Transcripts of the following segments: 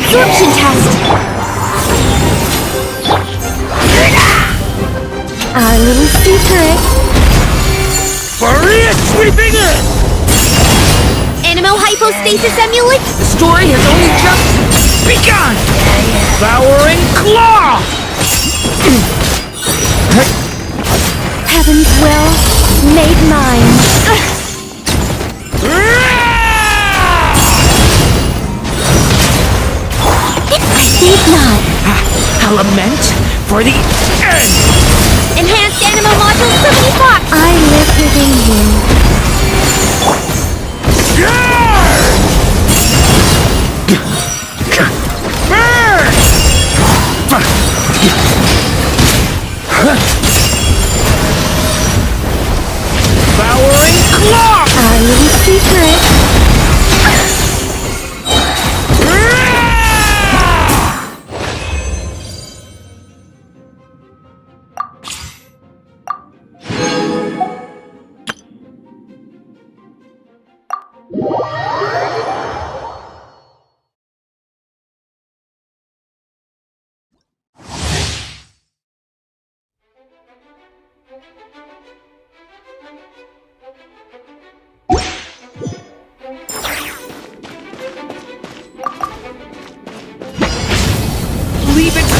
Absorption test. Our little secret. Maria sweeping in! Animal hypostasis emulate. The story has only just begun! Devouring claw! Heaven's will made mine. I think not. A lament for the end! Enhanced animal module 74. I live within you. Burn! Devouring claw! Our little secret.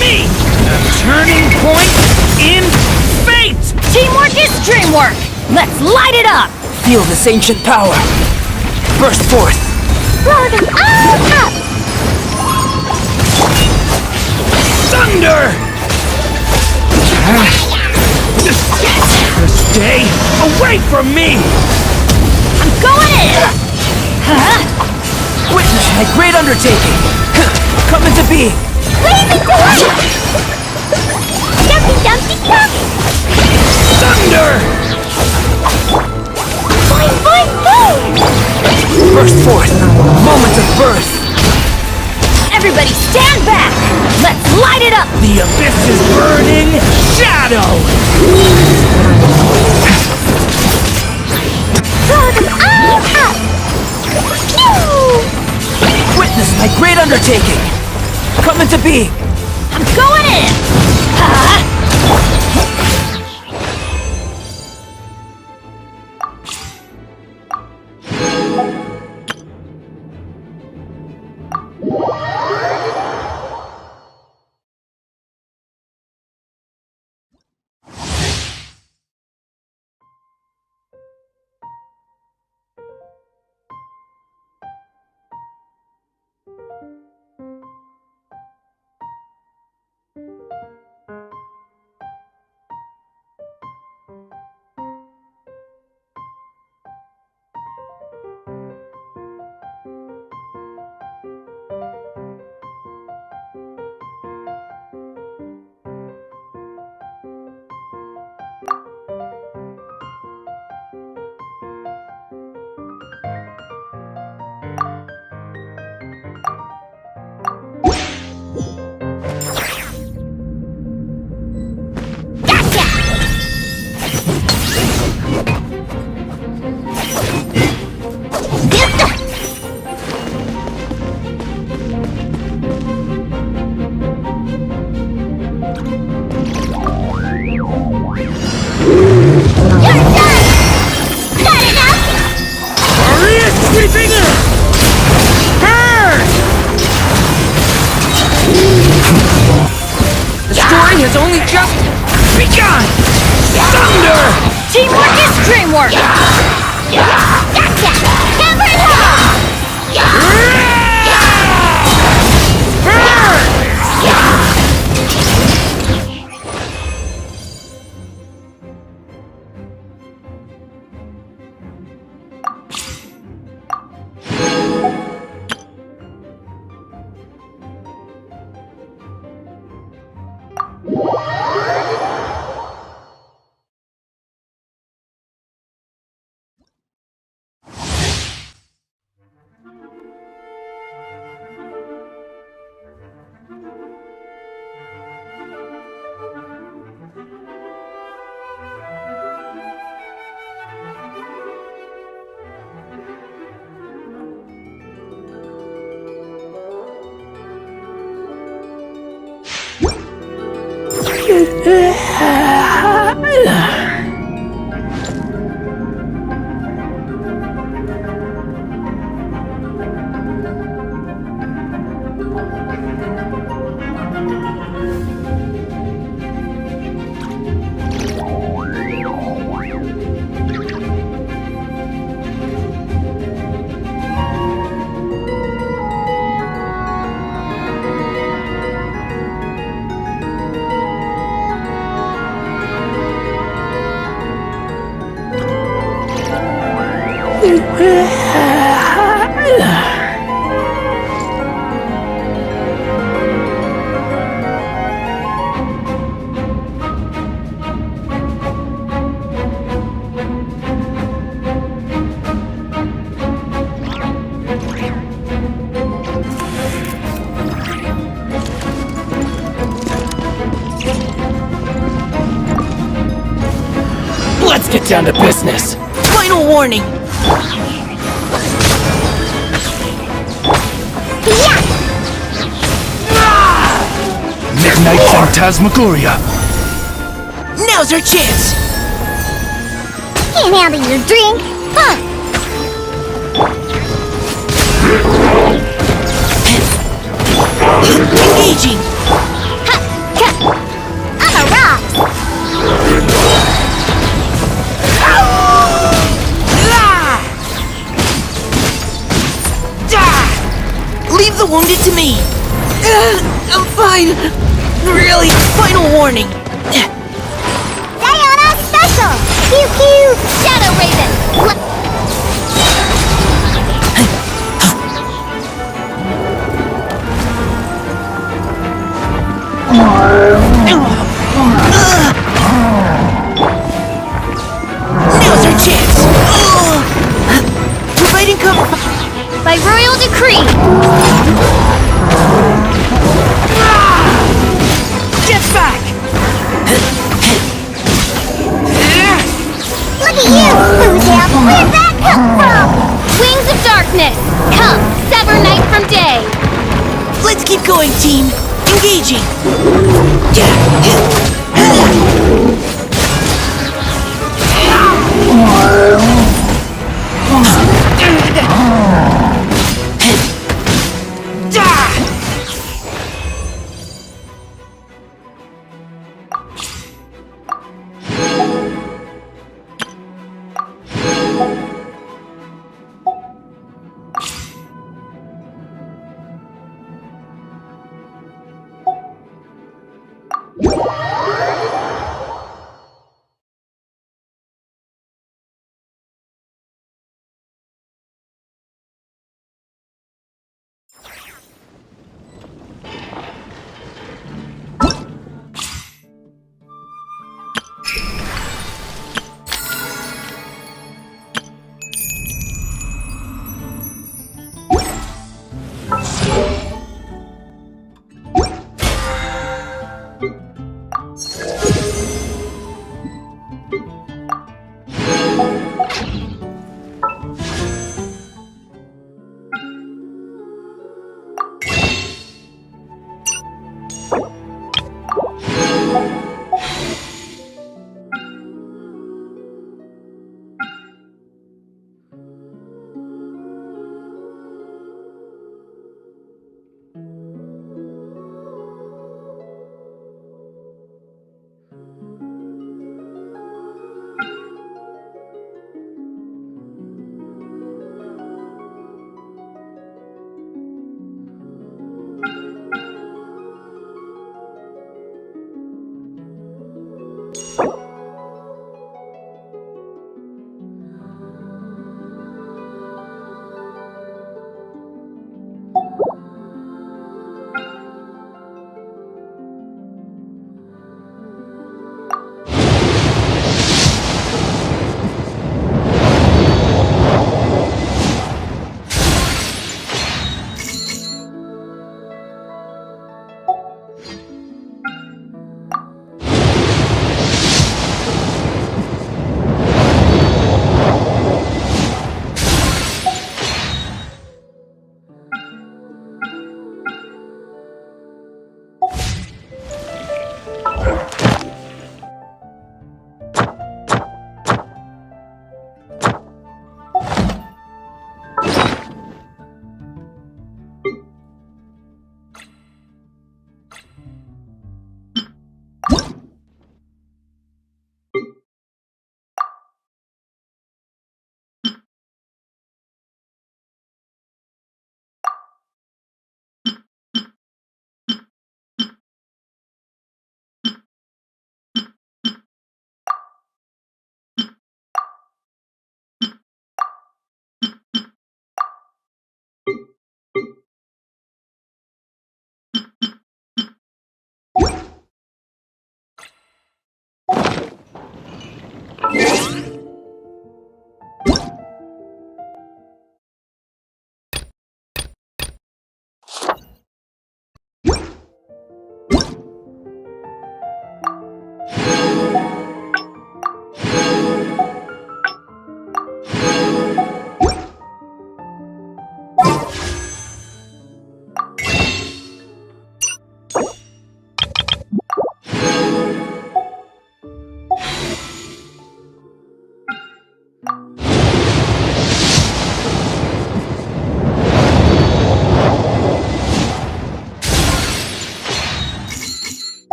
me! A turning point in fate! Teamwork is dreamwork! Let's light it up! Feel this ancient power. Burst forth. Blow them all up! Thunder! Stay away from me! I'm going in! Huh? Witness my great undertaking. Come into being. Please into it! Dumpty Dumpty Dump! Thunder! Boing boing boom! Burst forth. Moment of birth. Everybody stand back! Let's light it up! The abyss is burning shadow! Blow them all up! Pew! Witness my great undertaking. Come into being. I'm going in! Huh? Has only just Begun! Thunder! Teamwork is dreamwork! Gotcha! Hammer and Let's get down to business. Final warning. Midnight Phantasmagoria! Now's our chance. Can't handle your drink, huh? Engaging. Ha! Leave the wounded to me. I'm fine. Really, final warning. Diana Special! Pew pew! Shadow Raven! Now's our chance. Providing cover. By royal decree! Get back. Look at you! Who's up? Where'd that come from? Wings of darkness! Come, sever night from day! Let's keep going, team. Engaging.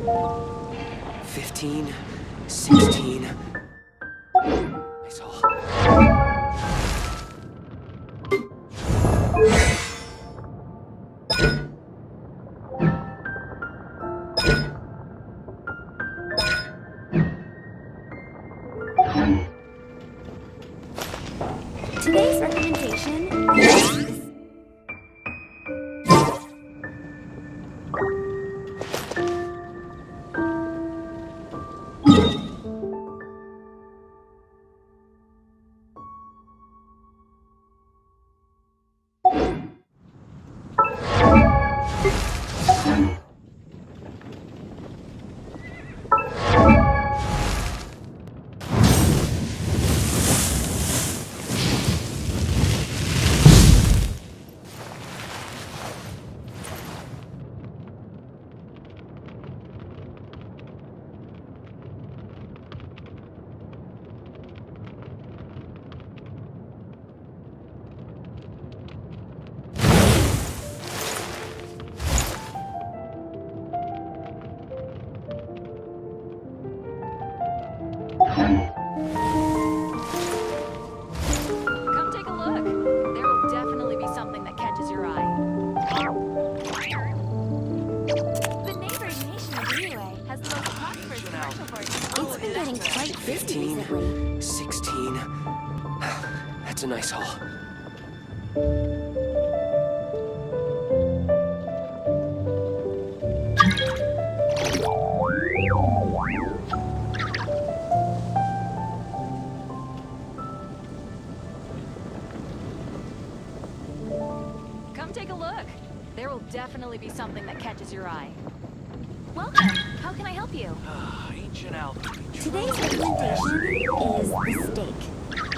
15, 16. Nice haul. Today's recommendation is Come take a look. There will definitely be something that catches your eye. the neighboring nation of Uruguay has the most prosperous commercial port. It's been getting quite busy 15, recently. 16. That's a nice haul. Come take a look. There will definitely be something that catches your eye. Welcome. How can I help you? Ancient alchemy. Today's recommendation is the steak.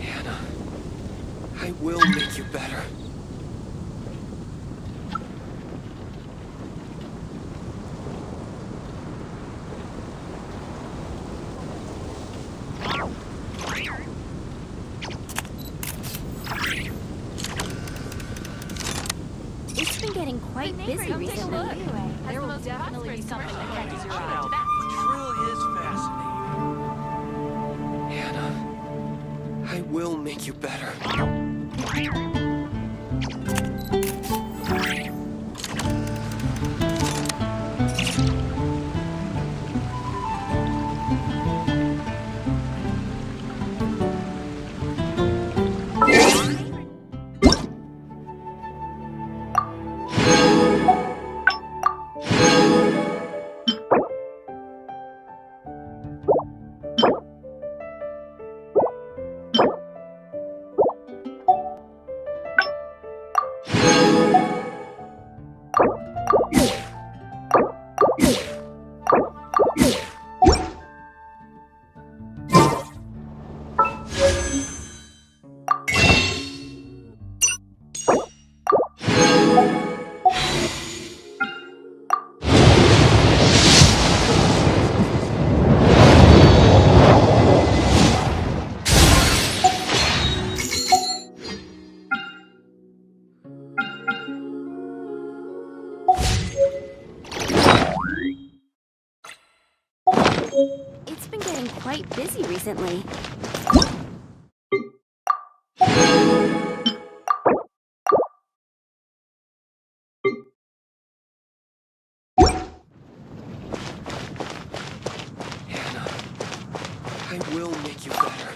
Hannah, I will make you better. It's been getting quite busy Come take a recently. look. There will definitely be something that catches your eye. Truly is fascinating. Hannah, I will make you better. It's been getting quite busy recently. Hannah, I will make you better.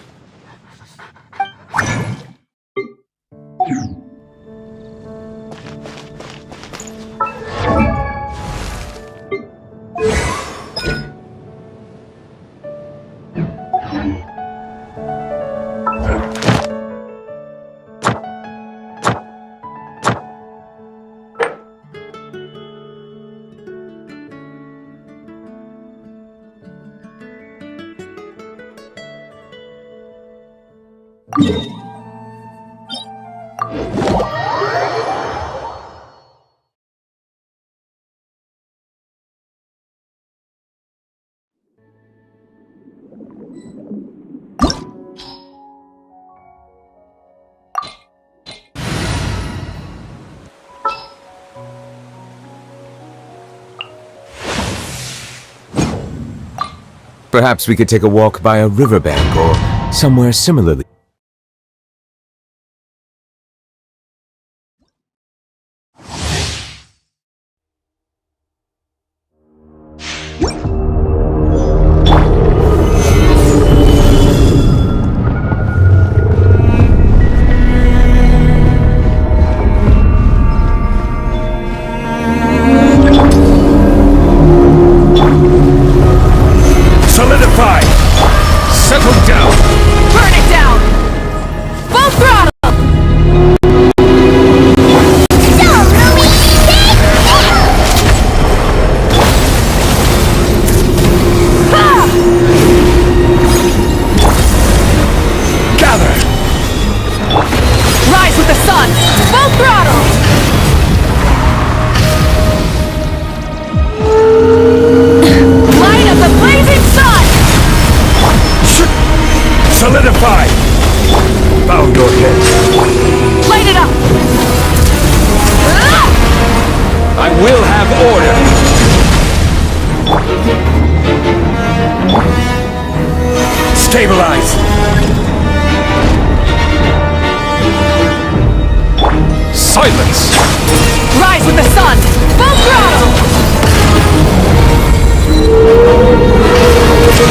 Perhaps we could take a walk by a riverbank or somewhere similarly. Solidify! Settle down! Burn it down! Full throttle! Gather! Rise with the sun! Full throttle! Light of the blazing sun! Solidify! Bow your head. Light it up! I will have order! Stabilize! Silence! Rise with the sun! Full throttle!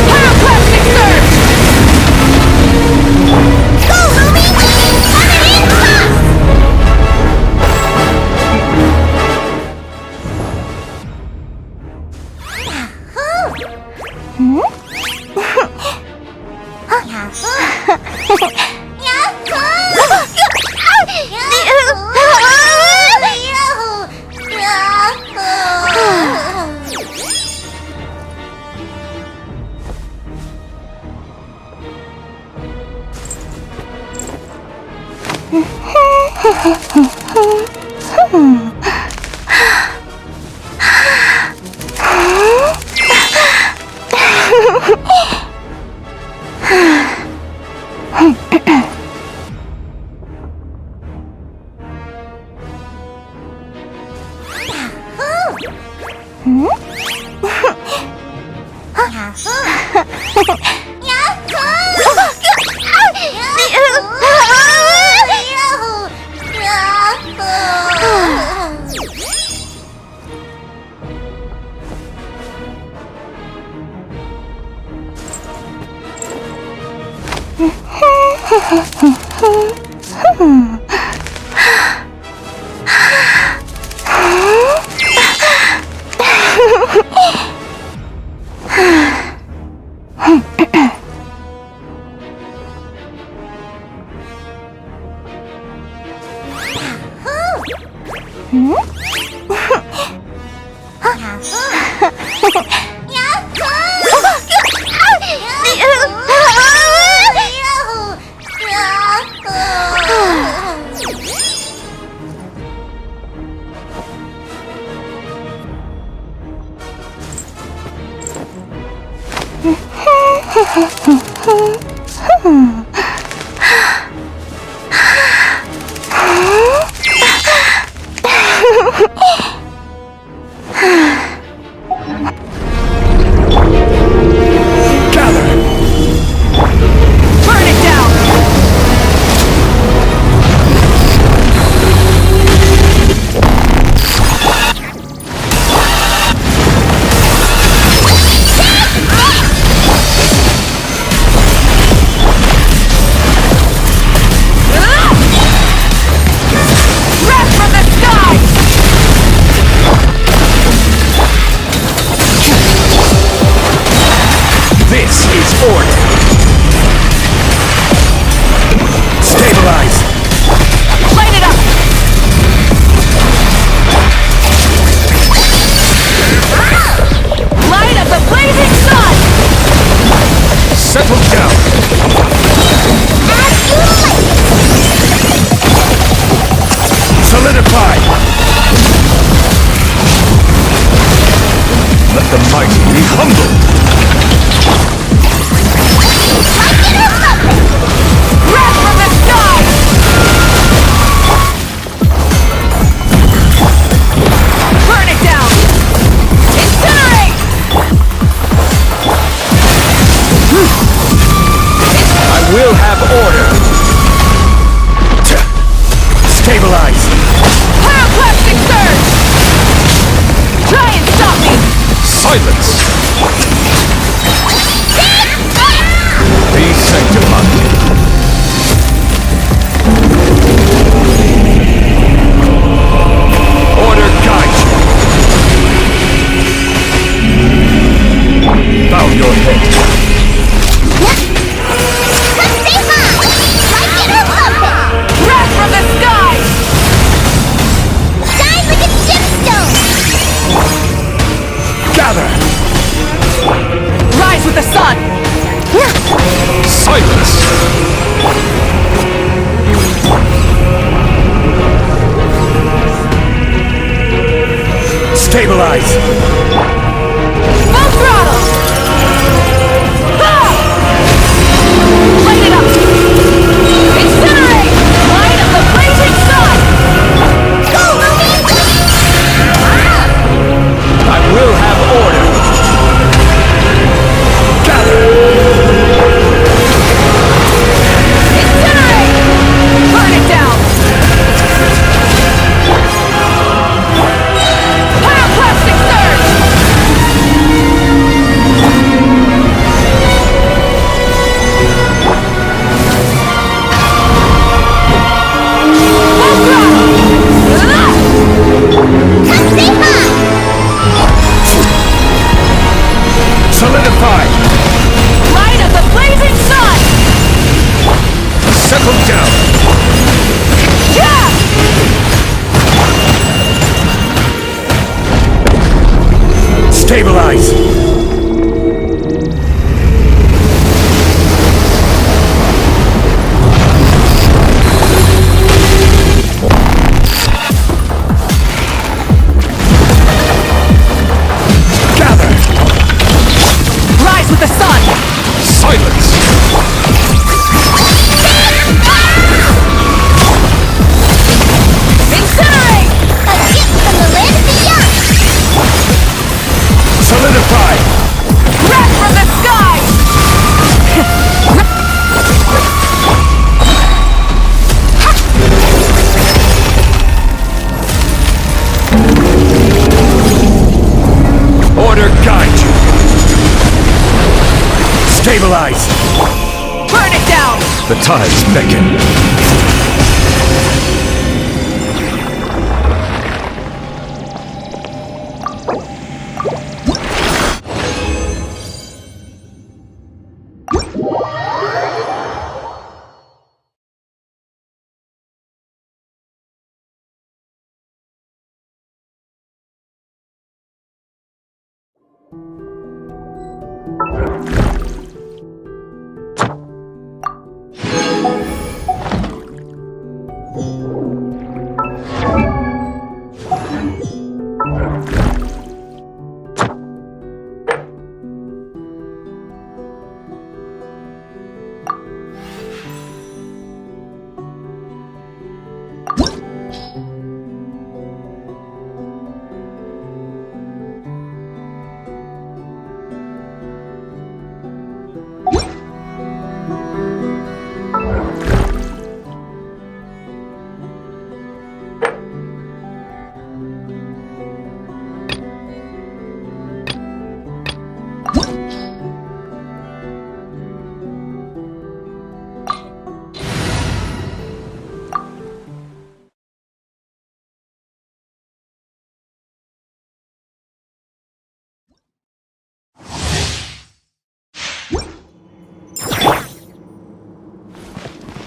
Pyroclastic surge! Go, Ruby! Coming in tough! Stabilize! Full throttle! Ah! Light it up! Incinerate! Light of the blazing sun! Go, Ruby! I will have order! Gather! Incinerate! Burn it down! Pyroclastic surge! Full throttle! Ah! Come say hi! Solidify! Light of the blazing sun! Settle down! Yeah! Stabilize! Gather! Rise with the sun! Silence! Incinerate! A gift from the land beyond! Solidify! Wrath from the sky! Order guide you! Stabilize! Burn it down! The tides beckon.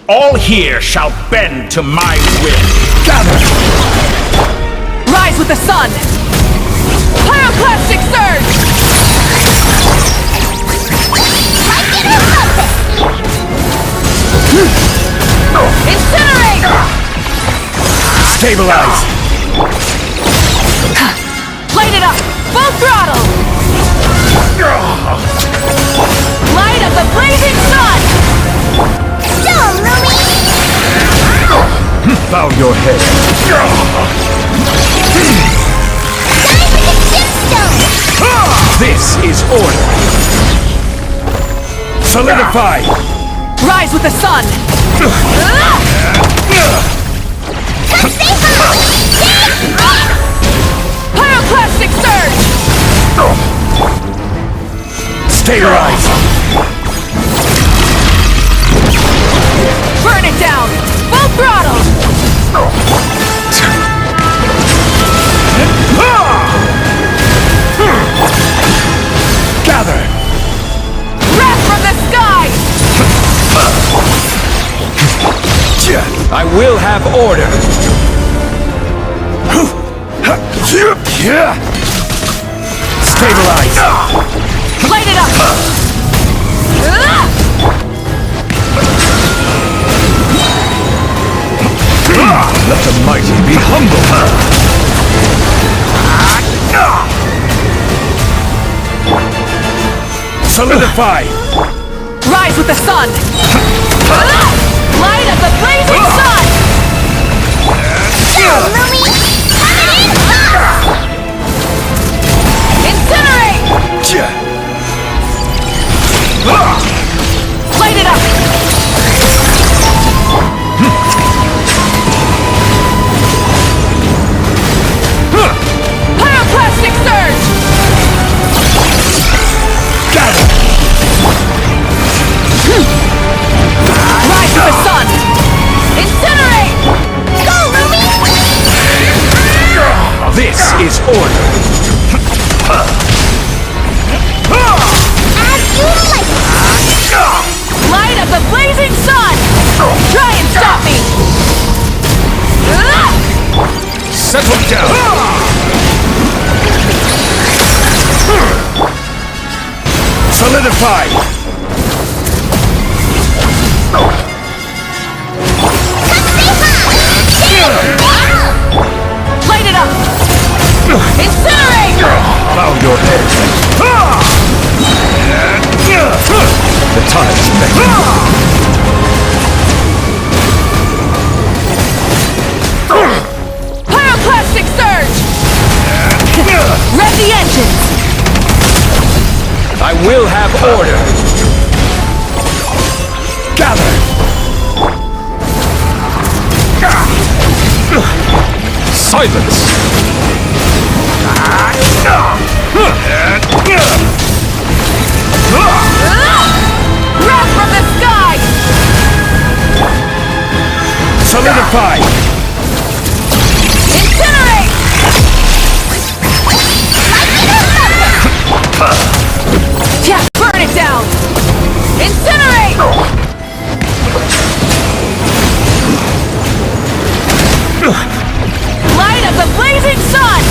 All here shall bend to my will. Gather! Rise with the sun! Pyroclastic surge! Like it or lump it! Incinerate! Stabilize! Light it up! Full throttle! Light of the blazing sun! Storm, Ruby! Bow your head. Die with the gemstone! This is order. Solidify! Rise with the sun! Come say hi! Pyroclastic surge! Stabilize! Burn it down! Full throttle! Gather! Wrath from the sky! I will have order. Stabilize! Light it up! Let the mighty be humble. Solidify! Rise with the sun! Light of the blazing sun! Lumi! Incinerate! Light it up! Pyroclastic surge! Gather! Rise with the sun! Incinerate! Go, Lumi! This is order! As you like! Light of the blazing sun! Try and stop me! Settle down! Solidify! Light it up! Incinerate! Bow your head! The tide's Pyroclastic surge! Rev the engines! I will have order! Gather! Silence! Wrath from the sky! Solidify! Incinerate! Yeah, burn it down! Incinerate! Light of the blazing sun!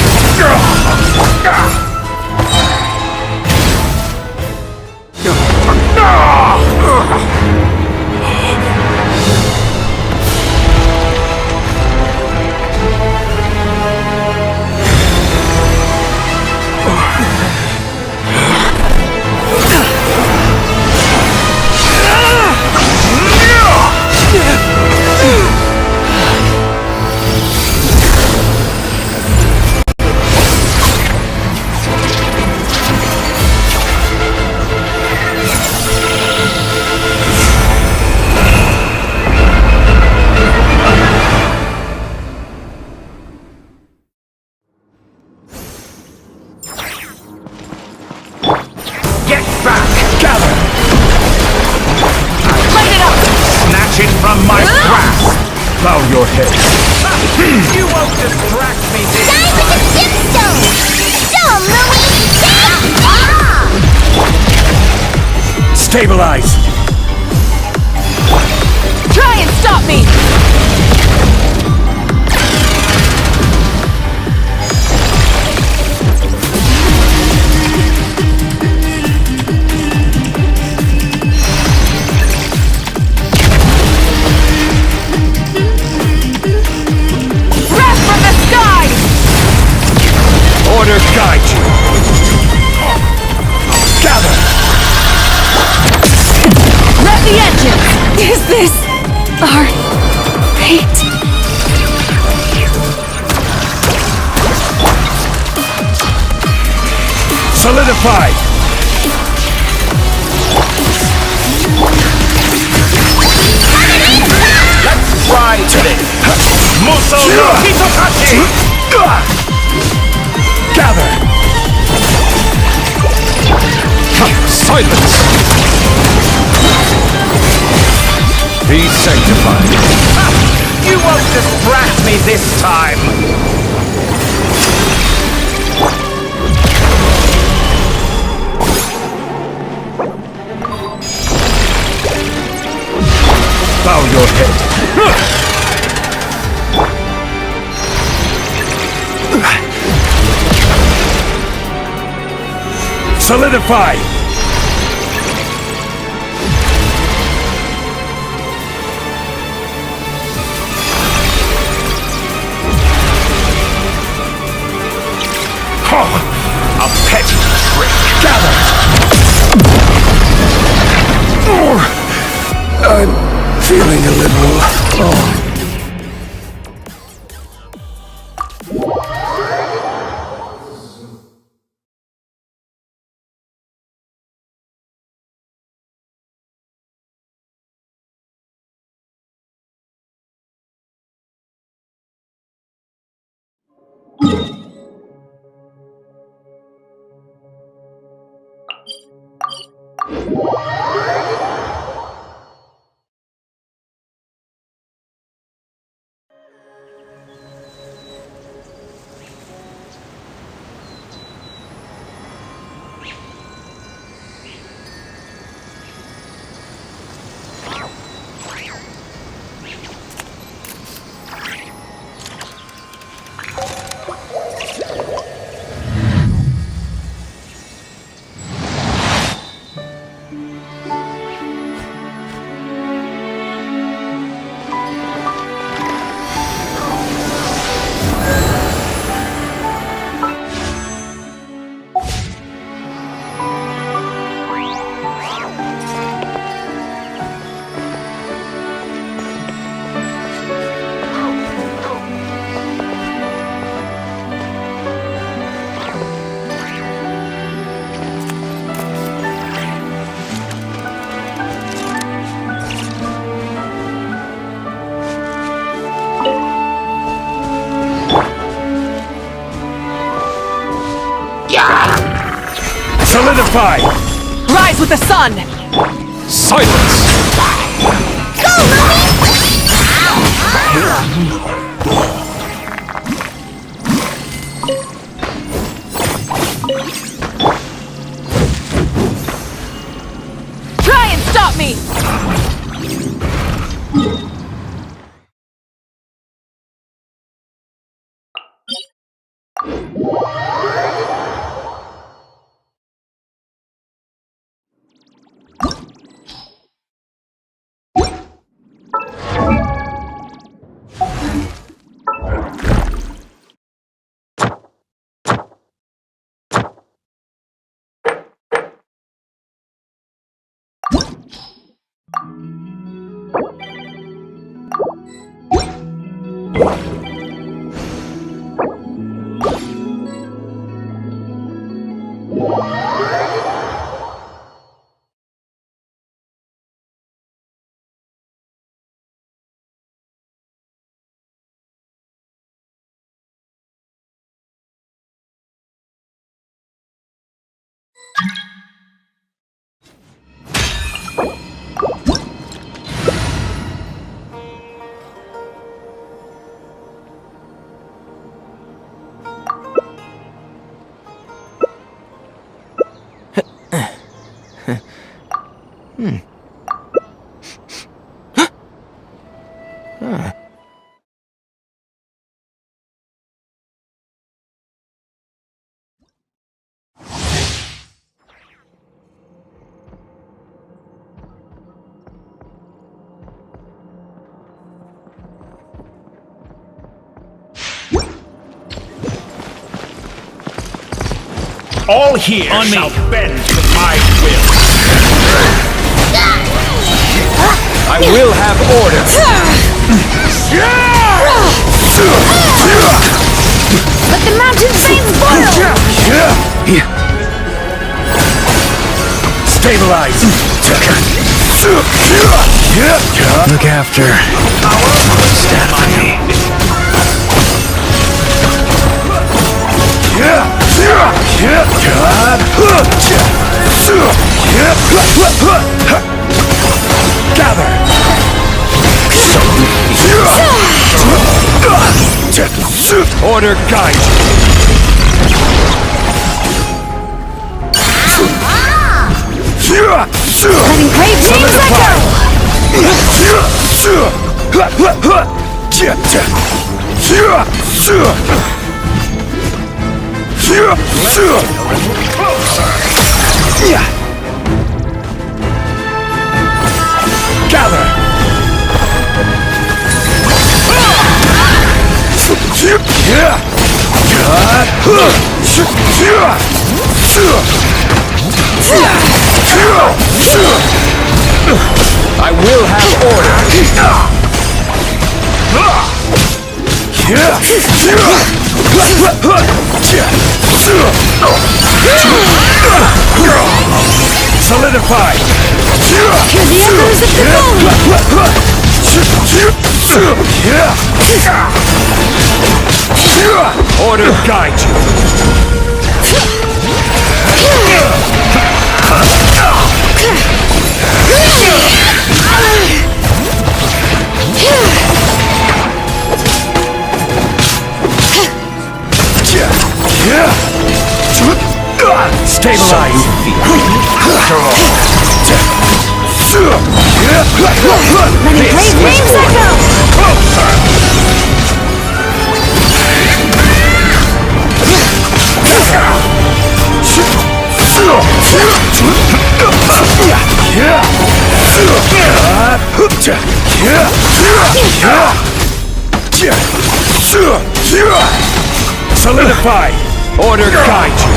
Get back! Gather! Light it up! Snatch it from my grasp! Bow your head! You won't distract me this Die with the gemstone! Show 'em, Lumi! Stabilize! Try and stop me! Wrath from the sky! Order guide you! Gather! Rev the engine! Is this our fate? Solidify! Let's try today! Muso no Hitokashi! Gather! Silence! Be sanctified! You won't distract me this time! Bow your head. Solidify! A petty trick. Gather! a little. Solidify! Rise with the sun! Silence! Try and stop me! All here On me. shall bend to my will. I will have order! Let the mountain veins boil! Stabilize! Look after. Stand by me. Gather! Order guide! Letting great dreams Gather! I will have order. Solidify. Hear the echoes of the bone! Order guide you. Stabilize. Letting great wings echo! Solidify. Order guide you.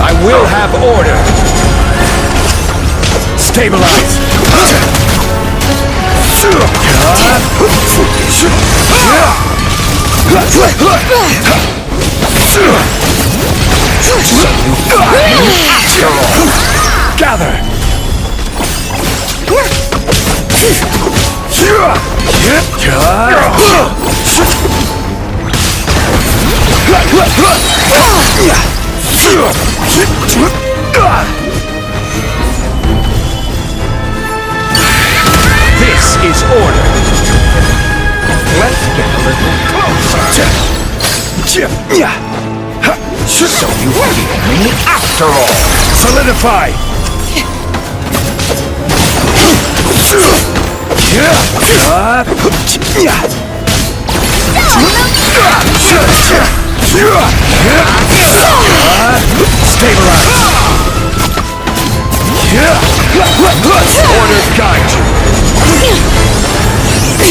I will have order. Stabilize. Gather. This is order. Let's get a little closer. So you fear me after all. Solidify. Stabilize. Order guide you. The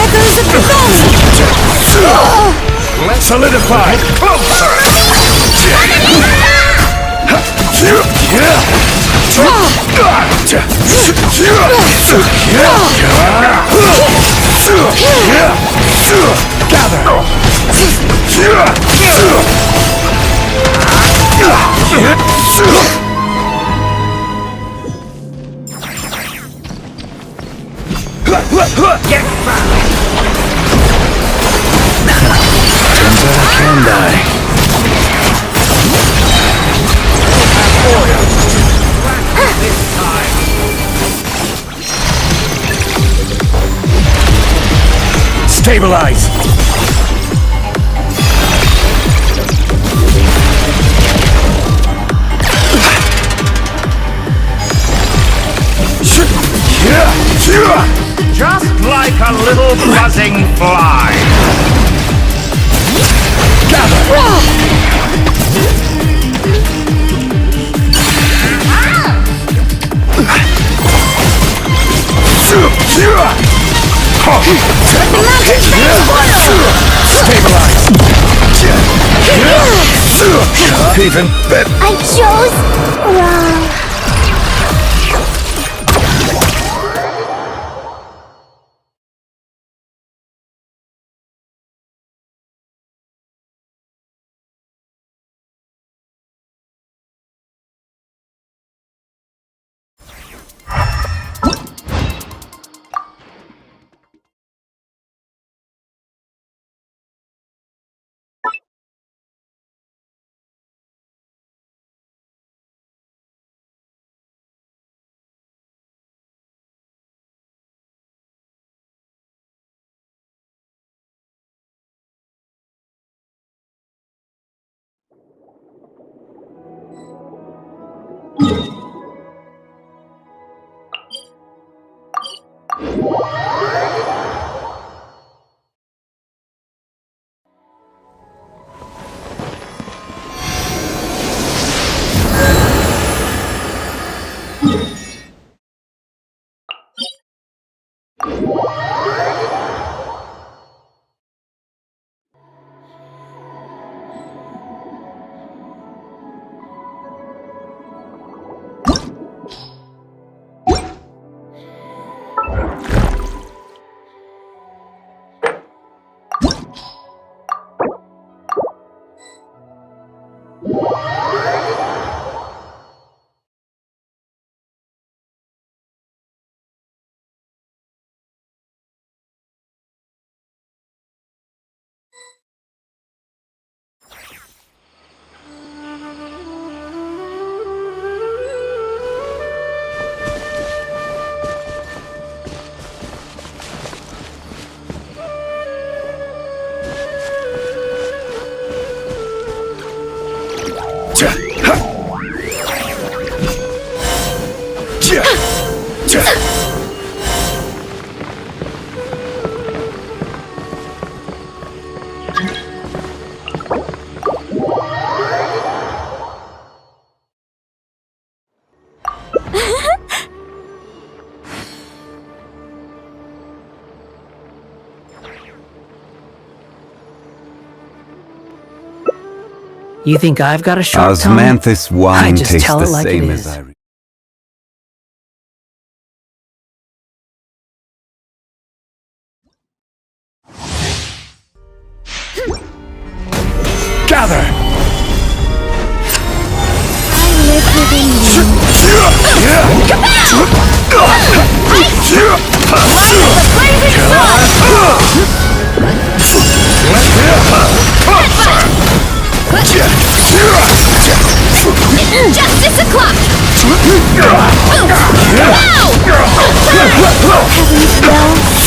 echoes of the bone! Let's solidify. Closer. Get back. Turns out I can die. Order. This time. Stabilize. Just like a little buzzing fly. Stabilize. Even better. I chose wrong. You think I've got a sharp tongue? Osmanthus I wine just tastes tell the it like it same is. as I... Gather! I live within you. Justice o'clock! Heaven's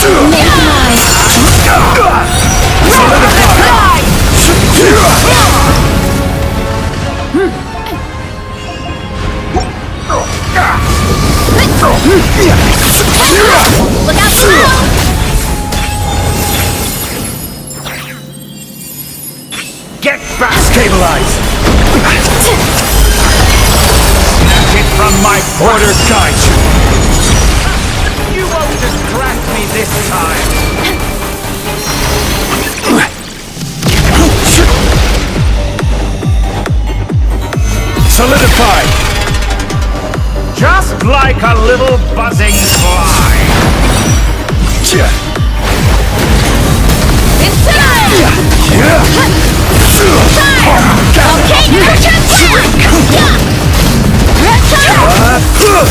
will made mine. Look out below! Get back! Stabilize! Snatch it from my border guide you! You won't distract me this time! Solidify! Just like a little buzzing fly! It's time! Okay, nurture time! Light it up!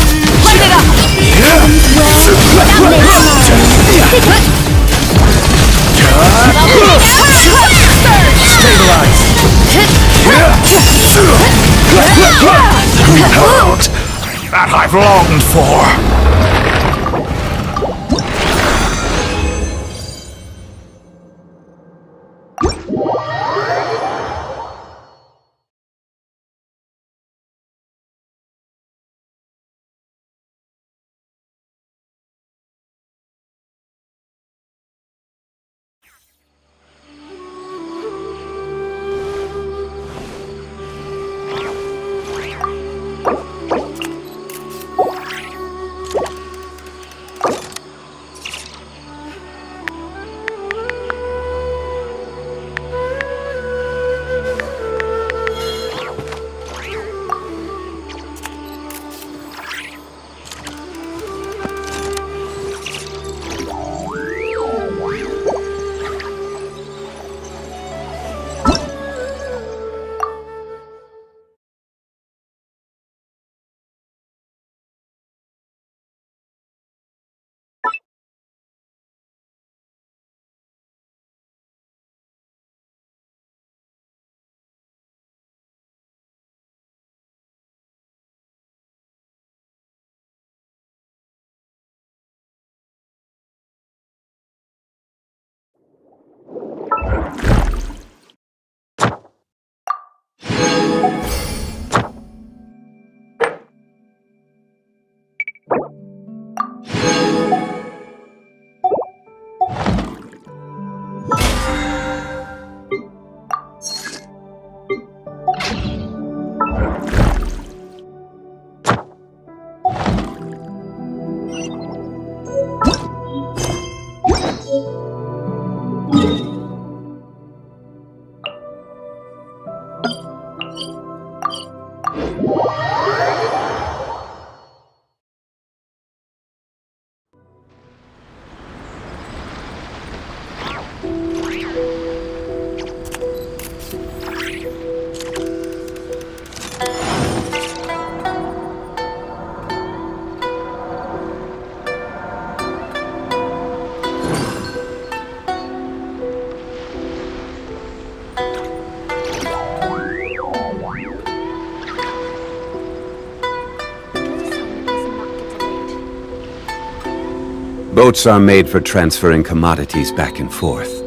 Stabilize! That I've longed for! Boats are made for transferring commodities back and forth,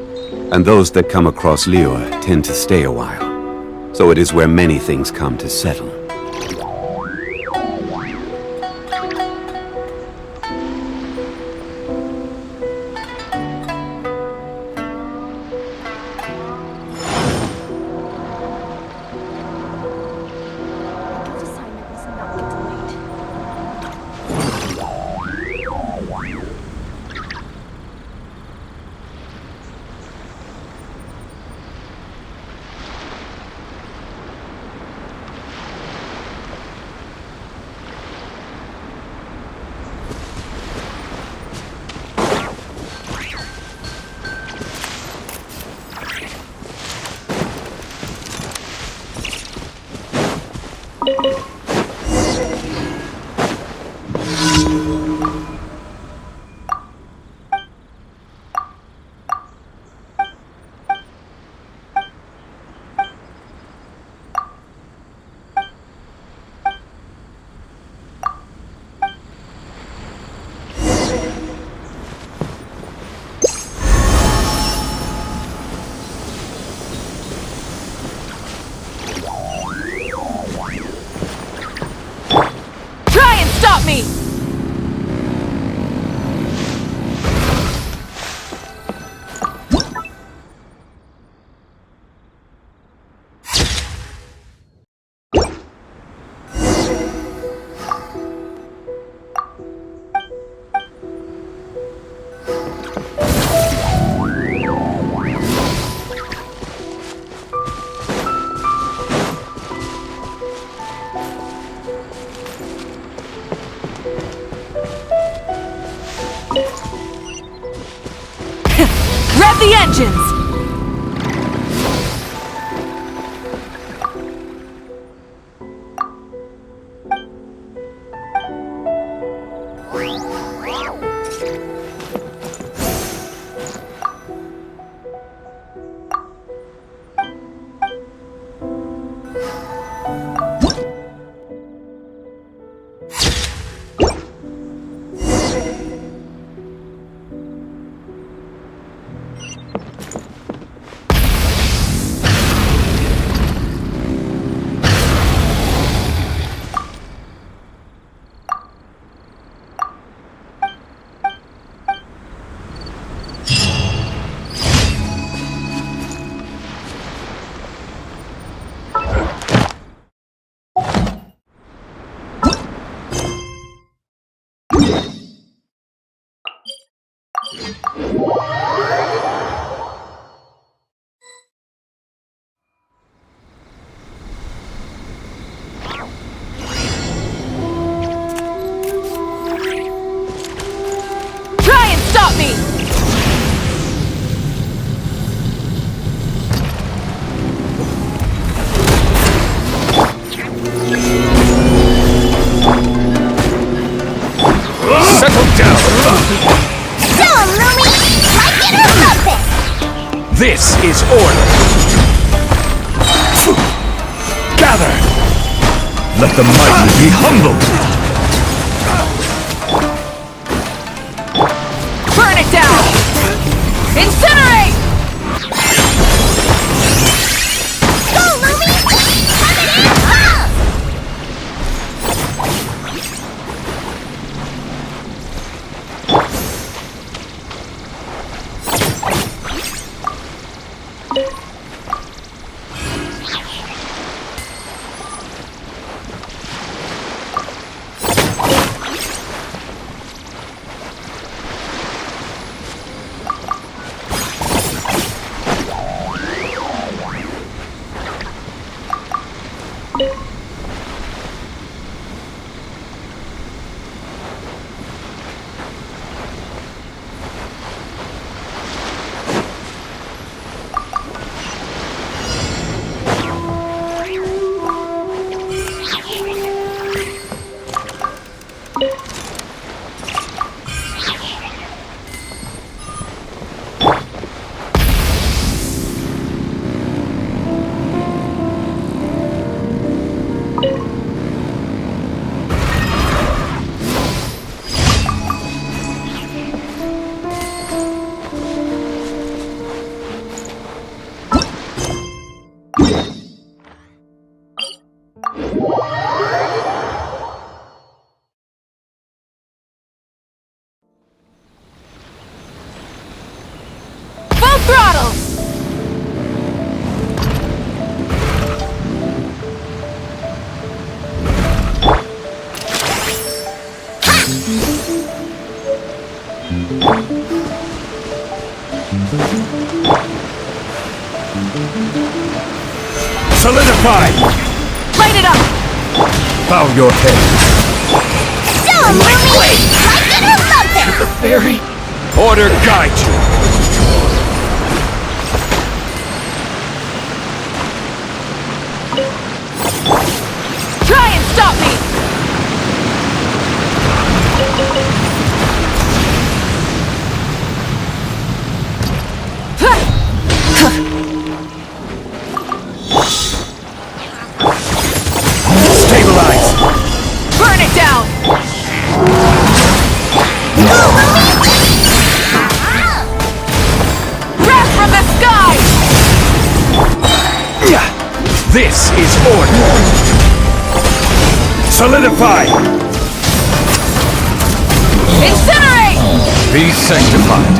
and those that come across Liu tend to stay a while. So it is where many things come to settle. Stop me! Rev the engines! Stop me! Settle down! Tell 'em, Lumi! Like it or lump it! This is order! Gather! Let the mighty be humbled! Burn it down! Incinerate! Go, Lumi! Have it in! Solidify! Light it up! Bow your head. Show 'em, Lumi! Like it or lump it! The fairy order guide you. Try and stop me! Stabilize. Burn it down! Wrath from the sky! This is order. Solidify. Incinerate! Be sanctified.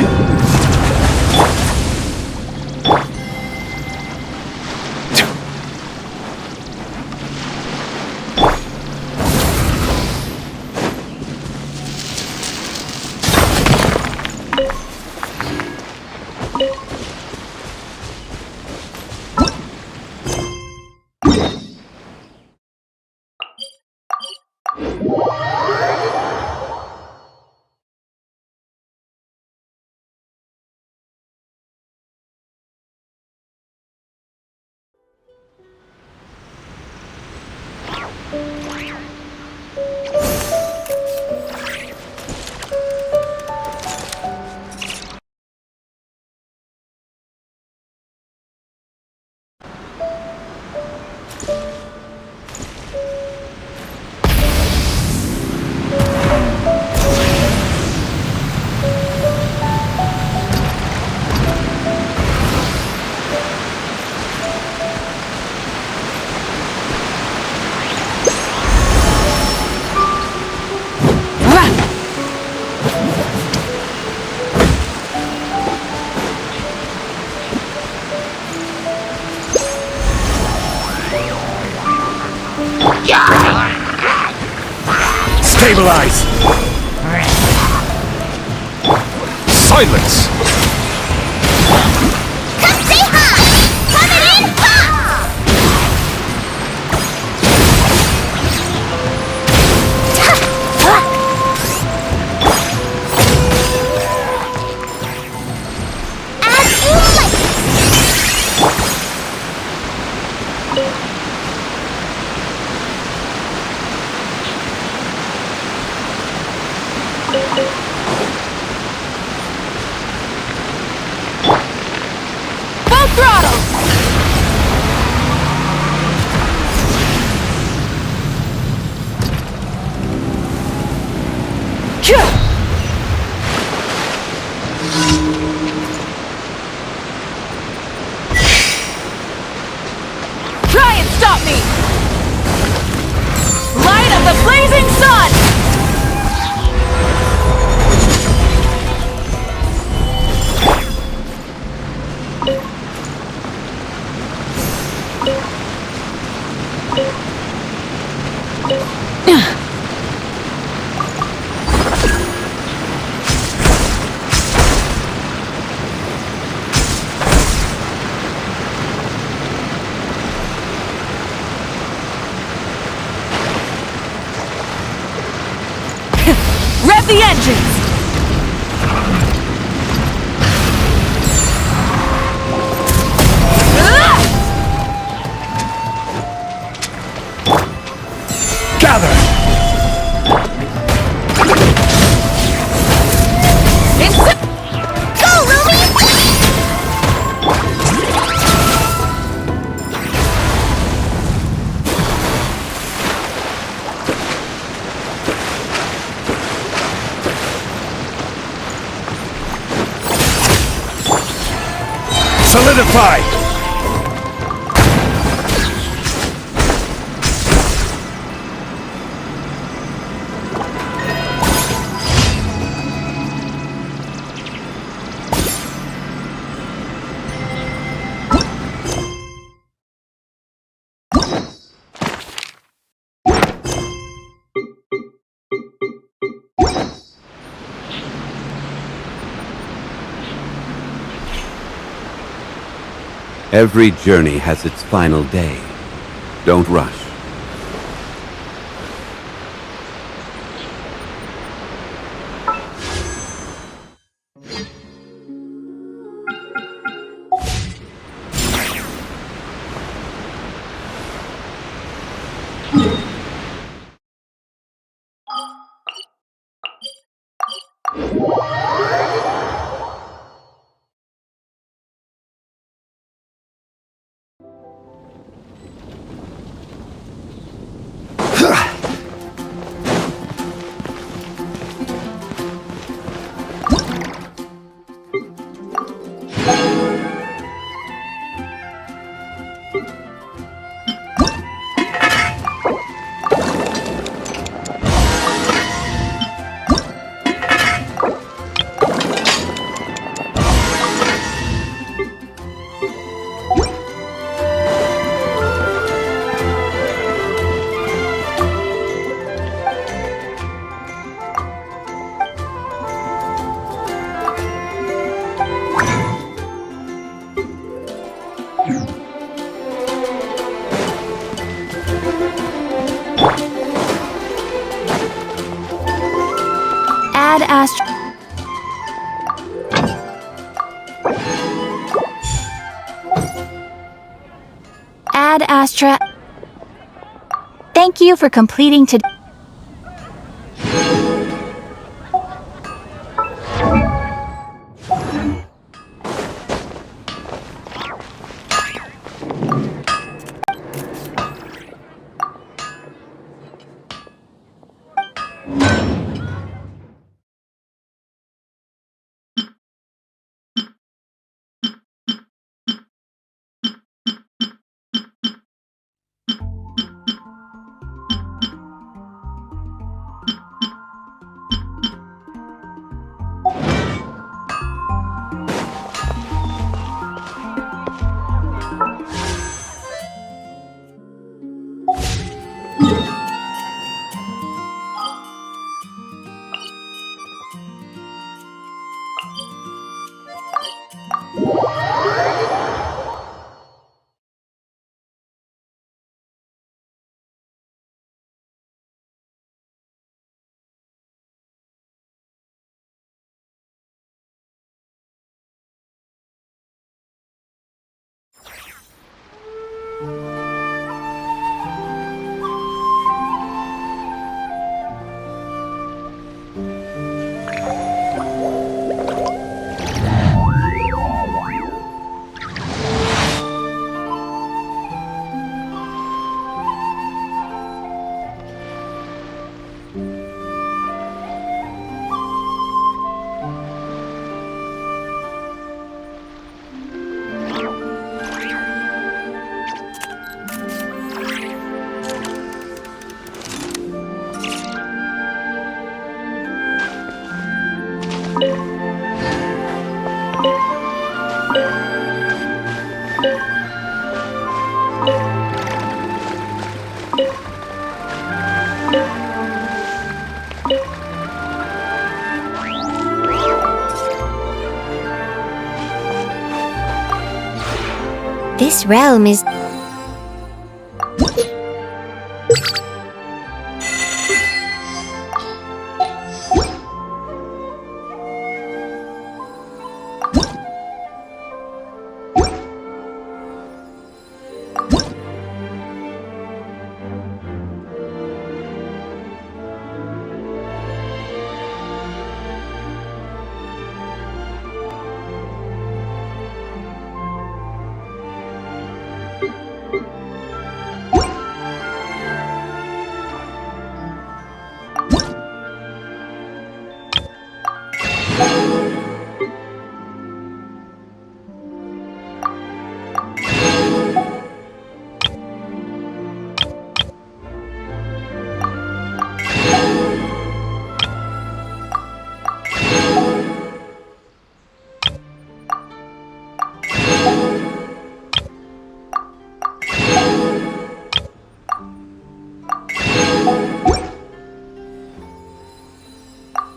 Stabilize! Silence! Come say hi! Coming in hot! As you like! Full throttle! Try and stop me! Light of the blazing sun! Rev the engines! Gather! Go, Lumi! Solidify! Every journey has its final day. Don't rush. Ad Astra. Ad Astra. Thank you for completing today. This realm is...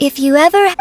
If you ever...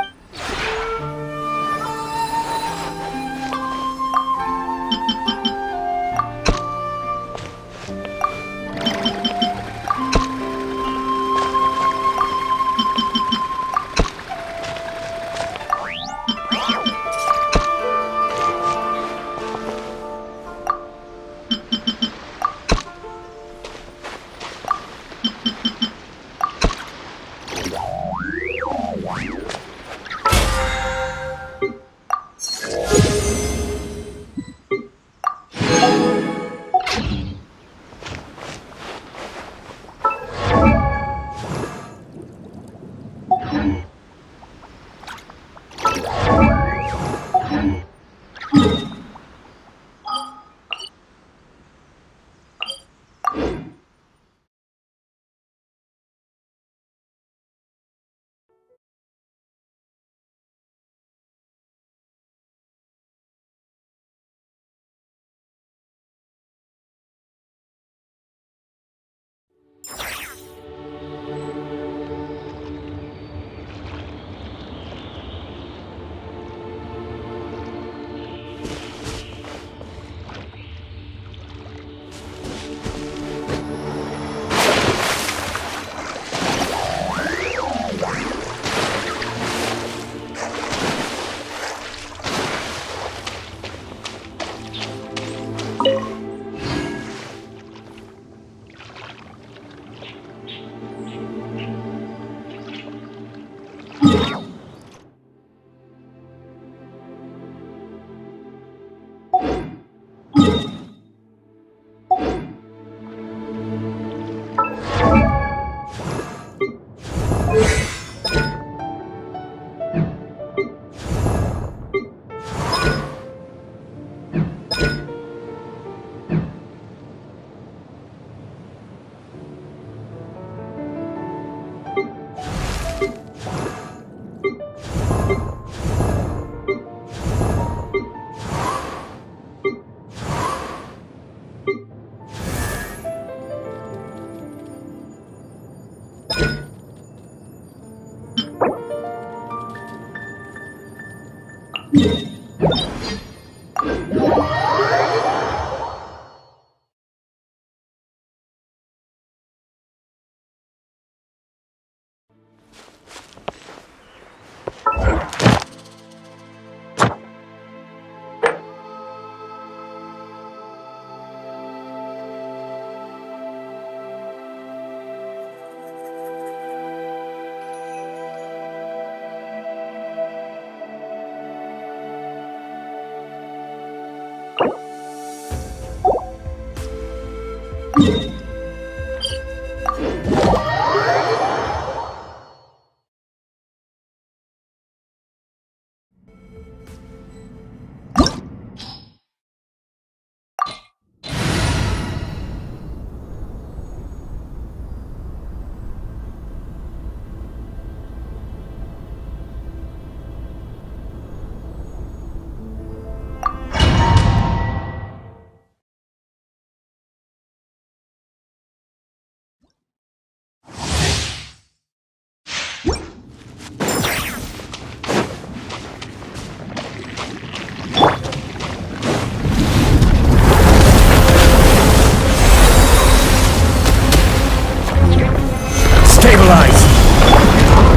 Stabilize!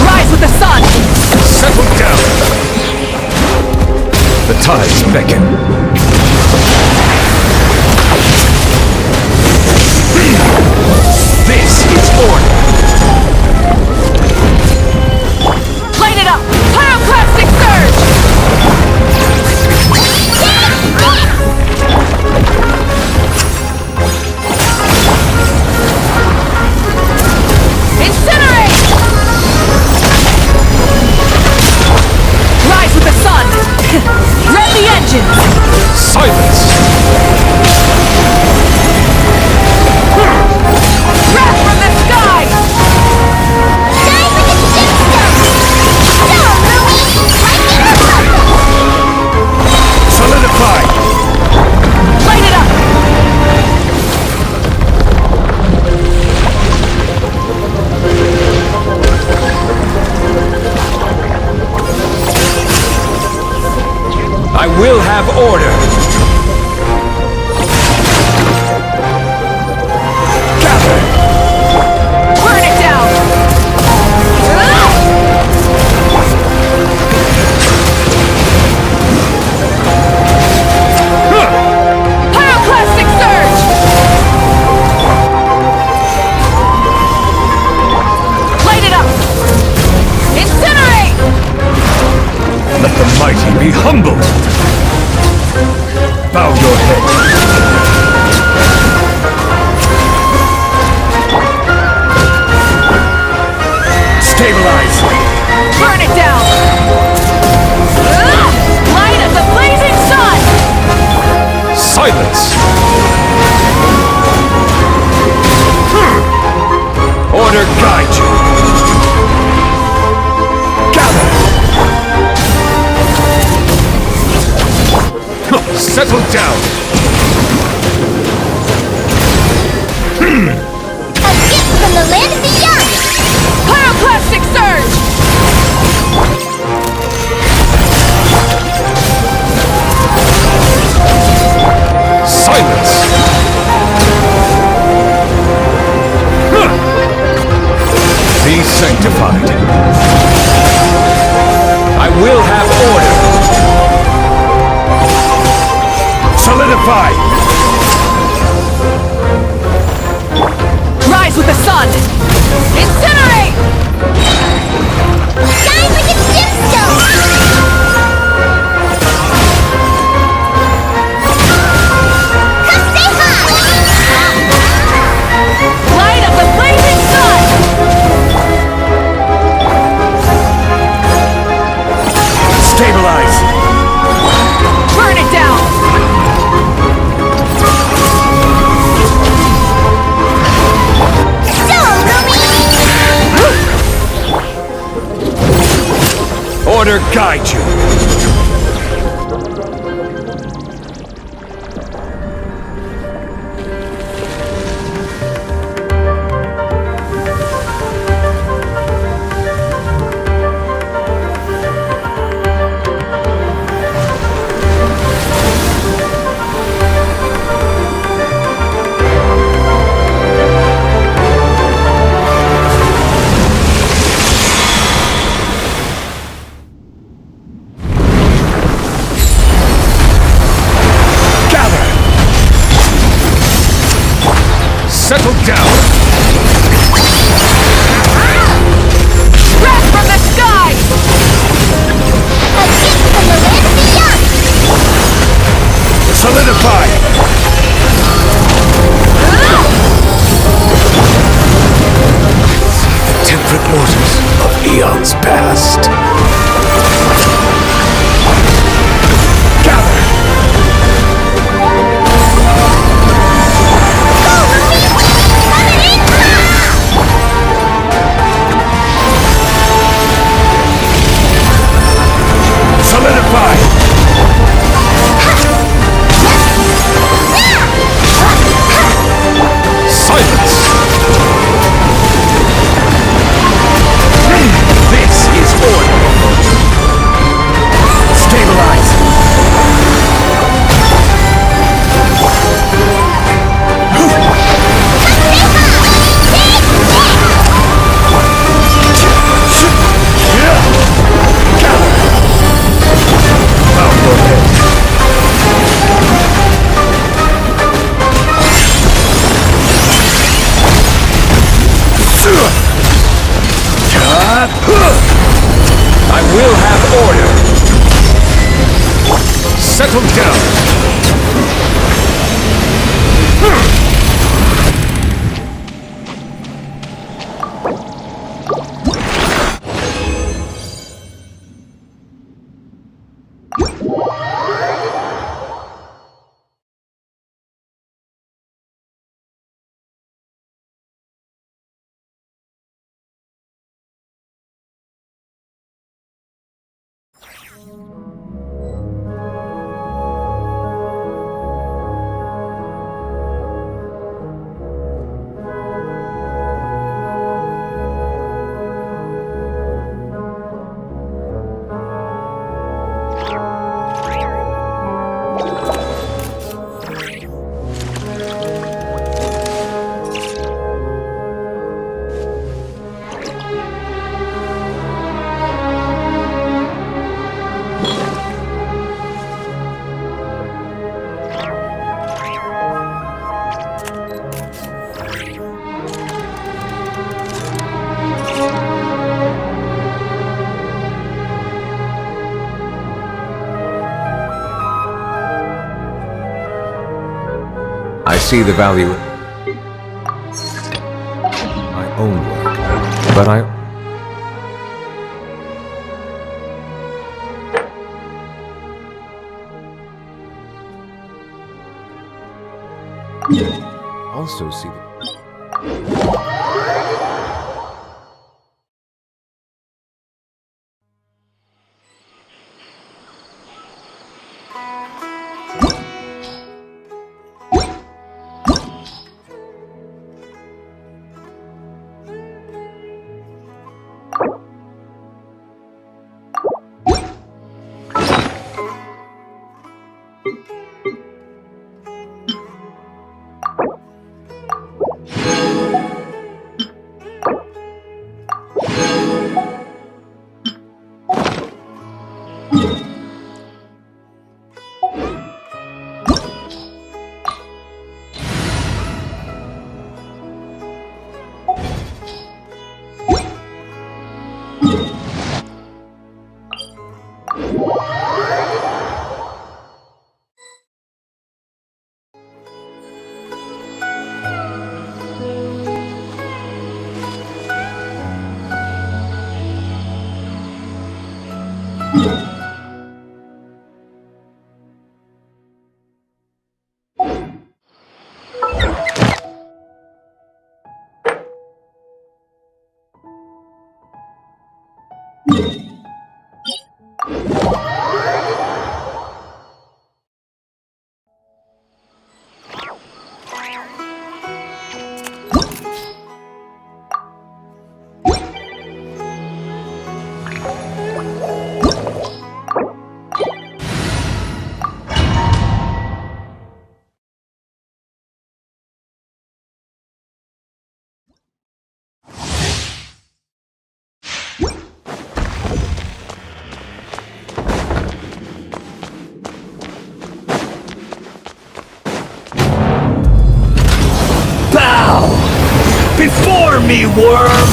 Rise with the sun! Settle down! The tides beckon. This is order! Light it up! Pyroclastic surge! Incinerate! Rise with the sun! Rev the engines! Silence! Wrath from the sky! Shine like a gemstone! Go, Louie! Lightning or Solidify! Light it up! I will have order! Gather! Burn it down! Pyroclastic surge! Light it up! Incinerate! Let the mighty be humbled! Bow your head! Stabilize! Burn it down! Light of the blazing sun! Silence! Order guide you! Gather! Settle down! A gift from the land beyond! Pyroclastic surge! Silence! Be sanctified. I will have order. Solidify! Rise with the sun! Incinerate! Shine like a gemstone! Come say hi! Light of the blazing sun! Stabilize! Burn it down! Order guide you! Settle down! Wrath from the sky! A gift from the land beyond! Solidify! Settle down! I see the value in my own work, but I also see the Before me, worm!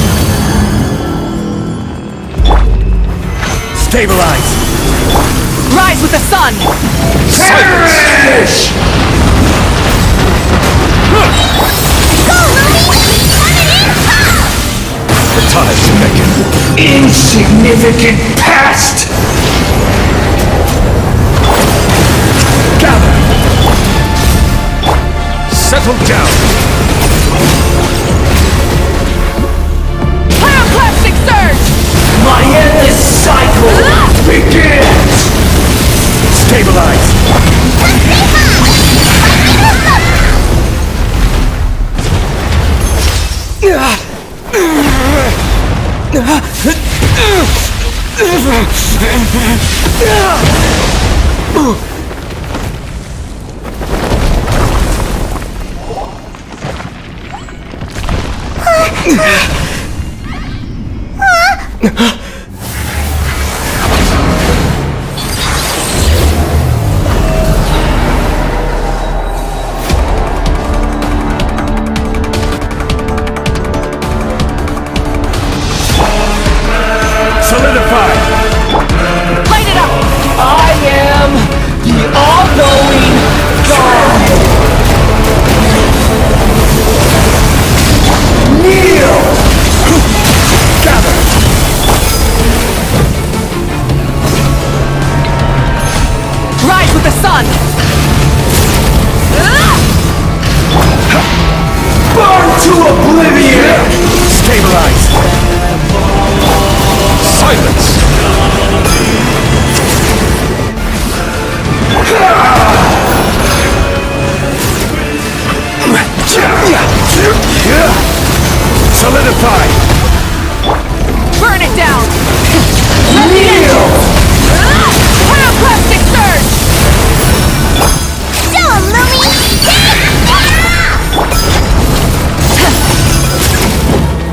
Stabilize! Rise with the sun! Perish! The tides beckon. Insignificant past! Gather! Settle down! Pyroclastic surge! My endless cycle begins! Stabilize! Solidify! Light it up! I with the sun! Burn to oblivion! Stabilize! Silence! Solidify! Burn it down! Let me in! Pyroclastic surge! Show 'em, Lumi!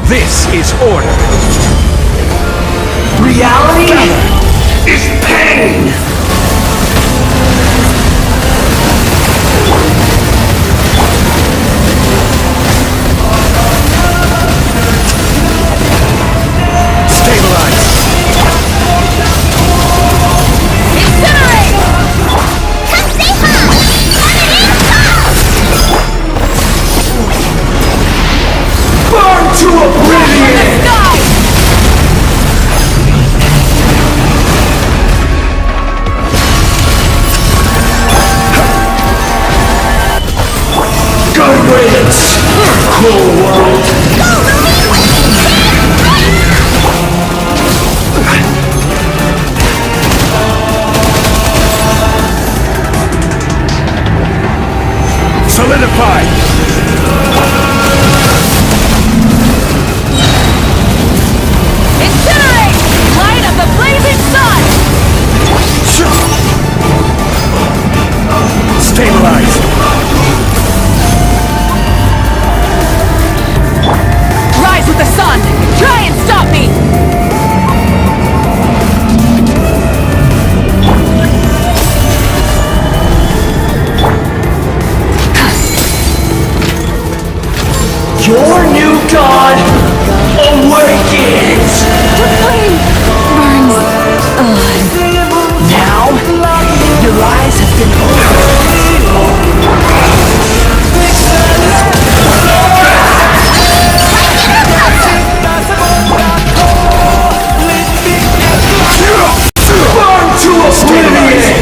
This is order. Reality is pain! Stabilize! Incinerate! Come say hi! Burn to oblivion! Die! Good riddance! Cool world! Solidify! Incinerate! Light of the blazing sun! Stabilize! Rise with the sun! Try and stop me! Your new god awakens! The flame burns on. Now, your eyes have been Burn to oblivion!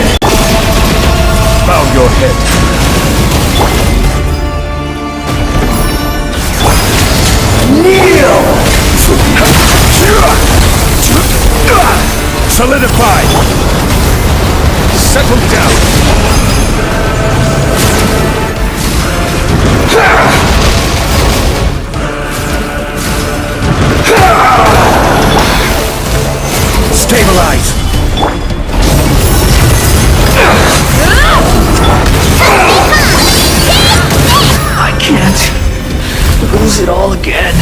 Bow your head. Kneel! Solidify! Settle down! Stabilize! I can't lose it all again.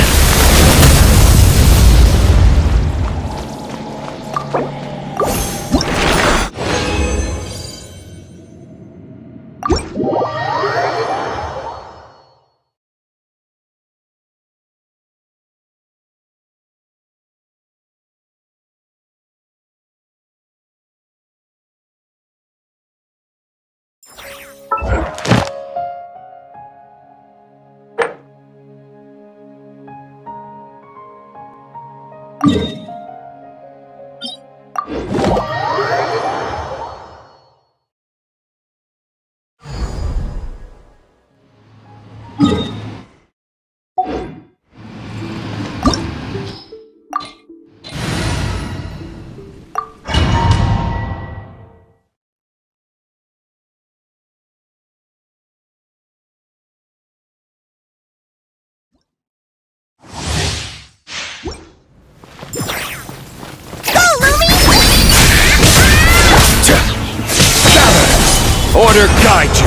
Order guide you!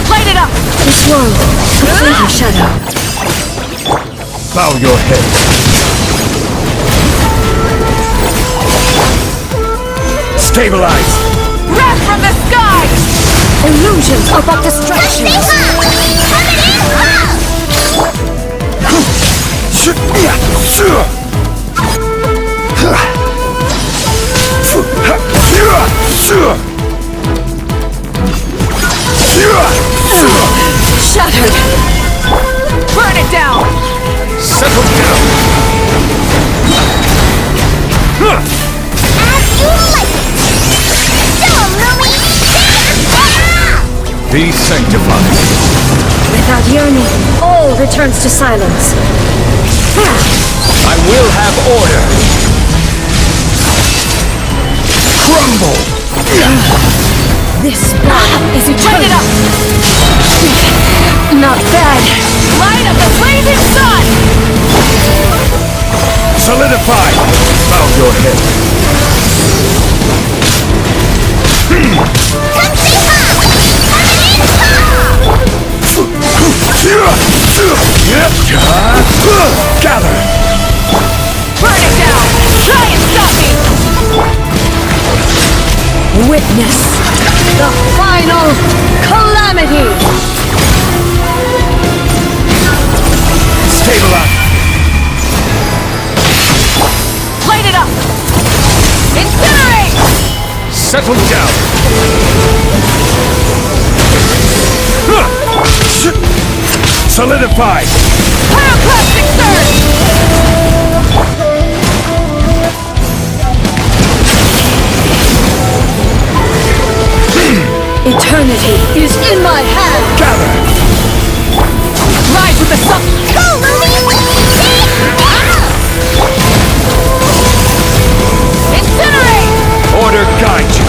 Light it up! This world, completely shadow. Bow your head. Stabilize! Wrath from the sky! Illusions are but Come say distractions. hi! Shattered! Burn it down! Settle down! As you like it! Be sanctified. Without yearning, all returns to silence. I will have order. Crumble. This spark is eternal. Light it up! Not bad. Light of the blazing sun! Solidify. Bow your head. Gather. Burn it down! Try and stop me! Witness the final calamity! Stabilize. Light it up! Incinerate! Settle down. Solidify. Pyroclastic surge! Eternity is in my hand! Gather. Rise with the sun! Go, Lumi! Incinerate! Order guide you.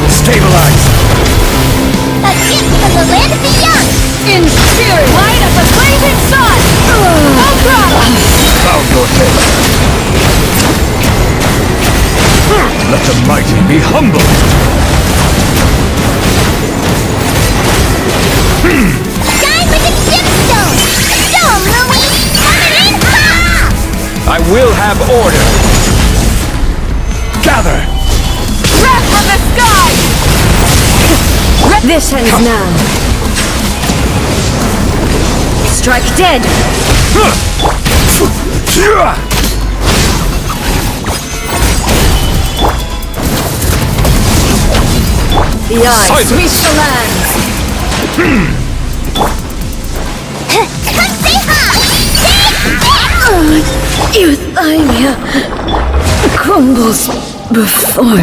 Stabilize. A gift from the land of the young! In spirit! Light of the blazing sun! Ultra! Bow your head. Let the mighty be humble. Shine like a gemstone! Show 'em, Lumi! Coming in hot! I will have order. Gather. Breath from the sky! This ends now. Strike dead! The eyes Silence. reach the lands! Come say hi! Euthymia crumbles before me.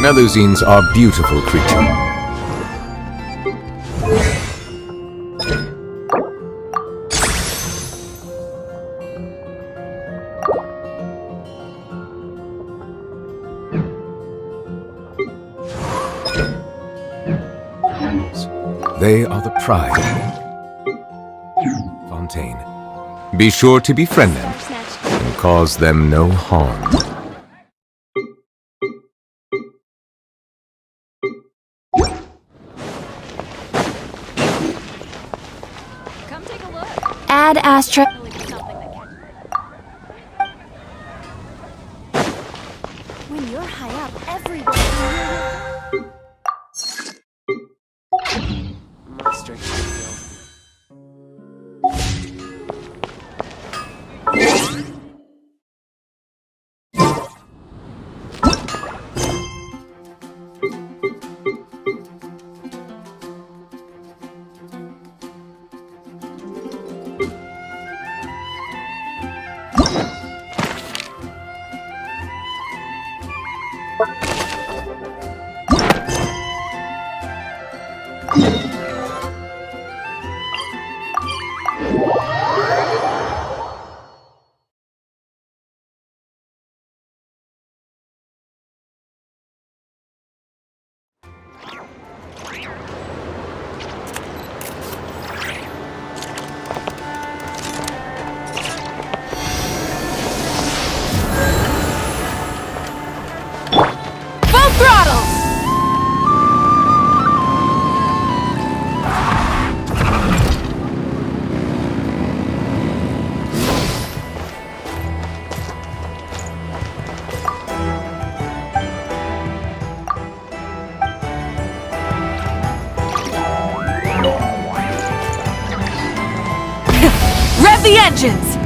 Melusines are beautiful creatures. They are the pride. Fontaine. Be sure to befriend them and cause them no harm. Come take a look. Add Astra. When you're high up, everyone can My strength should heal. full throttle! Rev the engines!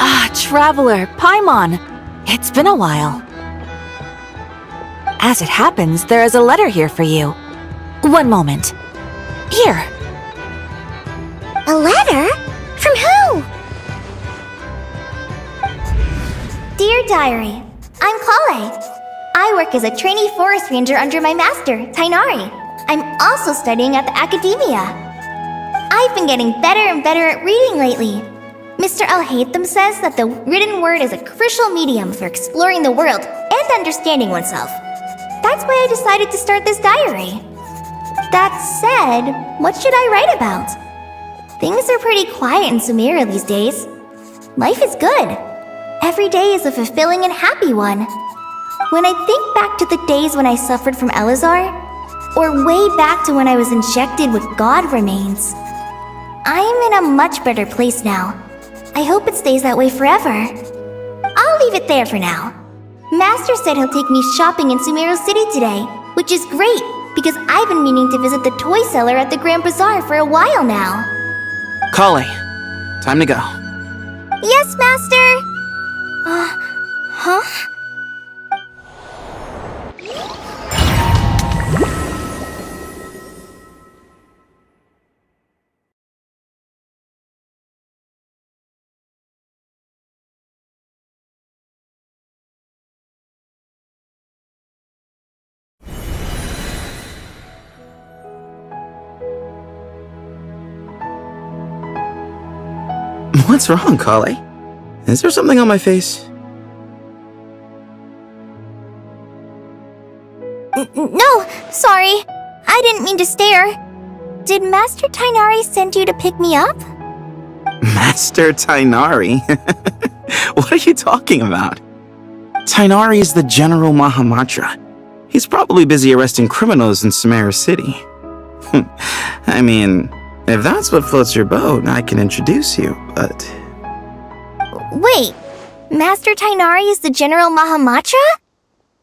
Ah, Traveler, Paimon. It's been a while. As it happens, there is a letter here for you. One moment. Here. A letter? From who? Dear Diary, I'm Kale. I work as a trainee forest ranger under my master, Tainari. I'm also studying at the academia. I've been getting better and better at reading lately. Mr. Al-Haytham says that the written word is a crucial medium for exploring the world and understanding oneself. That's why I decided to start this diary. That said, what should I write about? Things are pretty quiet in Sumeria these days. Life is good. Every day is a fulfilling and happy one. When I think back to the days when I suffered from Elazar, or way back to when I was injected with God remains, I am in a much better place now. I hope it stays that way forever. I'll leave it there for now. Master said he'll take me shopping in Sumeru City today, which is great because I've been meaning to visit the toy seller at the Grand Bazaar for a while now. Kale, time to go. Yes, Master! Huh? What's wrong, Kale? Is there something on my face? No, sorry. I didn't mean to stare. Did Master Tainari send you to pick me up? Master Tainari? What are you talking about? Tainari is the General Mahamatra. He's probably busy arresting criminals in Sumeru City. I mean, if that's what floats your boat, I can introduce you, but... Wait, Master Tainari is the General Mahamatra?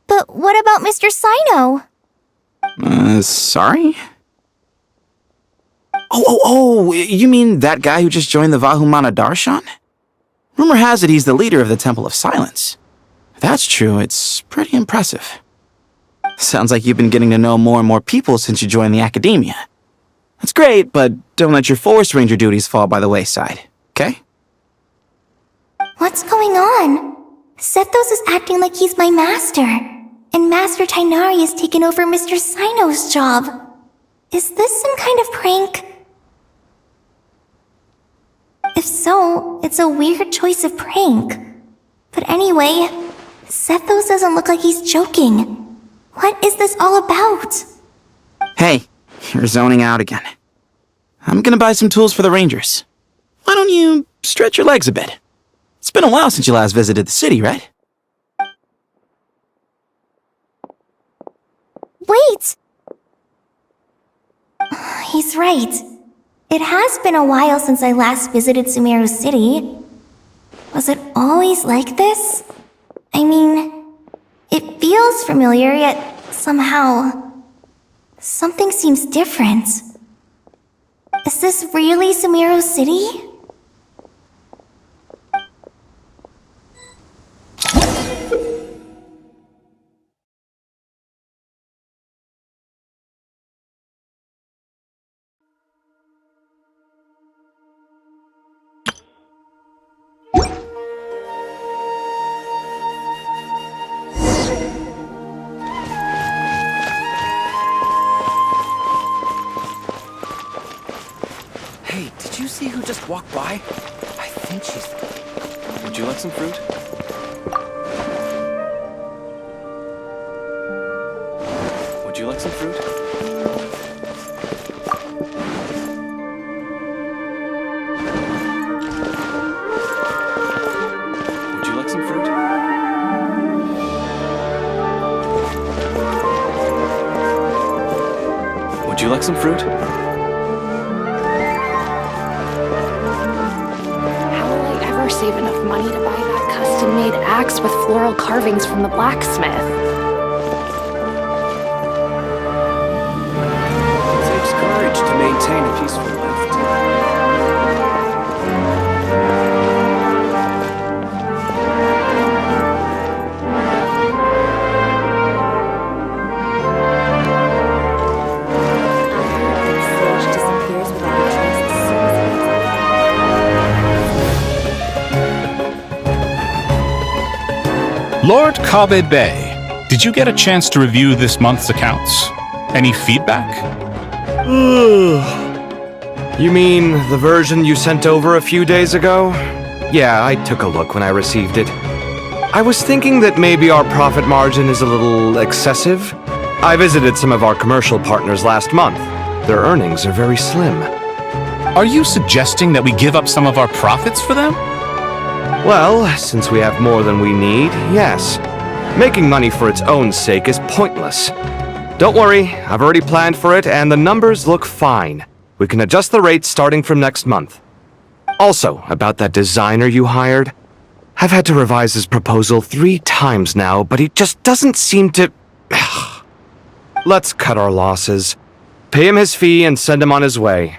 But what about Mr. Sino? Sorry? Oh, you mean that guy who just joined the Vahumana Darshan? Rumor has it he's the leader of the Temple of Silence. If that's true, it's pretty impressive. Sounds like you've been getting to know more and more people since you joined the academia. That's great, but don't let your forest ranger duties fall by the wayside, okay? What's going on? Sethos is acting like he's my master, and Master Tainari has taken over Mr. Sino's job. Is this some kind of prank? If so, it's a weird choice of prank. But anyway, Sethos doesn't look like he's joking. What is this all about? Hey, you're zoning out again. I'm gonna buy some tools for the Rangers. Why don't you stretch your legs a bit? It's been a while since you last visited the city, right? Wait! He's right. It has been a while since I last visited Sumeru City. Was it always like this? I mean, it feels familiar, yet somehow... something seems different. Is this really Sumeru City? Hey, did you see who just walked by? I think she's... Would you like some fruit? Would you like some fruit? Would you like some fruit? Would you like some fruit? Save enough money to buy that custom-made axe with floral carvings from the blacksmith. It takes courage to maintain a peaceful life. Lord Kabe Bay, did you get a chance to review this month's accounts? Any feedback? You mean the version you sent over a few days ago? Yeah, I took a look when I received it. I was thinking that maybe our profit margin is a little excessive. I visited some of our commercial partners last month. Their earnings are very slim. Are you suggesting that we give up some of our profits for them? Well, since we have more than we need, yes. Making money for its own sake is pointless. Don't worry, I've already planned for it and the numbers look fine. We can adjust the rates starting from next month. Also, about that designer you hired, I've had to revise his proposal 3 times now, but he just doesn't seem to... Let's cut our losses. Pay him his fee and send him on his way.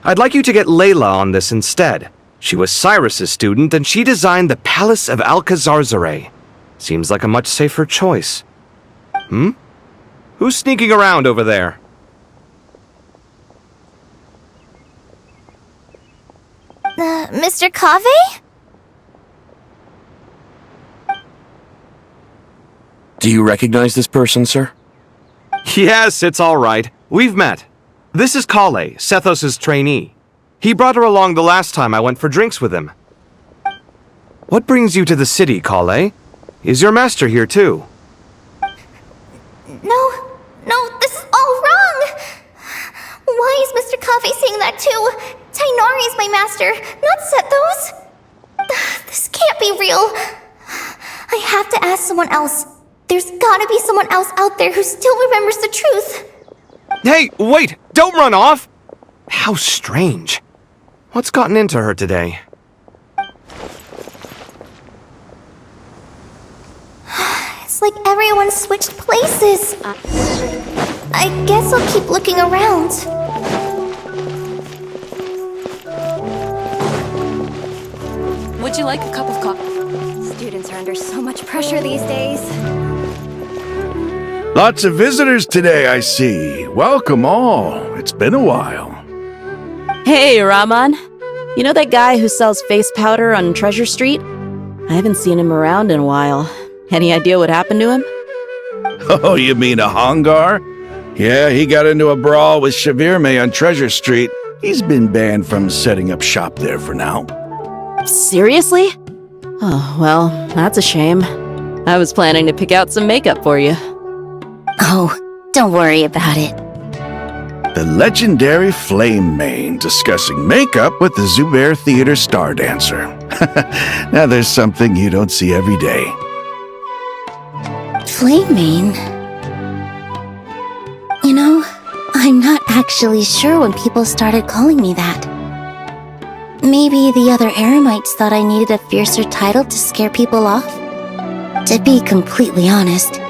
I'd like you to get Layla on this instead. She was Cyrus's student, and she designed the Palace of Alcazarzare. Seems like a much safer choice. Who's sneaking around over there? Mr. Kave? Do you recognize this person, sir? Yes, it's all right. We've met. This is Kale, Sethos' trainee. He brought her along the last time I went for drinks with him. What brings you to the city, Kale? Is your master here too? No, this is all wrong! Why is Mr. Kave saying that too? Tainari is my master, not Sethos! This can't be real. I have to ask someone else. There's gotta be someone else out there who still remembers the truth. Hey, wait! Don't run off! How strange. What's gotten into her today? It's like everyone switched places. I guess I'll keep looking around. Would you like a cup of coffee? Students are under so much pressure these days. Lots of visitors today, I see. Welcome all. It's been a while. Hey, Raman. You know that guy who sells face powder on Treasure Street? I haven't seen him around in a while. Any idea what happened to him? Oh, you mean a Hongar? Yeah, he got into a brawl with Shavirme on Treasure Street. He's been banned from setting up shop there for now. Seriously? Oh, well, that's a shame. I was planning to pick out some makeup for you. Oh, don't worry about it. The legendary Flame Mane discussing makeup with the Zubair Theater star dancer. Now there's something you don't see every day. Flame Mane? You know, I'm not actually sure when people started calling me that. Maybe the other Eremites thought I needed a fiercer title to scare people off? To be completely honest,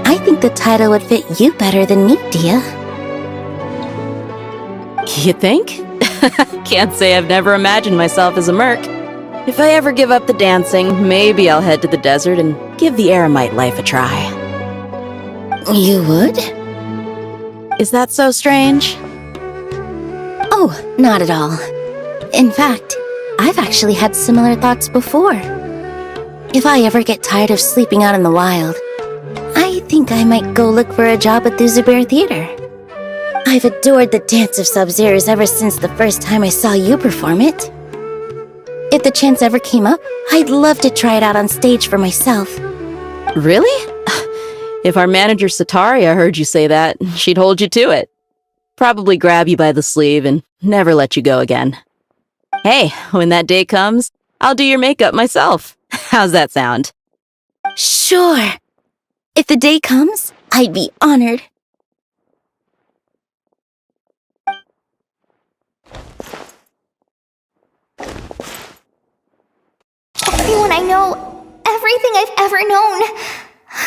I think the title would fit you better than me, Dia. You think? Can't say I've never imagined myself as a merc. If I ever give up the dancing, maybe I'll head to the desert and give the Eremite life a try. You would? Is that so strange? Oh, not at all. In fact, I've actually had similar thoughts before. If I ever get tired of sleeping out in the wild, I think I might go look for a job at the Zubair Theater. I've adored the dance of Sub-Zeros ever since the first time I saw you perform it. If the chance ever came up, I'd love to try it out on stage for myself. Really? If our manager Sataria heard you say that, she'd hold you to it. Probably grab you by the sleeve and never let you go again. Hey, when that day comes, I'll do your makeup myself. How's that sound? Sure. If the day comes, I'd be honored. Everyone I know, everything I've ever known.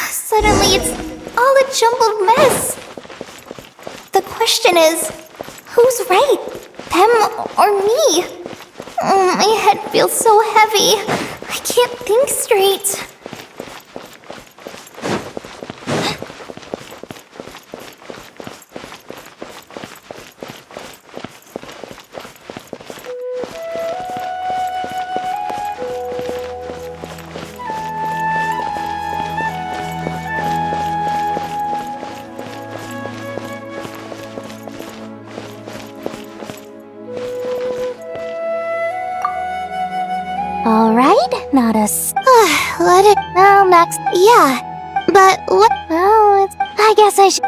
Suddenly it's all a jumbled mess. The question is, who's right? Them or me? My head feels so heavy. I can't think straight. Alright, not a let it now next. Yeah, but what? Well, I guess I should.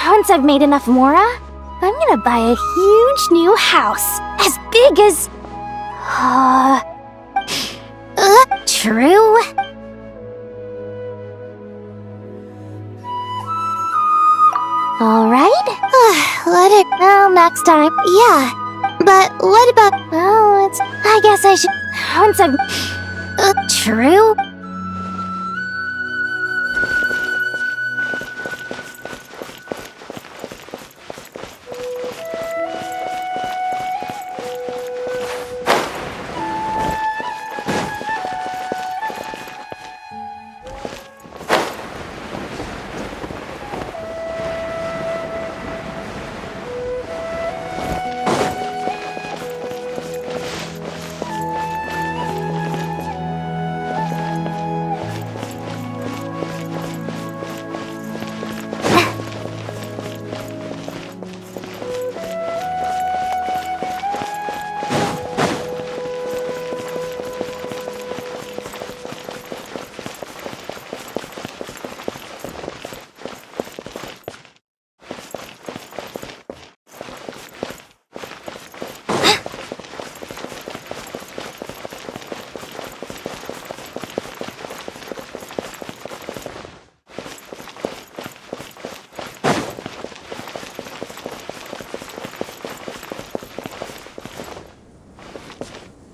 Once I've made enough Mora, I'm gonna buy a huge new house, as big as. True. Alright, let it now next time. Yeah, but what about? Well, I guess I should. Once I've. True.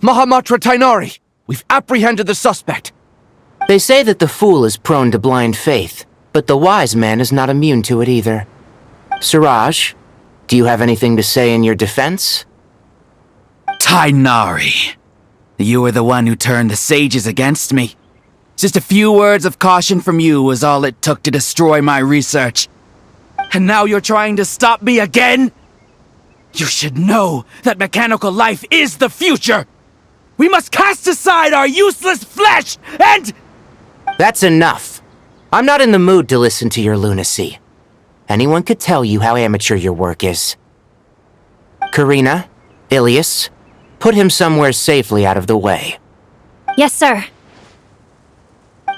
Mahamatra Tainari! We've apprehended the suspect! They say that the fool is prone to blind faith, but the wise man is not immune to it either. Siraj, do you have anything to say in your defense? Tainari, you were the one who turned the sages against me. Just a few words of caution from you was all it took to destroy my research. And now you're trying to stop me again? You should know that mechanical life is the future! We must cast aside our useless flesh and— That's enough. I'm not in the mood to listen to your lunacy. Anyone could tell you how amateur your work is. Karina, Ilias, put him somewhere safely out of the way. Yes, sir.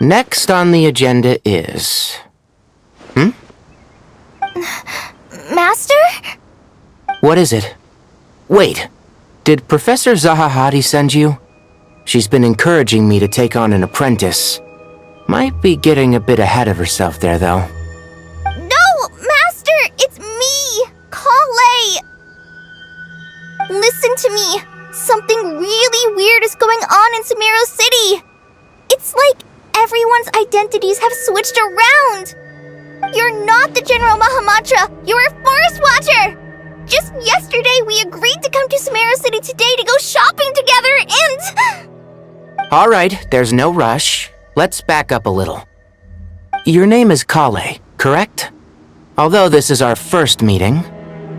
Next on the agenda is... Master? What is it? Wait, did Professor Zahahati send you? She's been encouraging me to take on an apprentice. Might be getting a bit ahead of herself there, though. No, Master! It's me! Kale! Listen to me. Something really weird is going on in Sumeru City. It's like everyone's identities have switched around. You're not the General Mahamatra. You're a Forest Watcher. Just yesterday, we agreed to come to Sumeru City today to go shopping together and... All right, there's no rush. Let's back up a little. Your name is Kale, correct? Although this is our first meeting,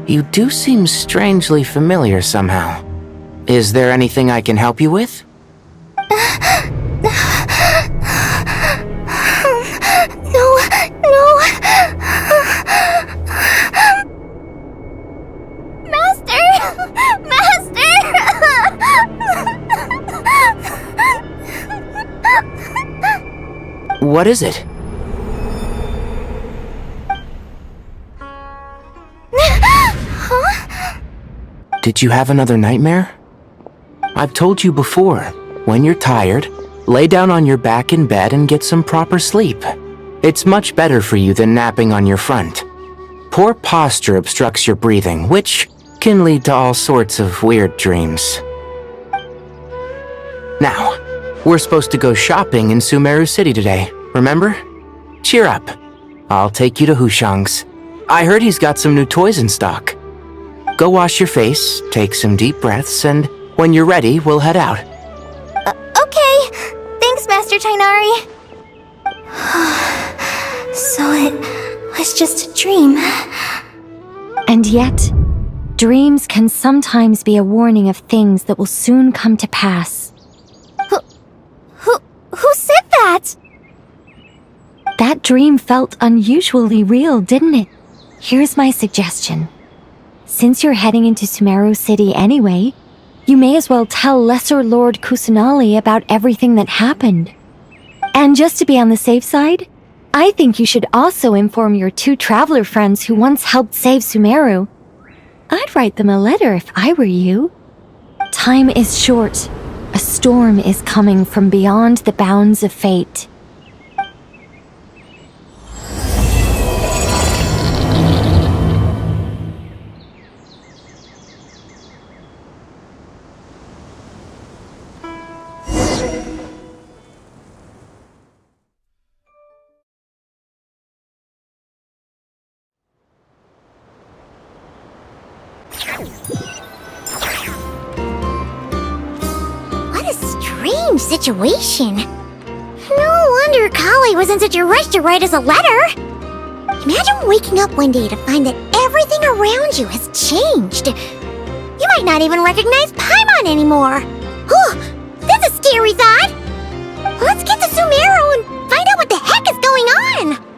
you do seem strangely familiar somehow. Is there anything I can help you with? No. Master! What is it? Huh? Did you have another nightmare? I've told you before, when you're tired, lay down on your back in bed and get some proper sleep. It's much better for you than napping on your front. Poor posture obstructs your breathing, which can lead to all sorts of weird dreams. Now, we're supposed to go shopping in Sumeru City today, remember? Cheer up. I'll take you to Hushang's. I heard he's got some new toys in stock. Go wash your face, take some deep breaths, and when you're ready, we'll head out. Okay. Thanks, Master Tainari. So it was just a dream. And yet, dreams can sometimes be a warning of things that will soon come to pass. Who said that? That dream felt unusually real, didn't it? Here's my suggestion. Since you're heading into Sumeru City anyway, you may as well tell Lesser Lord Kusanali about everything that happened. And just to be on the safe side, I think you should also inform your 2 traveler friends who once helped save Sumeru. I'd write them a letter if I were you. Time is short. A storm is coming from beyond the bounds of fate. What a strange situation. No wonder Kale was in such a rush to write us a letter. Imagine waking up one day to find that everything around you has changed. You might not even recognize Paimon anymore. Oh, that's a scary thought. Let's get to Sumeru and find out what the heck is going on.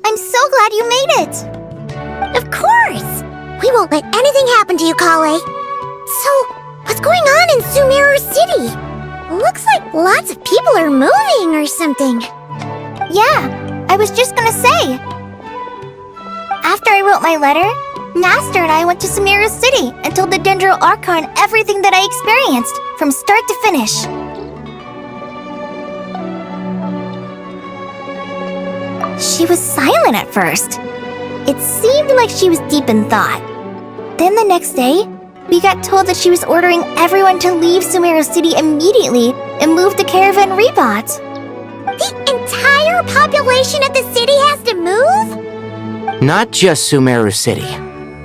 I'm so glad you made it! Of course! We won't let anything happen to you, Kale. So, what's going on in Sumeru City? Looks like lots of people are moving or something. Yeah, I was just gonna say. After I wrote my letter, Master and I went to Sumeru City and told the Dendro Archon everything that I experienced. from start to finish. She was silent at first. It seemed like she was deep in thought. Then the next day, we got told that she was ordering everyone to leave Sumeru City immediately and move to Caravan Rebot. The entire population of the city has to move? Not just Sumeru City.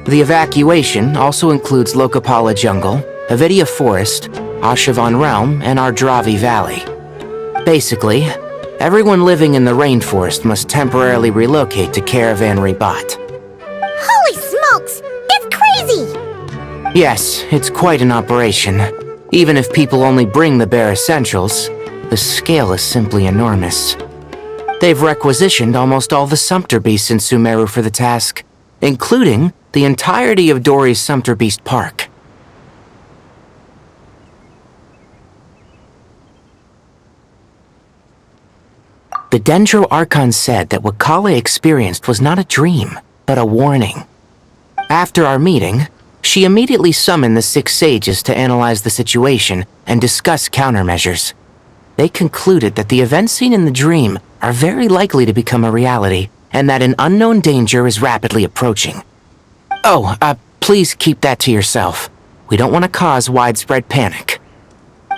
The evacuation also includes Lokapala Jungle, Avidia Forest, Ashavan Realm, and Ardravi Valley. Basically, everyone living in the rainforest must temporarily relocate to Caravan Rebot. Holy smokes! It's crazy! Yes, it's quite an operation. Even if people only bring the bare essentials, the scale is simply enormous. They've requisitioned almost all the Sumpter Beasts in Sumeru for the task, including the entirety of Dory's Sumpter Beast Park. The Dendro Archon said that what Kale experienced was not a dream, but a warning. After our meeting, she immediately summoned the 6 sages to analyze the situation and discuss countermeasures. They concluded that the events seen in the dream are very likely to become a reality, and that an unknown danger is rapidly approaching. Oh, please keep that to yourself. We don't want to cause widespread panic.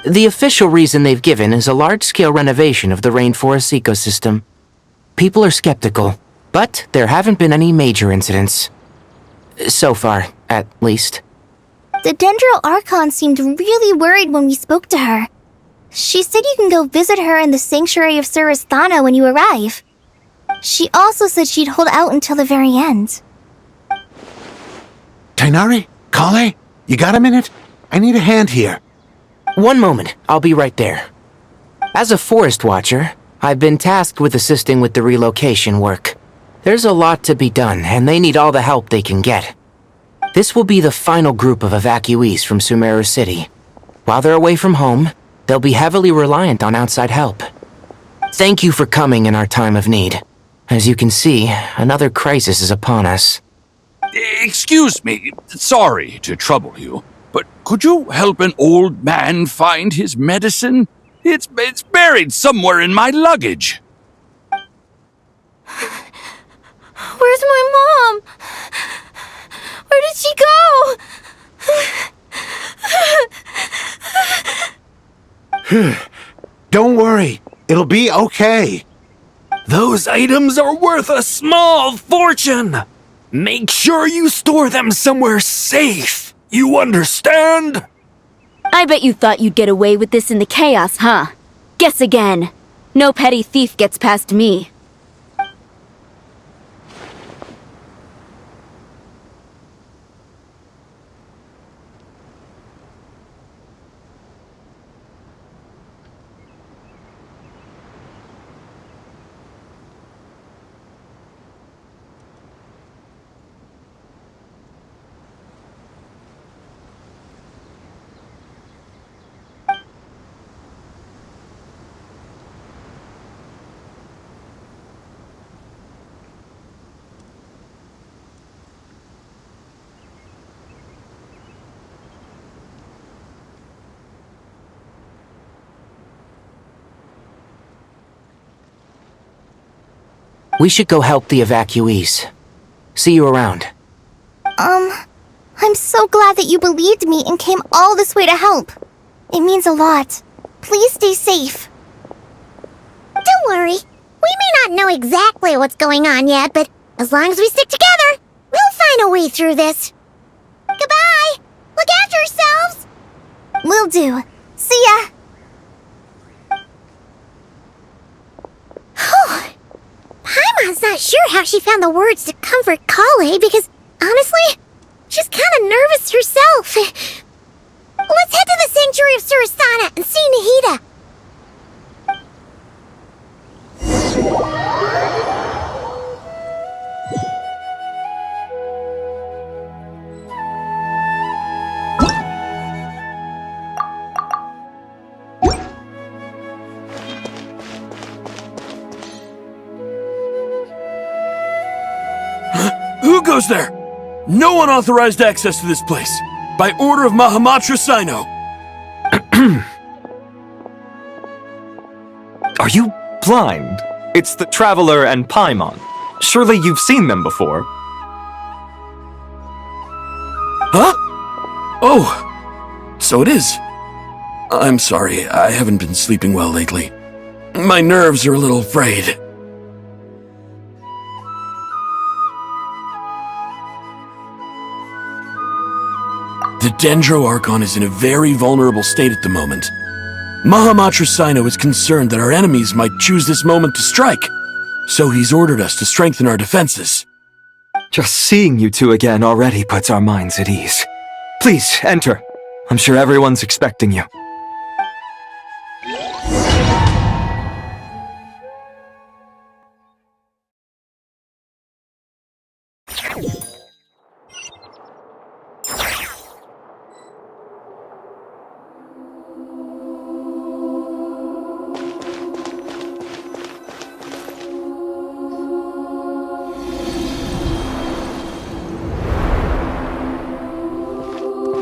The official reason they've given is a large-scale renovation of the rainforest ecosystem. People are skeptical, but there haven't been any major incidents. So far, at least. The Dendro Archon seemed really worried when we spoke to her. She said you can go visit her in the Sanctuary of Surasthana when you arrive. She also said she'd hold out until the very end. Tighnari? Kale? You got a minute? I need a hand here. One moment, I'll be right there. As a forest watcher, I've been tasked with assisting with the relocation work. There's a lot to be done, and they need all the help they can get. This will be the final group of evacuees from Sumeru City. While they're away from home, they'll be heavily reliant on outside help. Thank you for coming in our time of need. As you can see, another crisis is upon us. Excuse me, sorry to trouble you, but could you help an old man find his medicine? It's buried somewhere in my luggage. Where's my mom? Where did she go? Don't worry, it'll be okay. Those items are worth a small fortune. Make sure you store them somewhere safe. You understand? I bet you thought you'd get away with this in the chaos, huh? Guess again. No petty thief gets past me. We should go help the evacuees. See you around. I'm so glad that you believed me and came all this way to help. It means a lot. Please stay safe. Don't worry. We may not know exactly what's going on yet, but as long as we stick together, we'll find a way through this. Goodbye! Look after yourselves! Will do. See ya! Paimon's not sure how she found the words to comfort Kale because, honestly, she's kind of nervous herself. Let's head to the Sanctuary of Surasthana and see Nahida. Who goes there? No unauthorized access to this place. By order of Mahamatra Sino. Are you blind? It's the Traveler and Paimon. Surely you've seen them before. Huh? Oh, so it is. I'm sorry, I haven't been sleeping well lately. My nerves are a little frayed. The Dendro Archon is in a very vulnerable state at the moment. Mahamatra Sino is concerned that our enemies might choose this moment to strike, so he's ordered us to strengthen our defenses. Just seeing you two again already puts our minds at ease. Please, enter. I'm sure everyone's expecting you.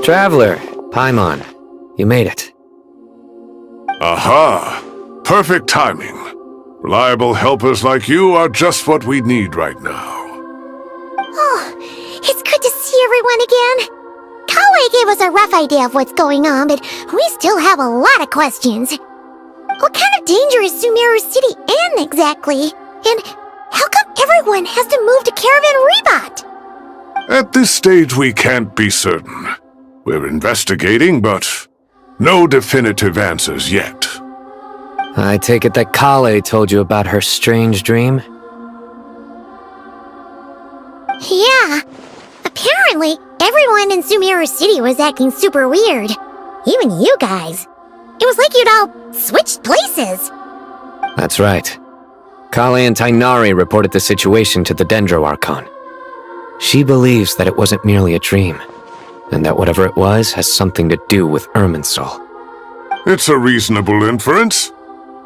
Traveler, Paimon, you made it. Aha! Perfect timing. Reliable helpers like you are just what we need right now. Oh, it's good to see everyone again. Kale gave us a rough idea of what's going on, but we still have a lot of questions. What kind of danger is Sumeru City in exactly? And how come everyone has to move to Caravan Rebat? At this stage, we can't be certain. We're investigating, but no definitive answers yet. I take it that Kale told you about her strange dream? Yeah. Apparently, everyone in Sumeru City was acting super weird. Even you guys. It was like you'd all switched places. That's right. Kale and Tainari reported the situation to the Dendro Archon. She believes that it wasn't merely a dream, and that whatever it was has something to do with Irminsul. It's a reasonable inference.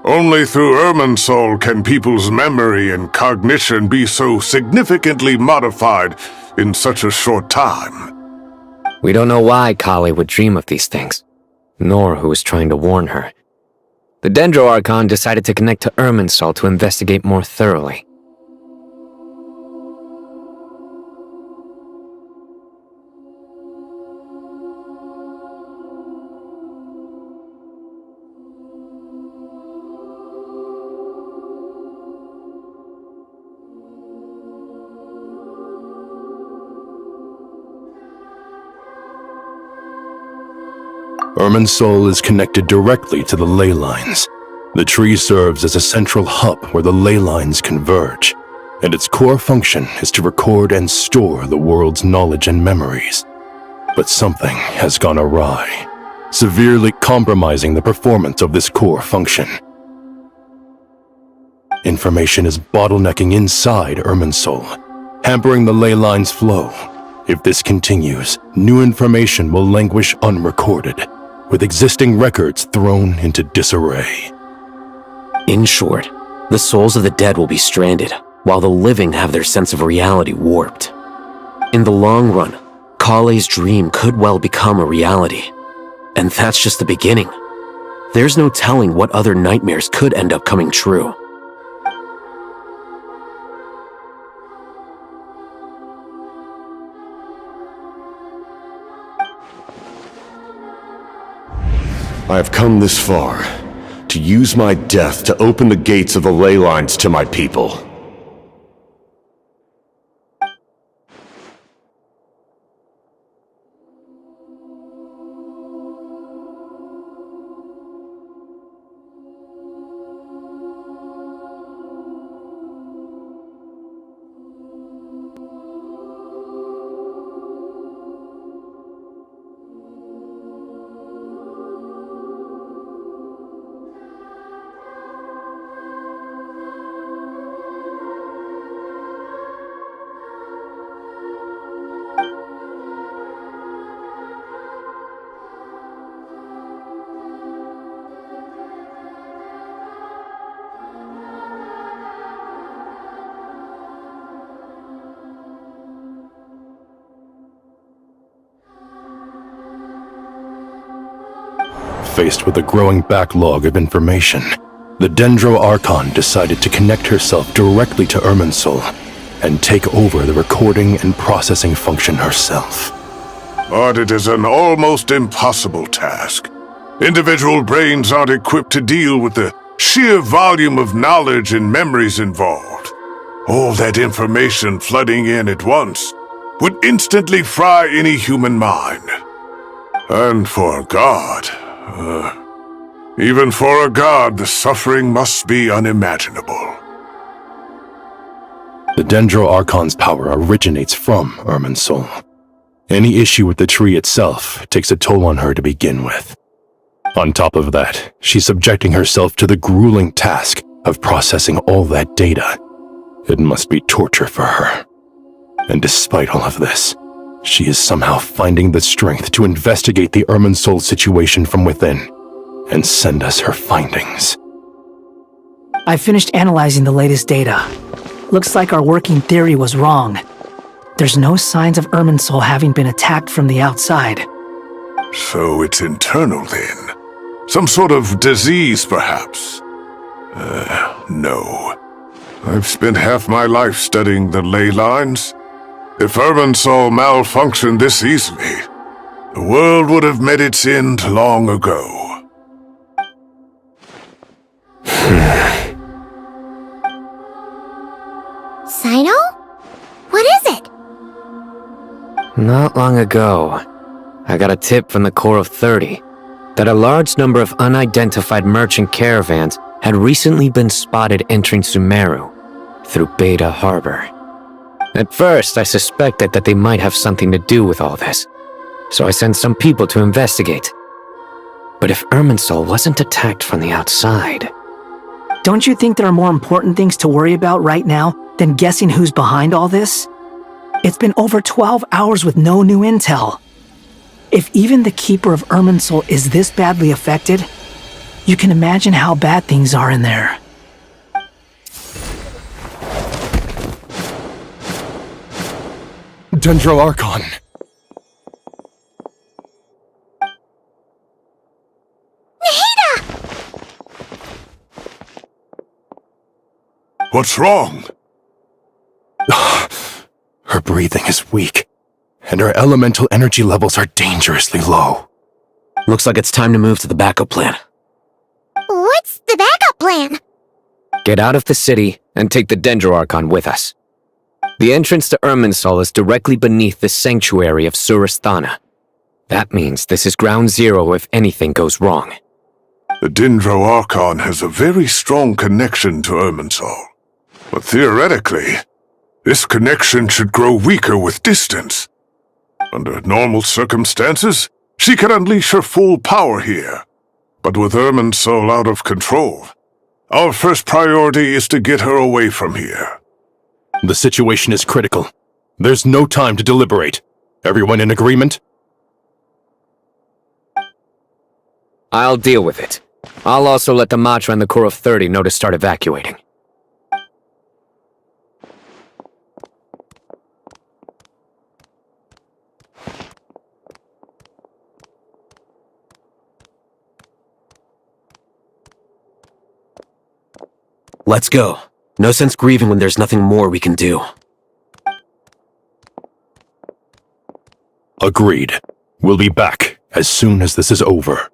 Only through Irminsul can people's memory and cognition be so significantly modified in such a short time. We don't know why Kale would dream of these things, nor who was trying to warn her. The Dendro Archon decided to connect to Irminsul to investigate more thoroughly. Irminsul is connected directly to the ley lines. The tree serves as a central hub where the ley lines converge, and its core function is to record and store the world's knowledge and memories. But something has gone awry, severely compromising the performance of this core function. Information is bottlenecking inside Irminsul, hampering the ley lines' flow. If this continues, new information will languish unrecorded, with existing records thrown into disarray. In short, the souls of the dead will be stranded, while the living have their sense of reality warped. In the long run, Kale's dream could well become a reality. And that's just the beginning. There's no telling what other nightmares could end up coming true. I have come this far, to use my death to open the gates of the ley lines to my people. Faced with a growing backlog of information, the Dendro Archon decided to connect herself directly to Irminsul and take over the recording and processing function herself. But it is an almost impossible task. Individual brains aren't equipped to deal with the sheer volume of knowledge and memories involved. All that information flooding in at once would instantly fry any human mind. And for a god, even for a god, the suffering must be unimaginable. The Dendro Archon's power originates from Irminsul. Any issue with the tree itself takes a toll on her to begin with. On top of that, she's subjecting herself to the grueling task of processing all that data. It must be torture for her. And despite all of this, she is somehow finding the strength to investigate the Irminsul situation from within and send us her findings. I finished analyzing the latest data. Looks like our working theory was wrong. There's no signs of Irminsul having been attacked from the outside. So it's internal then? Some sort of disease, perhaps? No. I've spent half my life studying the ley lines. If Irminsul malfunctioned this easily, the world would have met its end long ago. Sino? What is it? Not long ago, I got a tip from the Corps of 30 that a large number of unidentified merchant caravans had recently been spotted entering Sumeru through Beta Harbor. At first, I suspected that they might have something to do with all this, so I sent some people to investigate. But if Irminsul wasn't attacked from the outside... Don't you think there are more important things to worry about right now than guessing who's behind all this? It's been over 12 hours with no new intel. If even the Keeper of Irminsul is this badly affected, you can imagine how bad things are in there. Dendro Archon! What's wrong? Her breathing is weak, and her elemental energy levels are dangerously low. Looks like it's time to move to the backup plan. What's the backup plan? Get out of the city and take the Dendro Archon with us. The entrance to Irminsul is directly beneath the sanctuary of Surasthana. That means this is ground zero if anything goes wrong. The Dendro Archon has a very strong connection to Irminsul. But theoretically, this connection should grow weaker with distance. Under normal circumstances, she can unleash her full power here. But with Irminsul out of control, our first priority is to get her away from here. The situation is critical. There's no time to deliberate. Everyone in agreement? I'll deal with it. I'll also let the Matra and the Corps of 30 know to start evacuating. Let's go. No sense grieving when there's nothing more we can do. Agreed. We'll be back as soon as this is over.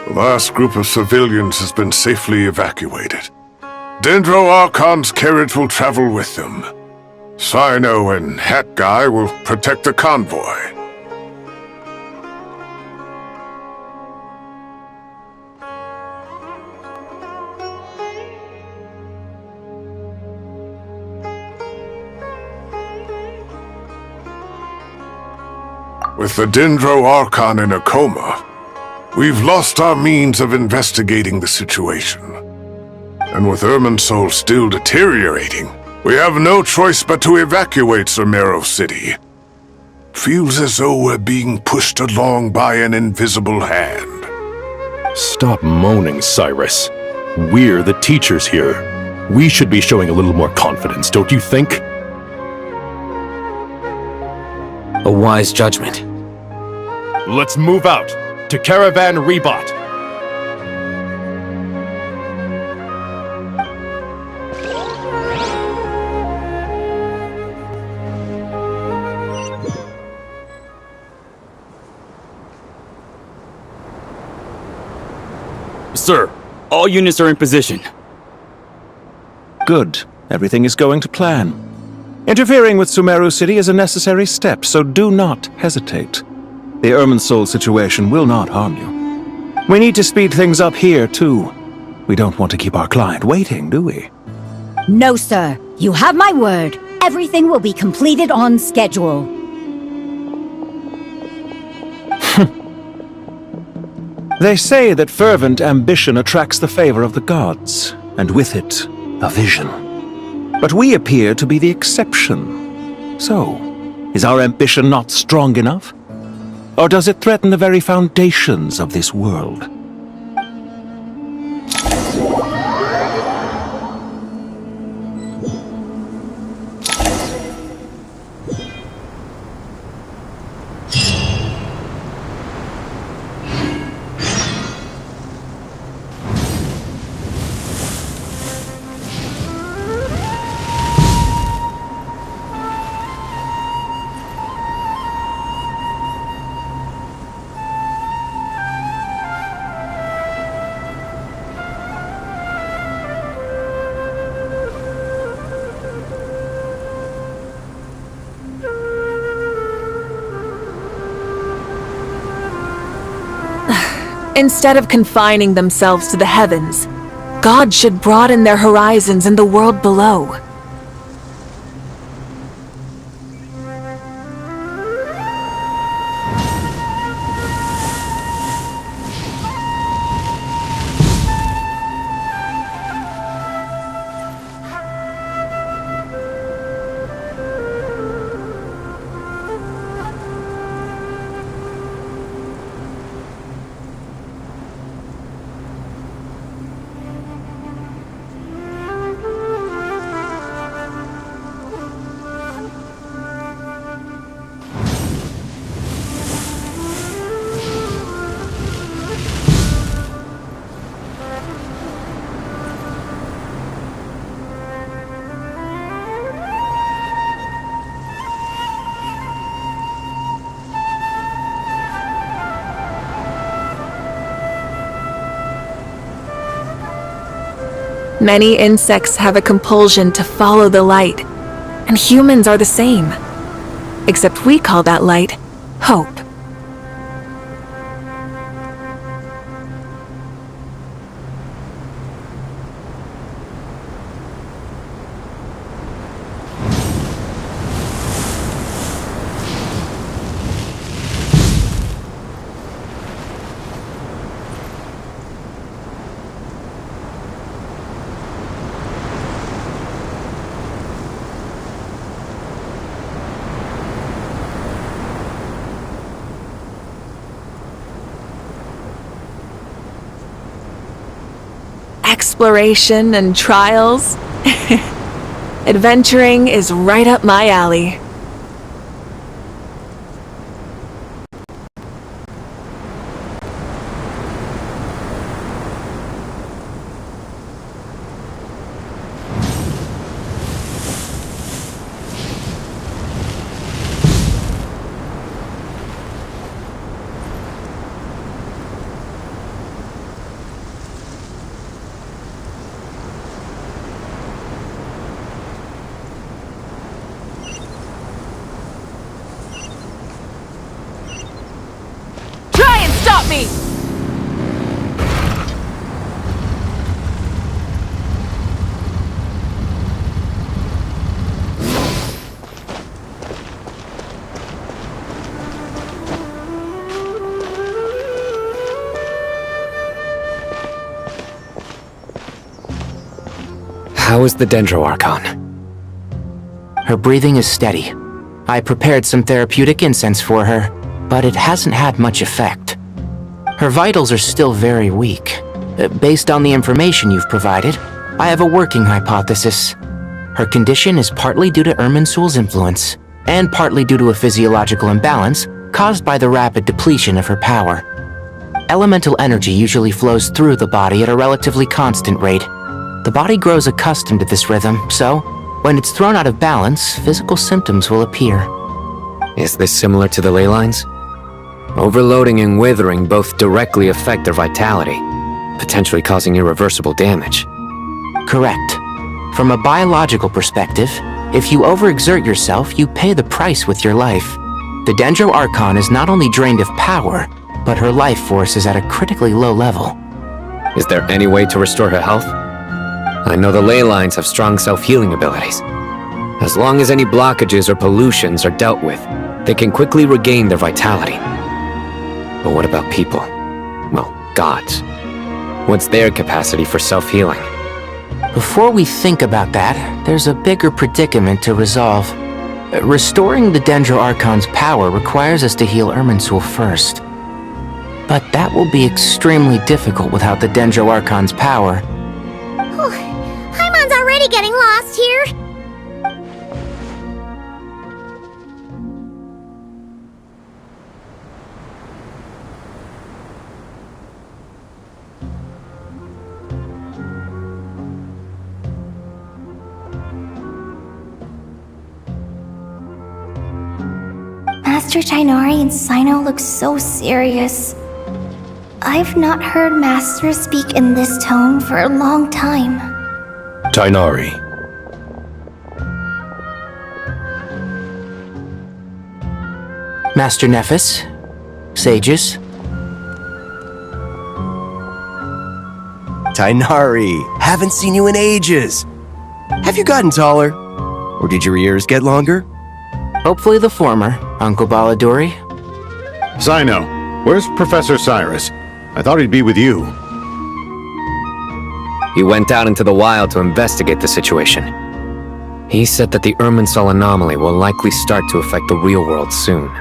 The last group of civilians has been safely evacuated. Dendro Archon's carriage will travel with them. Sino and Hat Guy will protect the convoy. With the Dendro Archon in a coma, we've lost our means of investigating the situation. And with Irminsul still deteriorating, we have no choice but to evacuate Sumeru City. Feels as though we're being pushed along by an invisible hand. Stop moaning, Cyrus. We're the teachers here. We should be showing a little more confidence, don't you think? A wise judgment. Let's move out to Caravan Rebot. Sir, all units are in position. Good. Everything is going to plan. Interfering with Sumeru City is a necessary step, so do not hesitate. The Irminsul situation will not harm you. We need to speed things up here, too. We don't want to keep our client waiting, do we? No, sir. You have my word. Everything will be completed on schedule. They say that fervent ambition attracts the favor of the gods, and with it, a vision. But we appear to be the exception. So, is our ambition not strong enough? Or does it threaten the very foundations of this world? Instead of confining themselves to the heavens, God should broaden their horizons in the world below. Many insects have a compulsion to follow the light, and humans are the same. Except we call that light hope. Exploration and trials. Adventuring is right up my alley. How is the Dendro Archon? Her breathing is steady. I prepared some therapeutic incense for her, but it hasn't had much effect. Her vitals are still very weak. Based on the information you've provided, I have a working hypothesis. Her condition is partly due to Irminsul's influence, and partly due to a physiological imbalance caused by the rapid depletion of her power. Elemental energy usually flows through the body at a relatively constant rate. The body grows accustomed to this rhythm, so when it's thrown out of balance, physical symptoms will appear. Is this similar to the ley lines? Overloading and withering both directly affect their vitality, potentially causing irreversible damage. Correct. From a biological perspective, if you overexert yourself, you pay the price with your life. The Dendro Archon is not only drained of power, but her life force is at a critically low level. Is there any way to restore her health? I know the ley lines have strong self-healing abilities. As long as any blockages or pollutions are dealt with, they can quickly regain their vitality. But what about people? Well, gods. What's their capacity for self-healing? Before we think about that, there's a bigger predicament to resolve. Restoring the Dendro Archon's power requires us to heal Irminsul first. But that will be extremely difficult without the Dendro Archon's power. Paimon's already getting lost here. Master Tighnari and Sino look so serious. I've not heard Master speak in this tone for a long time. Tighnari. Master Nephis, sages. Tighnari, haven't seen you in ages. Have you gotten taller? Or did your ears get longer? Hopefully the former, Uncle Baladuri. Sino, where's Professor Cyrus? I thought he'd be with you. He went out into the wild to investigate the situation. He said that the Irminsul anomaly will likely start to affect the real world soon.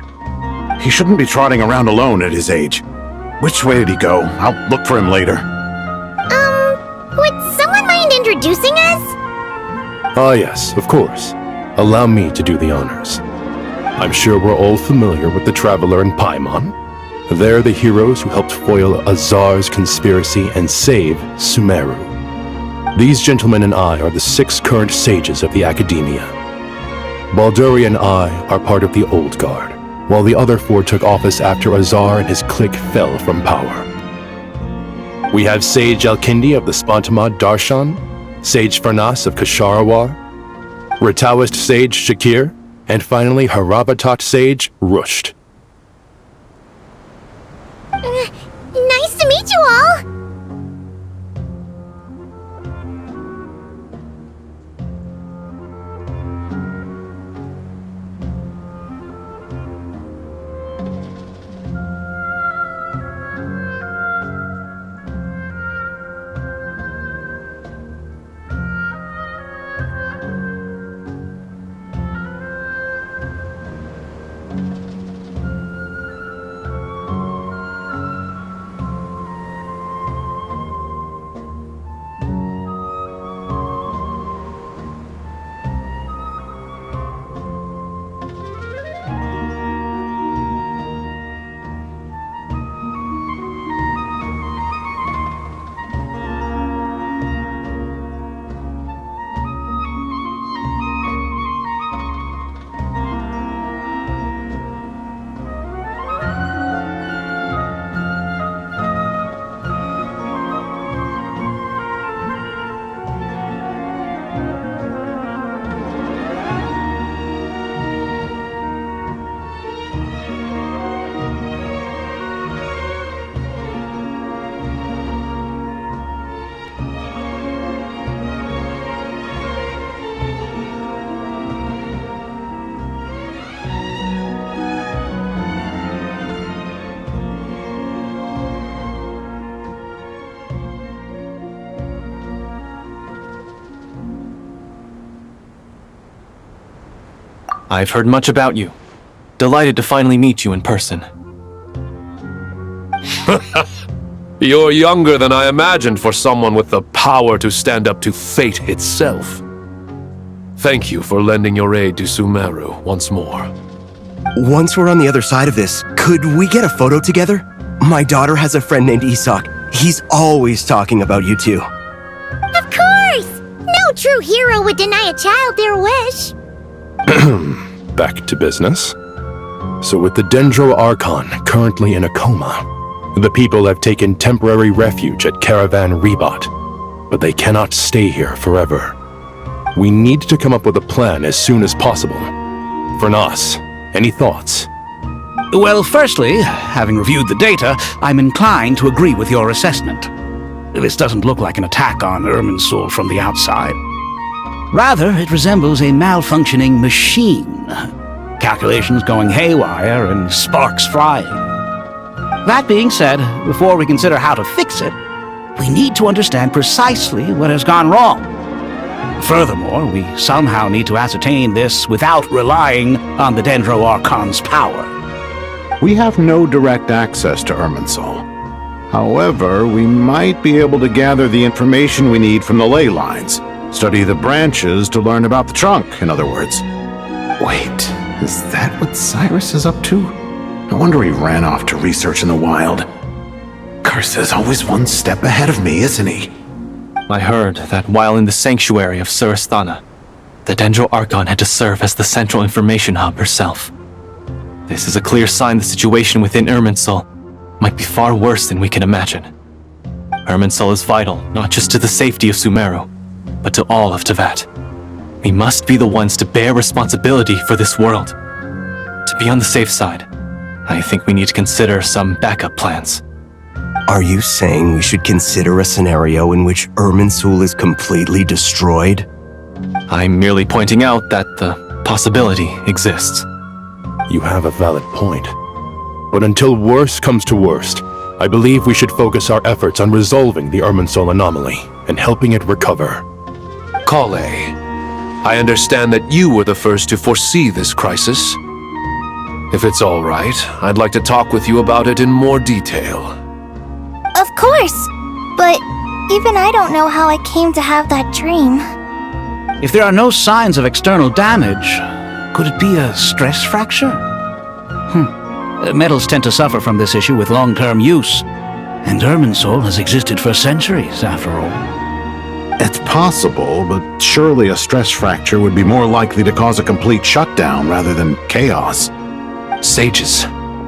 He shouldn't be trotting around alone at his age. Which way did he go? I'll look for him later. Would someone mind introducing us? Ah yes, of course. Allow me to do the honors. I'm sure we're all familiar with the Traveler and Paimon. They're the heroes who helped foil Azar's conspiracy and save Sumeru. These gentlemen and I are the 6 current sages of the Academia. Balduri and I are part of the Old Guard, while the other 4 took office after Azar and his clique fell from power. We have Sage Alkindi of the Spantamad Darshan, Sage Farnas of Kasharawar, Rataoist Sage Shakir, and finally Harabatot Sage Rusht. Nice to meet you all! I've heard much about you. Delighted to finally meet you in person. You're younger than I imagined for someone with the power to stand up to fate itself. Thank you for lending your aid to Sumeru once more. Once we're on the other side of this, could we get a photo together? My daughter has a friend named Isak. He's always talking about you two. Of course! No true hero would deny a child their wish. Back to business. So with the Dendro Archon currently in a coma, the people have taken temporary refuge at Caravan Rebot, but they cannot stay here forever. We need to come up with a plan as soon as possible. Fernas, any thoughts? Well, firstly, having reviewed the data, I'm inclined to agree with your assessment. This doesn't look like an attack on Irminsul from the outside. Rather, it resembles a malfunctioning machine. Calculations going haywire and sparks flying. That being said, before we consider how to fix it, we need to understand precisely what has gone wrong. Furthermore, we somehow need to ascertain this without relying on the Dendro Archon's power. We have no direct access to Irminsul. However, we might be able to gather the information we need from the ley lines. Study the branches to learn about the trunk, in other words. Wait, is that what Cyrus is up to? No wonder he ran off to research in the wild. Curse's always one step ahead of me, isn't he? I heard that while in the sanctuary of Surasthana, the Dendro Archon had to serve as the central information hub herself. This is a clear sign the situation within Irminsul might be far worse than we can imagine. Irminsul is vital not just to the safety of Sumeru, but to all of Teyvat. We must be the ones to bear responsibility for this world. To be on the safe side, I think we need to consider some backup plans. Are you saying we should consider a scenario in which Irminsul is completely destroyed? I'm merely pointing out that the possibility exists. You have a valid point. But until worst comes to worst, I believe we should focus our efforts on resolving the Irminsul anomaly and helping it recover. Kale, I understand that you were the first to foresee this crisis. If it's all right, I'd like to talk with you about it in more detail. Of course! But even I don't know how I came to have that dream. If there are no signs of external damage, could it be a stress fracture? Metals tend to suffer from this issue with long-term use, and Irminsul has existed for centuries, after all. It's possible, but surely a stress fracture would be more likely to cause a complete shutdown rather than chaos. Sages,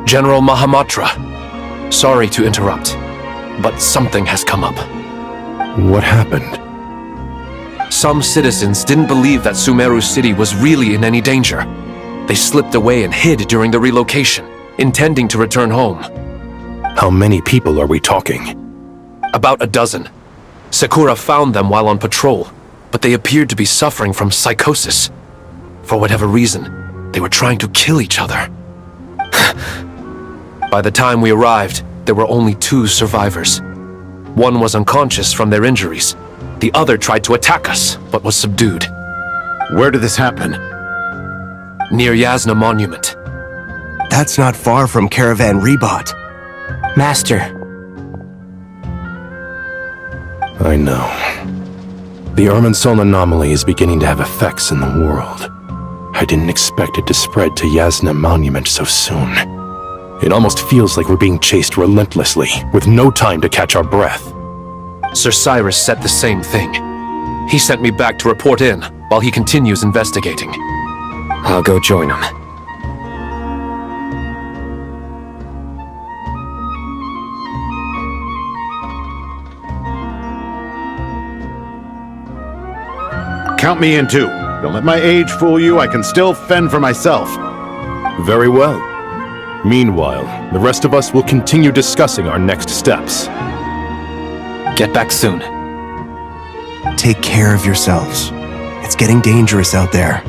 General Mahamatra, sorry to interrupt, but something has come up. What happened? Some citizens didn't believe that Sumeru City was really in any danger. They slipped away and hid during the relocation, intending to return home. How many people are we talking? About a dozen. Sakura found them while on patrol, but they appeared to be suffering from psychosis. For whatever reason, they were trying to kill each other. By the time we arrived, there were only 2 survivors. One was unconscious from their injuries. The other tried to attack us, but was subdued. Where did this happen? Near Yasna Monument. That's not far from Caravan Rebot. Master. I know. The Irminsul anomaly is beginning to have effects in the world. I didn't expect it to spread to Yasna Monument so soon. It almost feels like we're being chased relentlessly, with no time to catch our breath. Sir Cyrus said the same thing. He sent me back to report in, while he continues investigating. I'll go join him. Count me in too. Don't let my age fool you, I can still fend for myself. Very well. Meanwhile, the rest of us will continue discussing our next steps. Get back soon. Take care of yourselves. It's getting dangerous out there.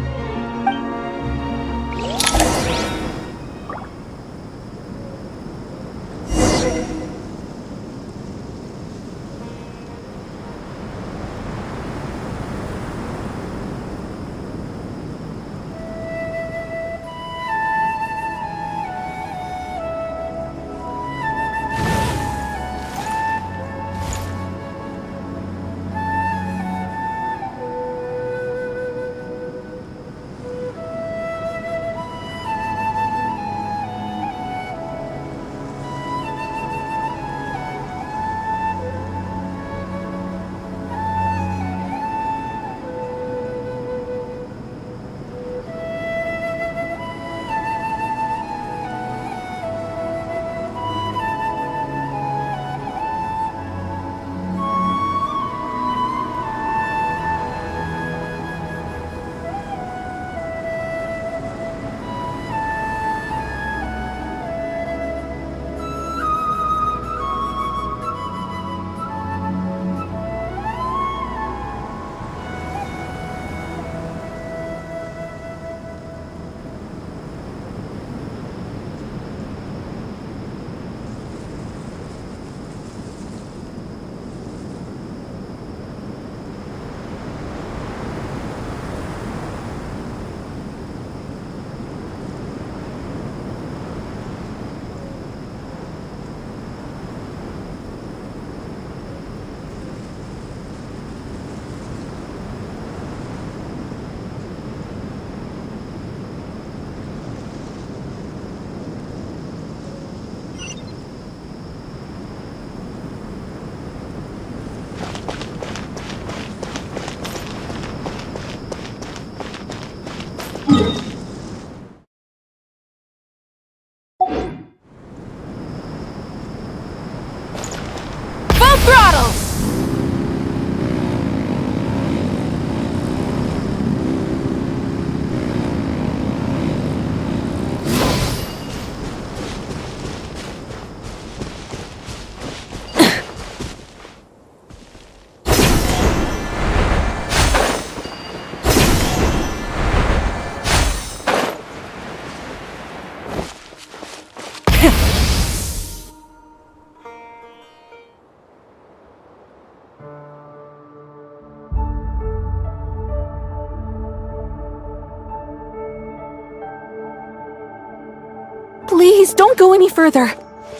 Just don't go any further.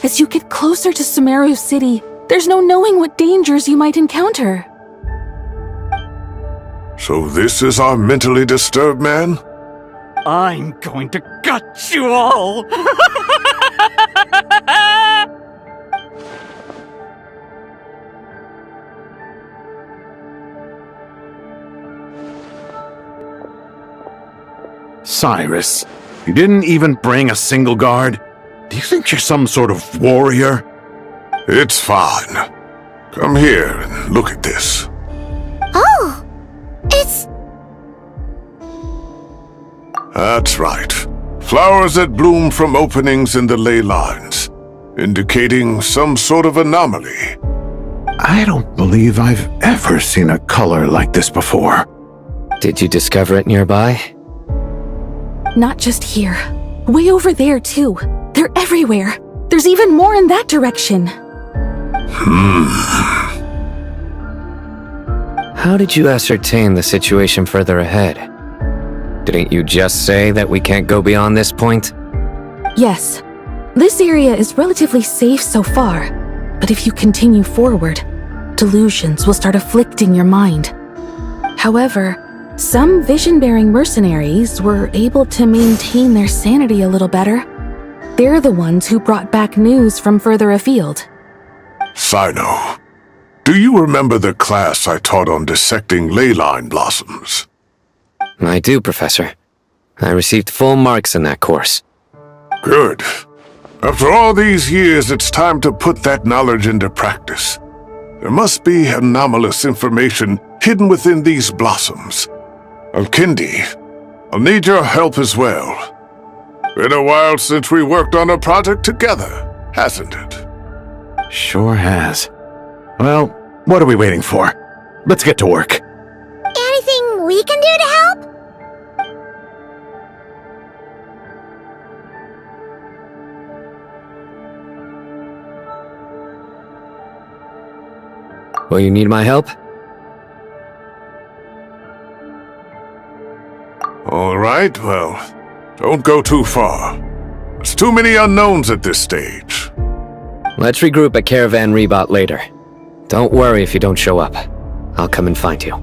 As you get closer to Sumeru City, there's no knowing what dangers you might encounter. So this is our mentally disturbed man? I'm going to gut you all! Cyrus, you didn't even bring a single guard? Do you think you're some sort of warrior? It's fine. Come here and look at this. Oh! It's... That's right. Flowers that bloom from openings in the ley lines, indicating some sort of anomaly. I don't believe I've ever seen a color like this before. Did you discover it nearby? Not just here. Way over there, too. They're everywhere. There's even more in that direction. How did you ascertain the situation further ahead? Didn't you just say that we can't go beyond this point? Yes. This area is relatively safe so far, but if you continue forward, delusions will start afflicting your mind. However, some vision-bearing mercenaries were able to maintain their sanity a little better. They're the ones who brought back news from further afield. Sino, do you remember the class I taught on dissecting ley line blossoms? I do, Professor. I received full marks in that course. Good. After all these years, it's time to put that knowledge into practice. There must be anomalous information hidden within these blossoms. Alkindi, I'll need your help as well. Been a while since we worked on a project together, hasn't it? Sure has. Well, what are we waiting for? Let's get to work. Anything we can do to help? Will you need my help? All right, well, don't go too far. There's too many unknowns at this stage. Let's regroup at Caravan Rebot later. Don't worry if you don't show up. I'll come and find you.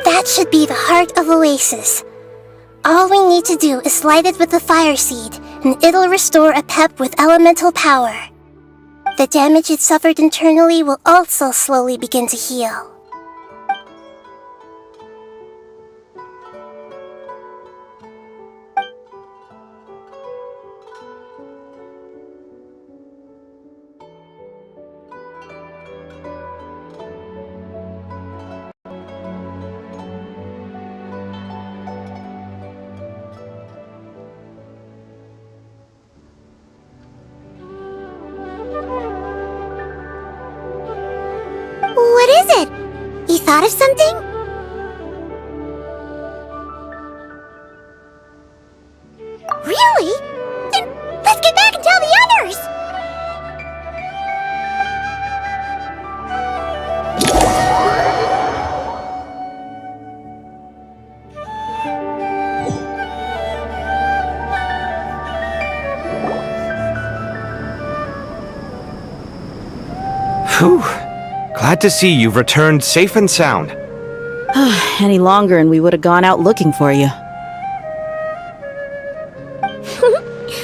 That should be the heart of Oasis. All we need to do is light it with the fire seed, and it'll restore a pep with elemental power. The damage it suffered internally will also slowly begin to heal. thought of something? Really? Then let's get back and tell the others! Whew. Glad to see you've returned safe and sound. Any longer and we would have gone out looking for you.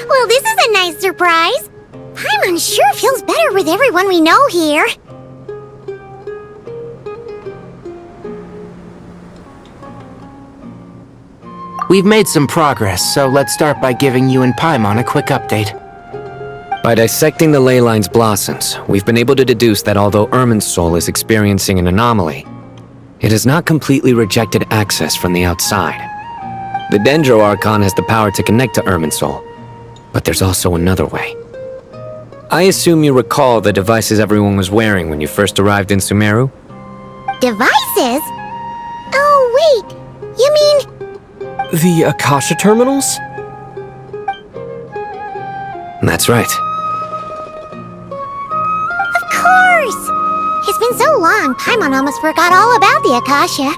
Well, this is a nice surprise. Paimon sure feels better with everyone we know here. We've made some progress, so let's start by giving you and Paimon a quick update. By dissecting the ley line's blossoms, we've been able to deduce that although Irminsul is experiencing an anomaly, it has not completely rejected access from the outside. The Dendro Archon has the power to connect to Irminsul, but there's also another way. I assume you recall the devices everyone was wearing when you first arrived in Sumeru? Devices? Oh, wait. You mean... The Akasha terminals? That's right. Of course! It's been so long, Paimon almost forgot all about the Akasha.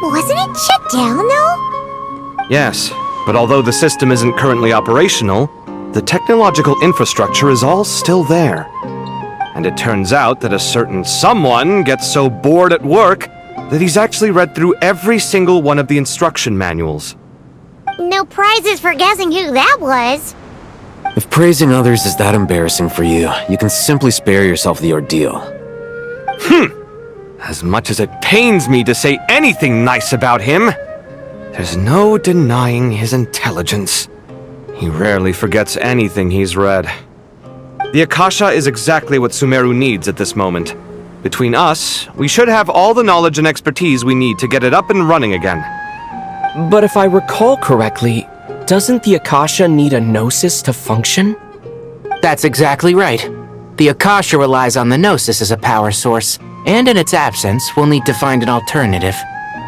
Wasn't it shut down, though? Yes, but although the system isn't currently operational, the technological infrastructure is all still there. And it turns out that a certain someone gets so bored at work that he's actually read through every single one of the instruction manuals. No prizes for guessing who that was. If praising others is that embarrassing for you, you can simply spare yourself the ordeal. As much as it pains me to say anything nice about him, there's no denying his intelligence. He rarely forgets anything he's read. The Akasha is exactly what Sumeru needs at this moment. Between us, we should have all the knowledge and expertise we need to get it up and running again. But if I recall correctly, doesn't the Akasha need a gnosis to function? That's exactly right. The Akasha relies on the gnosis as a power source, and in its absence, we'll need to find an alternative.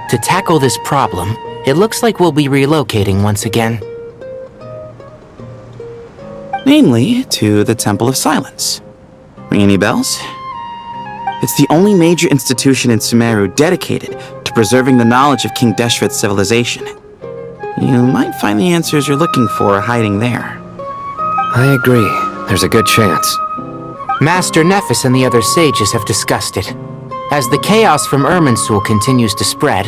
To tackle this problem, it looks like we'll be relocating once again. Namely, to the Temple of Silence. Ring any bells? It's the only major institution in Sumeru dedicated to preserving the knowledge of King Deshret's civilization. You might find the answers you're looking for hiding there. I agree. There's a good chance. Master Nephis and the other sages have discussed it. As the chaos from Irminsul continues to spread,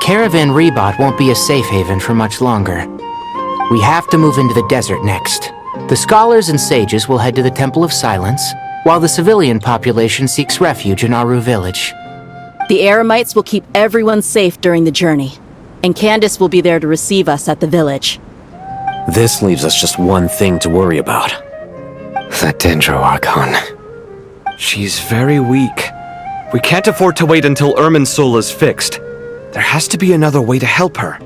Caravan Rebot won't be a safe haven for much longer. We have to move into the desert next. The scholars and sages will head to the Temple of Silence, while the civilian population seeks refuge in Aru village. The Eremites will keep everyone safe during the journey, and Candace will be there to receive us at the village. This leaves us just one thing to worry about. That Dendro Archon. She's very weak. We can't afford to wait until Irminsul is fixed. There has to be another way to help her.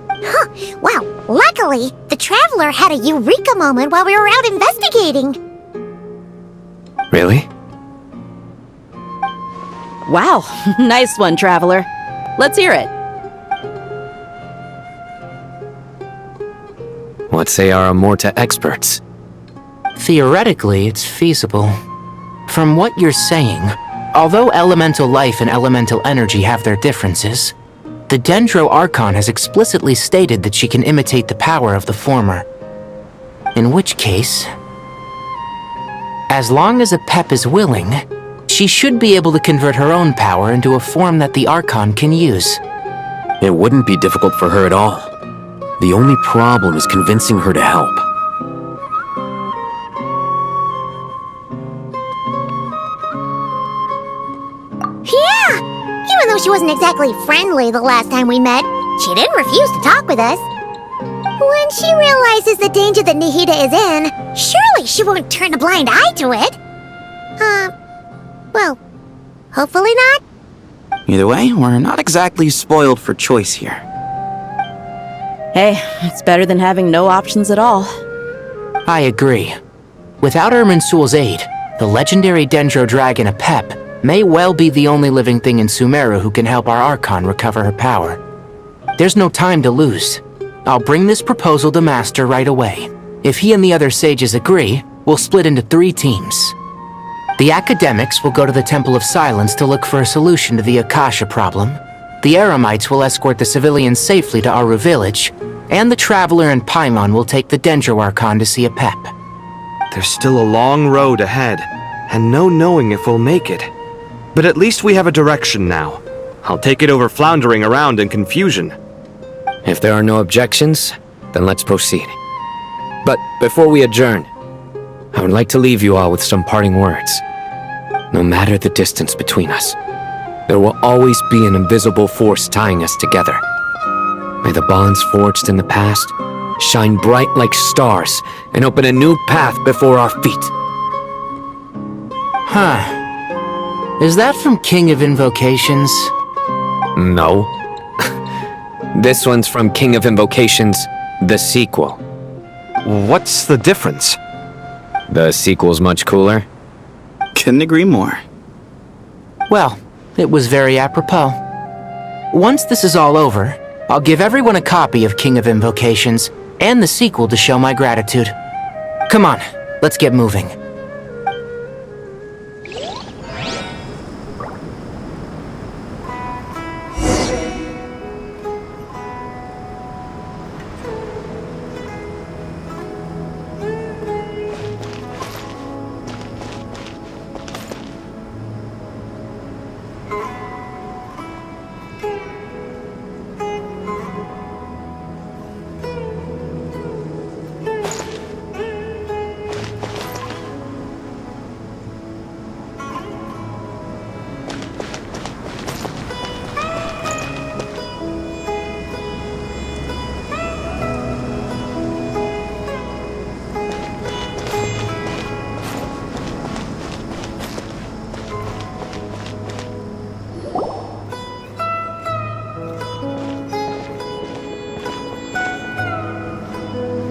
Huh. Wow, luckily, the Traveler had a eureka moment while we were out investigating. Really? Wow, nice one, Traveler. Let's hear it. What say our Amorta experts? Theoretically, it's feasible. From what you're saying, although elemental life and elemental energy have their differences, the Dendro Archon has explicitly stated that she can imitate the power of the former. In which case, as long as Apep is willing, she should be able to convert her own power into a form that the Archon can use. It wouldn't be difficult for her at all. The only problem is convincing her to help. Yeah! Even though she wasn't exactly friendly the last time we met, she didn't refuse to talk with us. When she realizes the danger that Nahida is in, surely she won't turn a blind eye to it. Well, hopefully not. Either way, we're not exactly spoiled for choice here. Hey, it's better than having no options at all. I agree. Without Irminsul's aid, the legendary Dendro Dragon Apep may well be the only living thing in Sumeru who can help our Archon recover her power. There's no time to lose. I'll bring this proposal to Master right away. If he and the other sages agree, we'll split into 3 teams. The academics will go to the Temple of Silence to look for a solution to the Akasha problem. The Eremites will escort the civilians safely to Aru village, and the Traveler and Paimon will take the Dendro Archon to see a pep. There's still a long road ahead, and no knowing if we'll make it. But at least we have a direction now. I'll take it over floundering around in confusion. If there are no objections, then let's proceed. But before we adjourn, I would like to leave you all with some parting words. No matter the distance between us, there will always be an invisible force tying us together. May the bonds forged in the past shine bright like stars and open a new path before our feet. Huh. Is that from King of Invocations? No. This one's from King of Invocations, the sequel. What's the difference? The sequel's much cooler. Couldn't agree more. Well, it was very apropos. Once this is all over, I'll give everyone a copy of King of Invocations and the sequel to show my gratitude. Come on, let's get moving.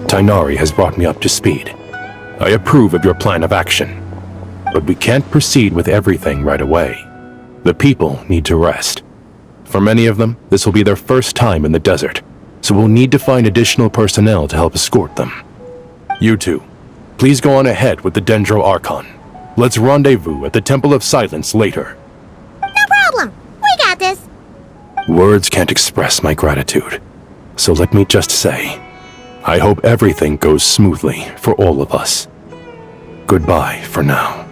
Tighnari has brought me up to speed. I approve of your plan of action. But we can't proceed with everything right away. The people need to rest. For many of them, this will be their first time in the desert, so we'll need to find additional personnel to help escort them. You two, please go on ahead with the Dendro Archon. Let's rendezvous at the Temple of Silence later. No problem. We got this. Words can't express my gratitude, so let me just say, I hope everything goes smoothly for all of us. Goodbye for now.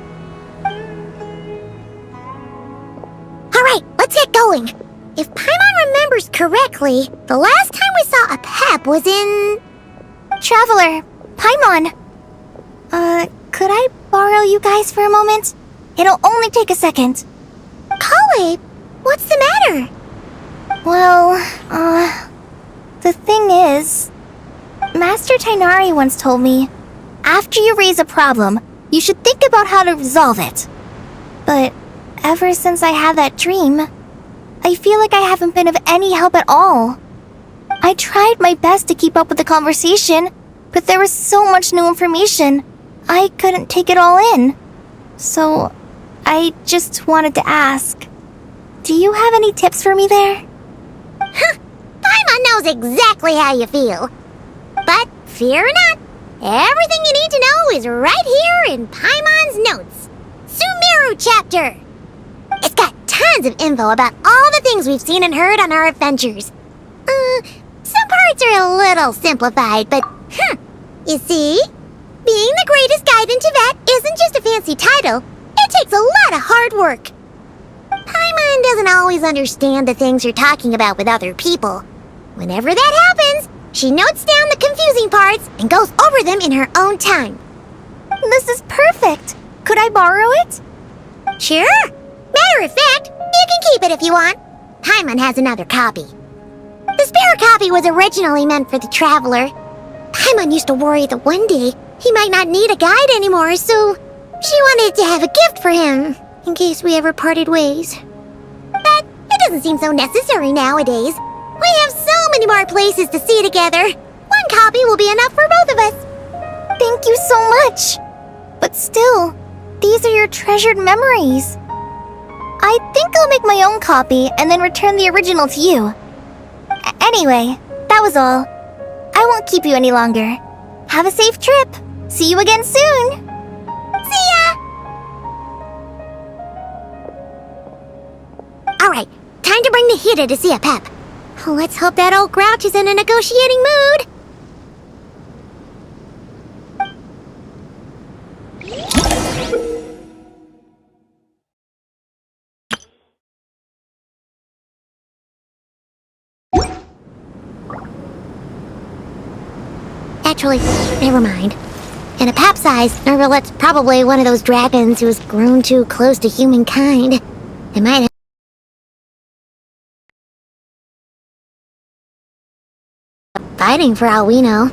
Alright, let's get going. If Paimon remembers correctly, the last time we saw a pep was in... Traveler, Paimon. Could I borrow you guys for a moment? It'll only take a second. Kale, what's the matter? Well, the thing is... Master Tighnari once told me, after you raise a problem, you should think about how to resolve it. But ever since I had that dream, I feel like I haven't been of any help at all. I tried my best to keep up with the conversation, but there was so much new information, I couldn't take it all in. So, I just wanted to ask, do you have any tips for me there? Huh, Paimon knows exactly how you feel. But fear not, everything you need to know is right here in Paimon's notes. Sumeru chapter. It's got tons of info about all the things we've seen and heard on our adventures. Some parts are a little simplified, but you see, being the greatest guide in Tibet isn't just a fancy title. It takes a lot of hard work. Paimon doesn't always understand the things you're talking about with other people. Whenever that happens, she notes down the confusing parts and goes over them in her own time. This is perfect. Could I borrow it? Sure. Matter of fact, you can keep it if you want. Paimon has another copy. The spare copy was originally meant for the Traveler. Paimon used to worry that one day he might not need a guide anymore, so she wanted to have a gift for him, in case we ever parted ways. But it doesn't seem so necessary nowadays. We have so many more places to see together. One copy will be enough for both of us. Thank you so much. But still, these are your treasured memories. I think I'll make my own copy and then return the original to you. Anyway, that was all. I won't keep you any longer. Have a safe trip. See you again soon. See ya! Alright, time to bring the Hida to see a Pep. Let's hope that old grouch is in a negotiating mood. Actually, never mind. In a Pep size, Nervalet's probably one of those dragons who's grown too close to humankind. They might have fighting for all we know.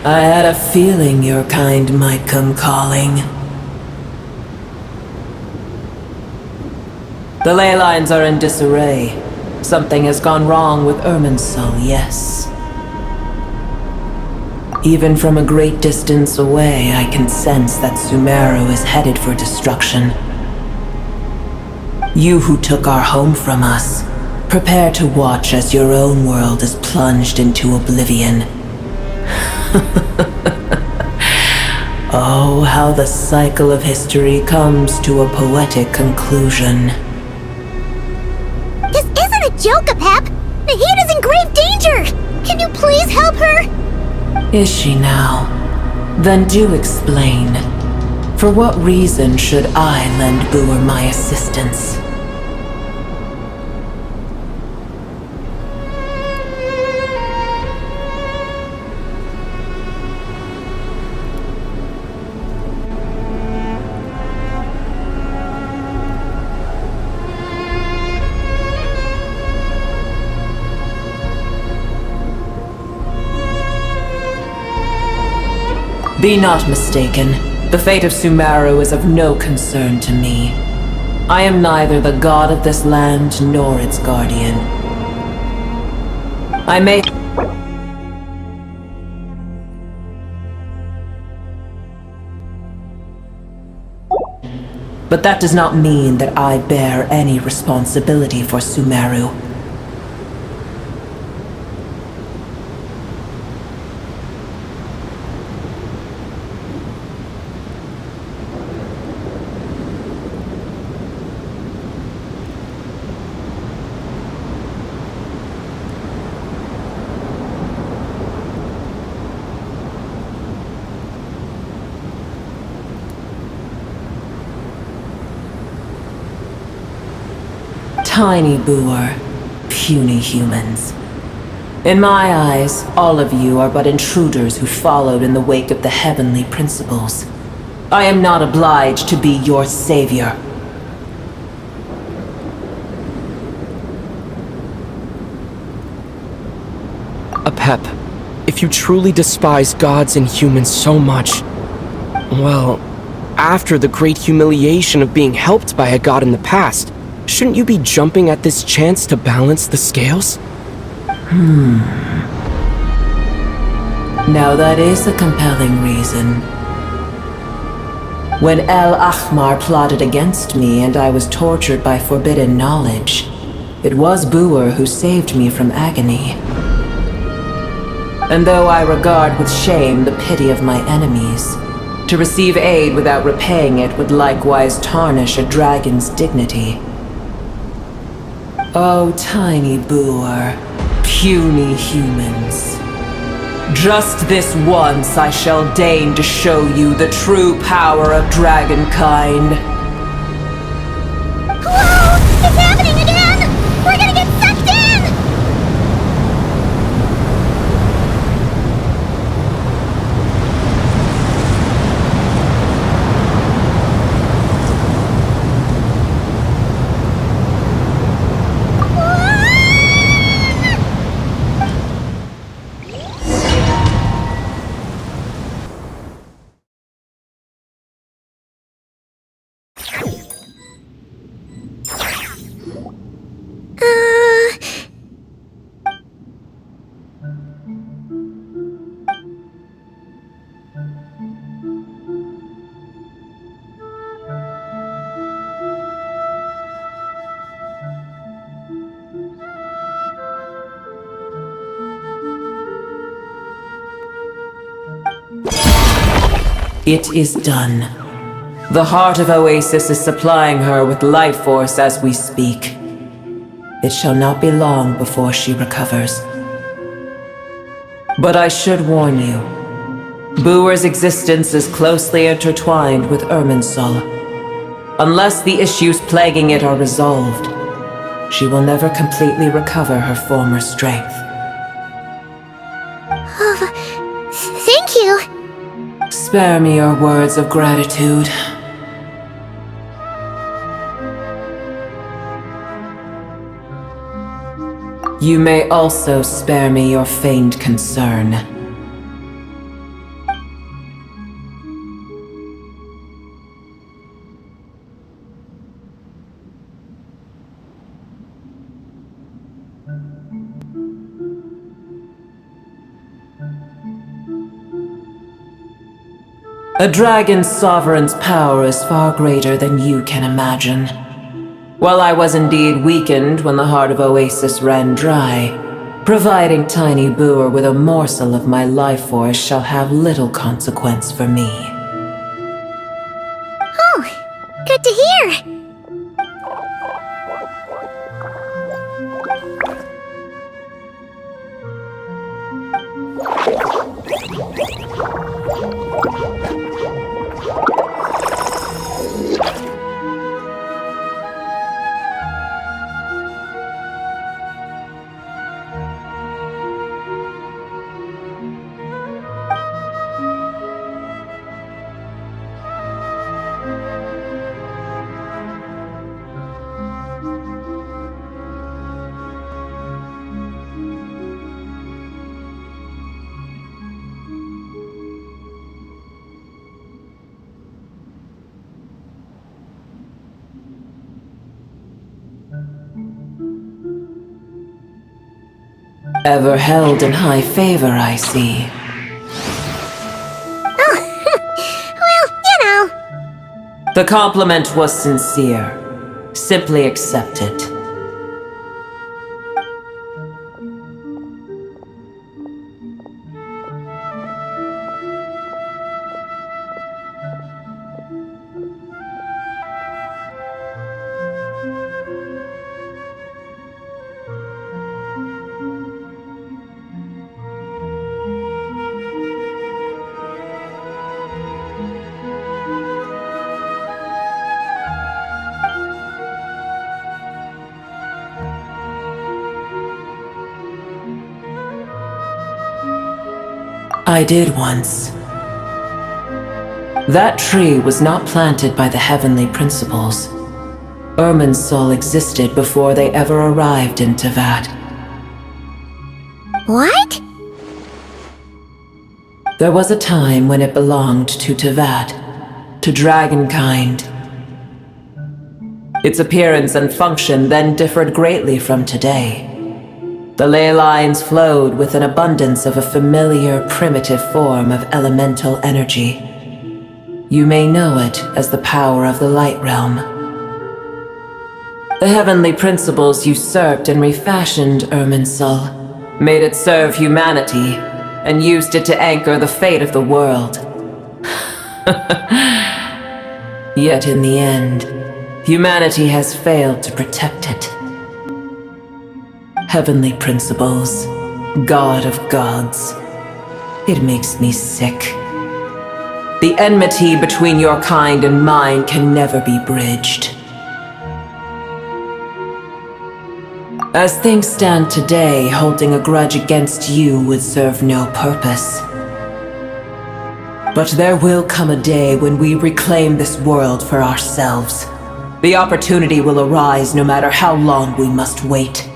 I had a feeling your kind might come calling. The ley lines are in disarray. Something has gone wrong with Irminsul, yes. Even from a great distance away, I can sense that Sumeru is headed for destruction. You who took our home from us, prepare to watch as your own world is plunged into oblivion. Oh, how the cycle of history comes to a poetic conclusion. This isn't a joke, Pep! Nahida's in grave danger! Can you please help her? Is she now? Then do explain. For what reason should I lend Buer my assistance? Be not mistaken. The fate of Sumeru is of no concern to me. I am neither the god of this land nor its guardian. I may... But that does not mean that I bear any responsibility for Sumeru. Tiny Buer, puny humans. In my eyes, all of you are but intruders who followed in the wake of the heavenly principles. I am not obliged to be your savior. Apep, if you truly despise gods and humans so much, well, after the great humiliation of being helped by a god in the past, shouldn't you be jumping at this chance to balance the scales? Now that is a compelling reason. When El Ahmar plotted against me and I was tortured by forbidden knowledge, it was Buer who saved me from agony. And though I regard with shame the pity of my enemies, To receive aid without repaying it would likewise tarnish a dragon's dignity. Oh, tiny boor, puny humans. Just this once I shall deign to show you the true power of dragonkind. Whoa! It's happening again! We're gonna get sucked in! It is done. The heart of Oasis is supplying her with life force as we speak. It shall not be long before she recovers. But I should warn you, Boor's existence is closely intertwined with Irminsul. Unless the issues plaguing it are resolved, she will never completely recover her former strength. Thank you. Spare me your words of gratitude. You may also spare me your feigned concern. A dragon's sovereign's power is far greater than you can imagine. While I was indeed weakened when the heart of Oasis ran dry, providing Tiny Boor with a morsel of my life force shall have little consequence for me. Oh, good to hear. Ever held in high favor, I see. Oh, well, you know. The compliment was sincere. Simply accept it. I did once. That tree was not planted by the heavenly principles. Irminsul existed before they ever arrived in Teyvat. What? There was a time when it belonged to Teyvat, to dragonkind. Its appearance and function then differed greatly from today. The ley lines flowed with an abundance of a familiar, primitive form of elemental energy. You may know it as the power of the Light Realm. The heavenly principles usurped and refashioned Irminsul, made it serve humanity, and used it to anchor the fate of the world. Yet in the end, humanity has failed to protect it. Heavenly principles, God of gods. It makes me sick. The enmity between your kind and mine can never be bridged. As things stand today, holding a grudge against you would serve no purpose. But there will come a day when we reclaim this world for ourselves. The opportunity will arise no matter how long we must wait.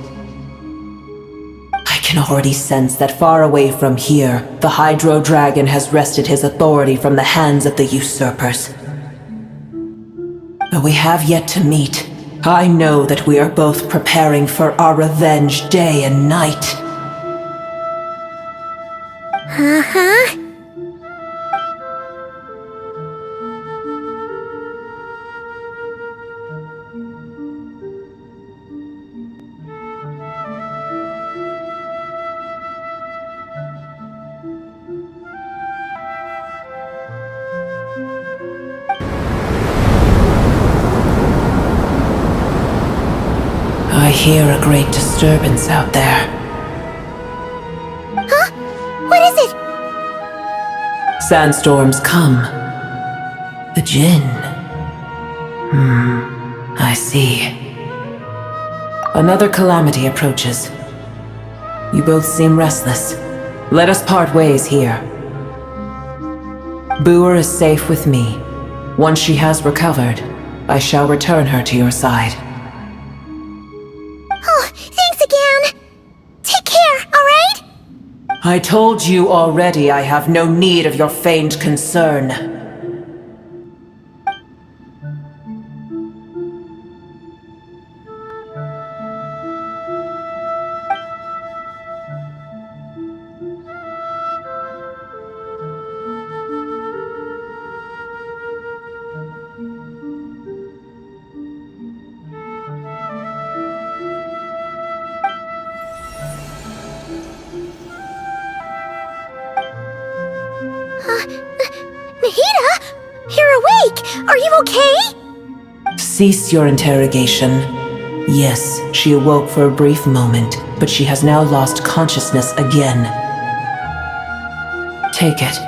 I can already sense that far away from here, the Hydro Dragon has wrested his authority from the hands of the usurpers. Though we have yet to meet, I know that we are both preparing for our revenge day and night. Uh-huh. I hear a great disturbance out there. Huh? What is it? Sandstorms come. The Jinn. I see. Another calamity approaches. You both seem restless. Let us part ways here. Boer is safe with me. Once she has recovered, I shall return her to your side. Oh, thanks again. Take care, alright? I told you already I have no need of your feigned concern. Nahida? You're awake! Are you okay? Cease your interrogation. Yes, she awoke for a brief moment, but she has now lost consciousness again. Take it.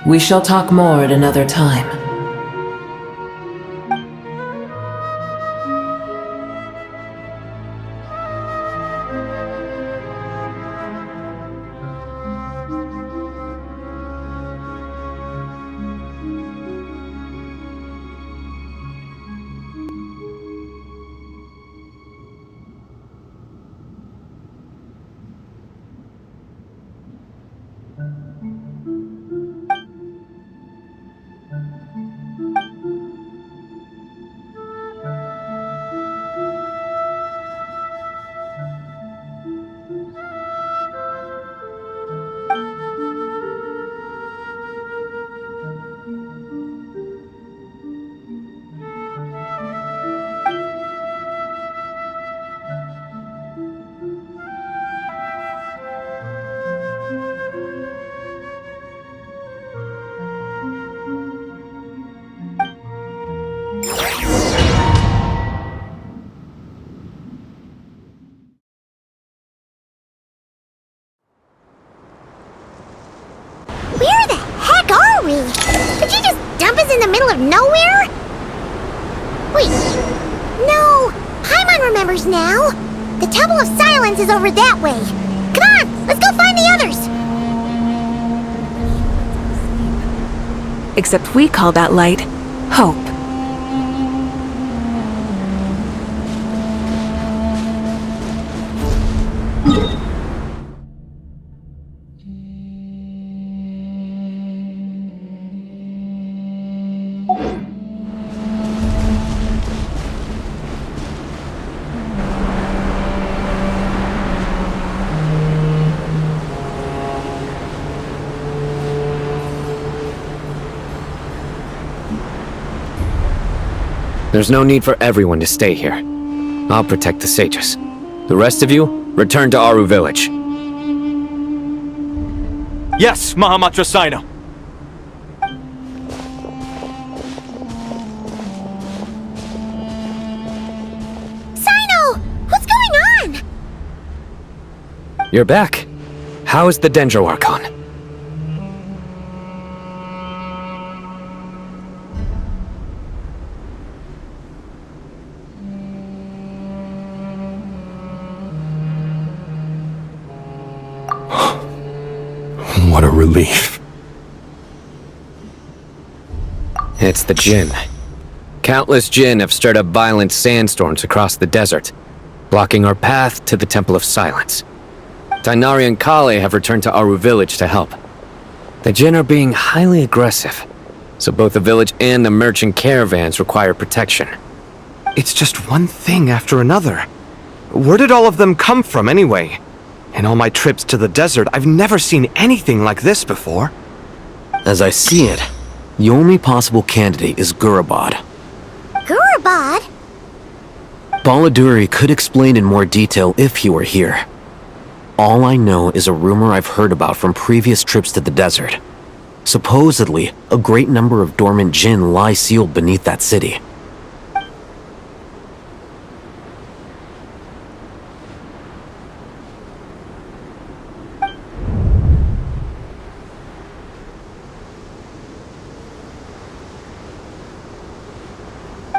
We shall talk more at another time. Where the heck are we? Did you just dump us in the middle of nowhere? Wait, no, Paimon remembers now. The Temple of Silence is over that way. Come on, let's go find the others. Except we call that light hope. There's no need for everyone to stay here. I'll protect the sages. The rest of you, return to Aru village. Yes, Mahamatrasino. You're back. How is the Dendro Archon? What a relief. It's the Jinn. Countless Jinn have stirred up violent sandstorms across the desert, blocking our path to the Temple of Silence. Tainari and Kale have returned to Aru village to help. The Jinn are being highly aggressive, so both the village and the merchant caravans require protection. It's just one thing after another. Where did all of them come from anyway? In all my trips to the desert, I've never seen anything like this before. As I see it, the only possible candidate is Gurabad. Gurabad? Baladuri could explain in more detail if he were here. All I know is a rumor I've heard about from previous trips to the desert. Supposedly, a great number of dormant Jinn lie sealed beneath that city.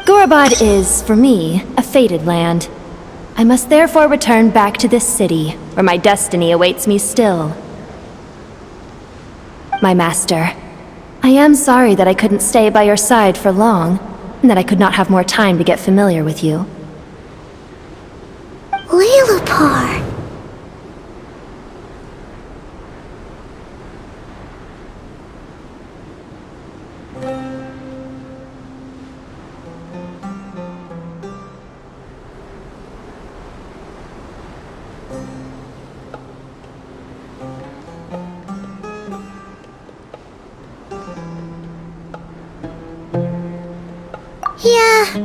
Gurabad is, for me, a fated land. I must therefore return back to this city, where my destiny awaits me still. My master, I am sorry that I couldn't stay by your side for long, and that I could not have more time to get familiar with you. Lilapar. Yeah,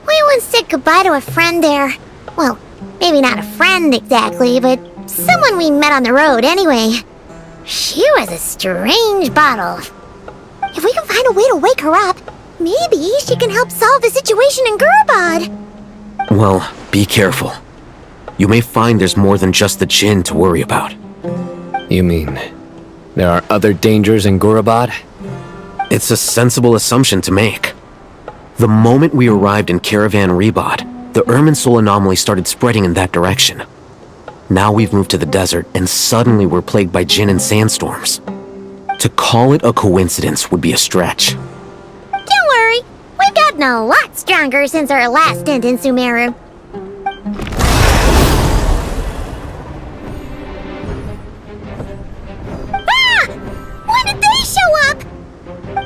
we once said goodbye to a friend there. Well, maybe not a friend exactly, but someone we met on the road anyway. She was a strange bottle. If we can find a way to wake her up, maybe she can help solve the situation in Gurabad. Well, be careful. You may find there's more than just the Jinn to worry about. You mean, there are other dangers in Gurabad? It's a sensible assumption to make. The moment we arrived in Caravan Rebad, the Irminsul anomaly started spreading in that direction. Now we've moved to the desert, and suddenly we're plagued by Jinn and sandstorms. To call it a coincidence would be a stretch. Don't worry, we've gotten a lot stronger since our last stint in Sumeru. Ah! When did they show up?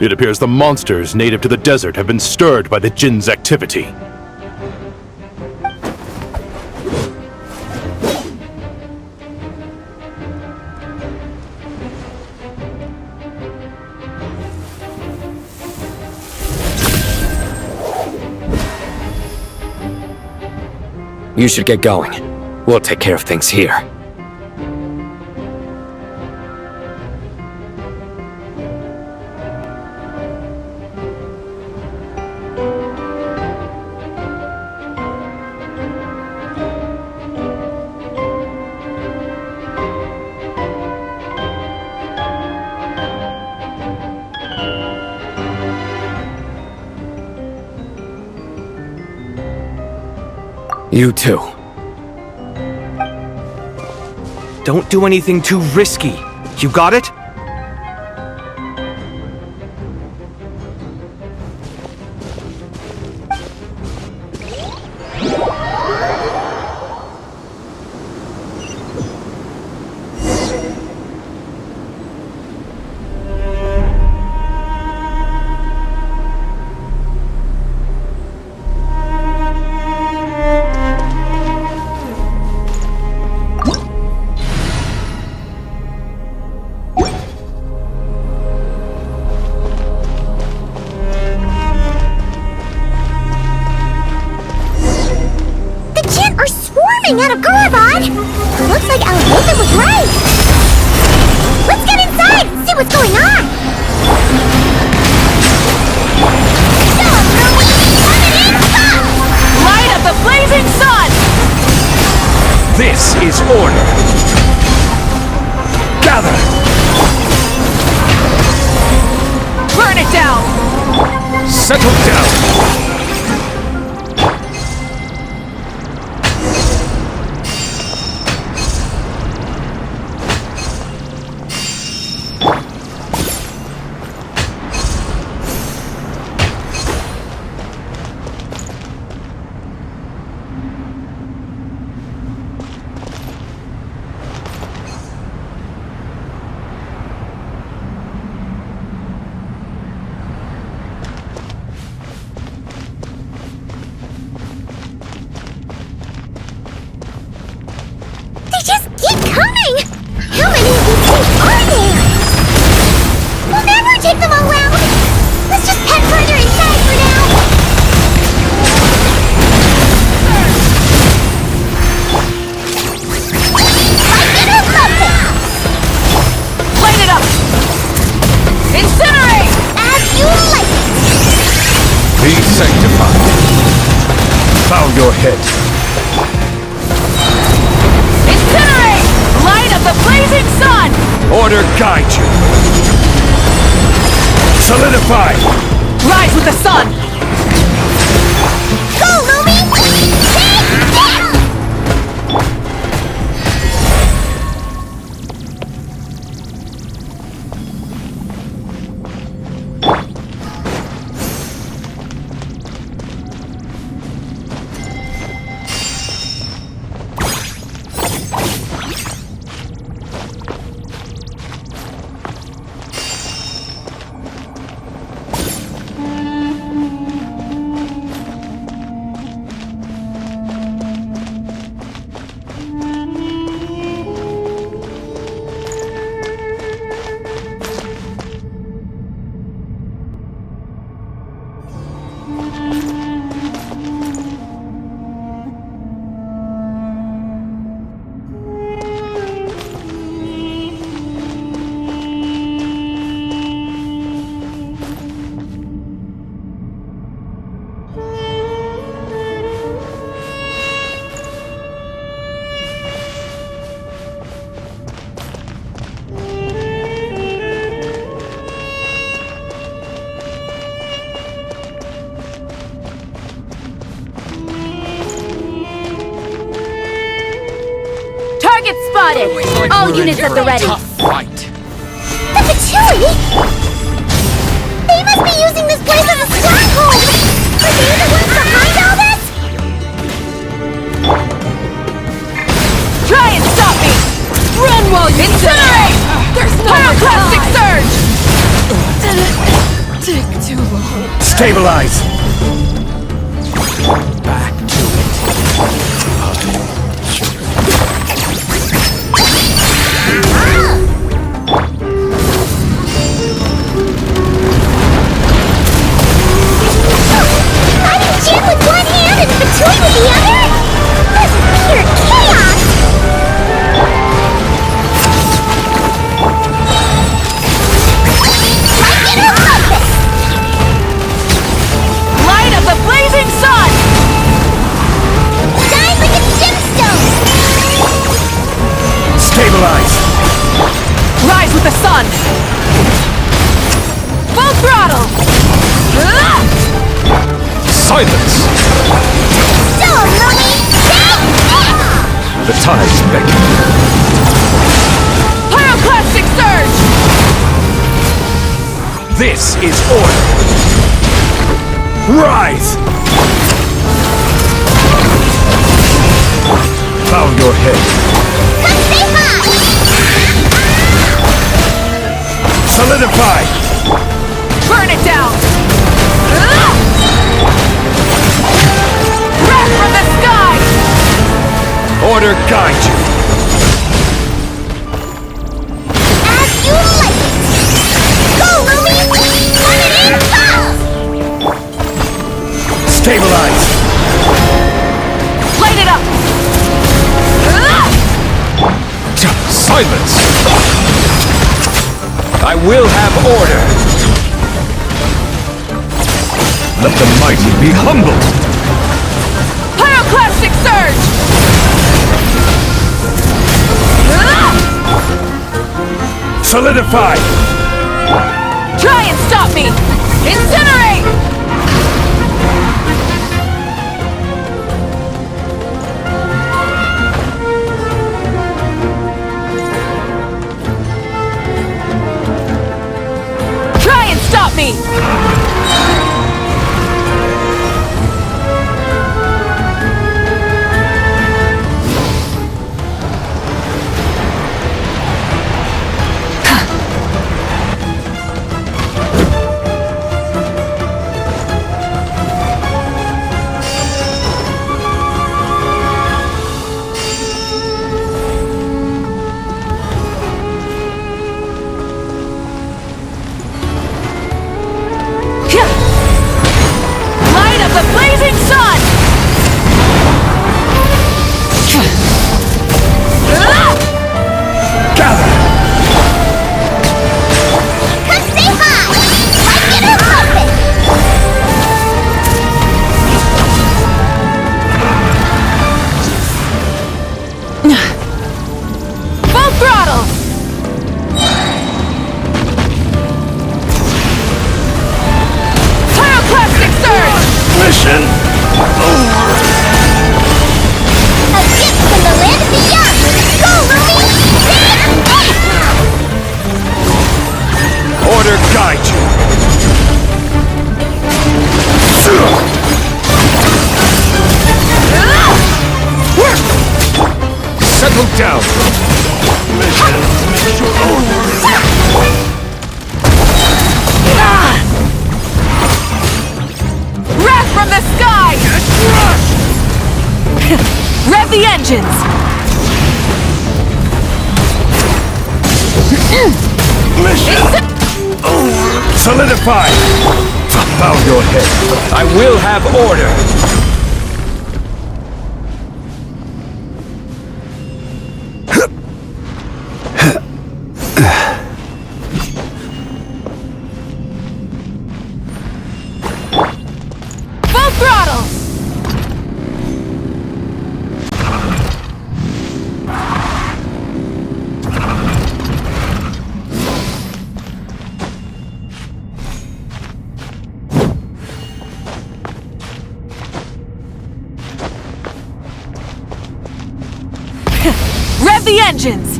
It appears the monsters native to the desert have been stirred by the Jinn's activity. You should get going. We'll take care of things here. You too. Don't do anything too risky. You got it? Out of Gurabad! Looks like Alvotha was right! Let's get inside and see what's going on! Light of the blazing sun! This is order! Settle down! Just keep coming! How many of these things are there? We'll never take them all out! Let's just head further inside for now! Light it up! Incinerate! As you like it! Be sanctified. Bow your head. Incinerate! Light of the blazing sun! Order guide you. Solidify! Rise with the sun! Go, Lumi! Take down! Target spotted! All units at the ready! The Patchouli! They must be using this place as a stronghold! Are they the ones behind all this? Try and stop me! Run while you incinerate! There's no pyroclastic surge! Did it take too long? Stabilize! Back to Fighting Jin with one hand and Patchouli with the other? This is pure chaos! Light of the blazing sun! Shine like a gemstone! Stabilize! Rise with the sun! Full throttle! Silence! So, Lumi! The tide's beckoning. Pyroclastic surge! This is order! Rise! Bow your head. Solidify! Burn it down! Wrath from the sky! Order guide you. As you like it! Go, Lumi! One it in, pulse! Stabilize! Light it up! Silence! I will have order! Let the mighty be humble! Pyroclastic surge! Solidify! Try and stop me! Incinerate! down! Wrath from the sky! Rev the engines! Solidify! Bow your head. I will have order. Full throttle! Rev the engines!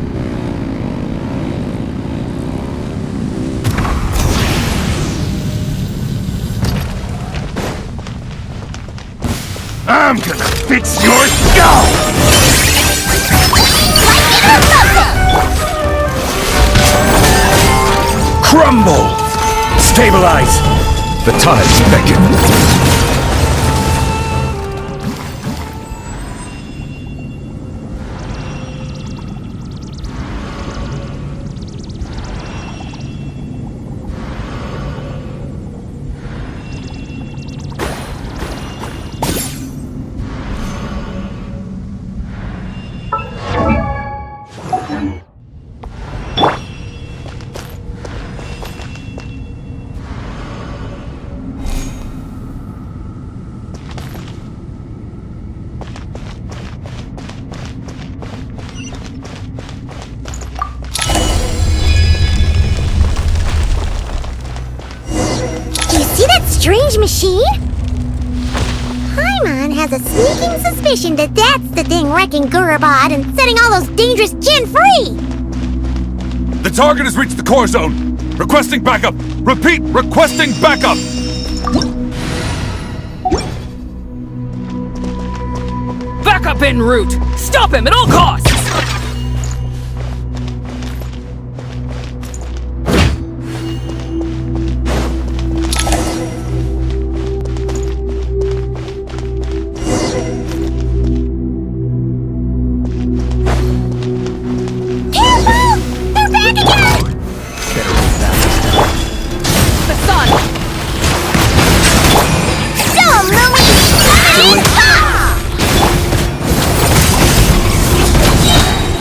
I'm gonna fix your skull! Crumble! Stabilize! The tides beckon. Strange machine? Paimon has a sneaking suspicion that that's the thing wrecking Gurabad and setting all those dangerous Jinn free! The target has reached the core zone. Requesting backup. Repeat, requesting backup. Backup en route! Stop him at all costs!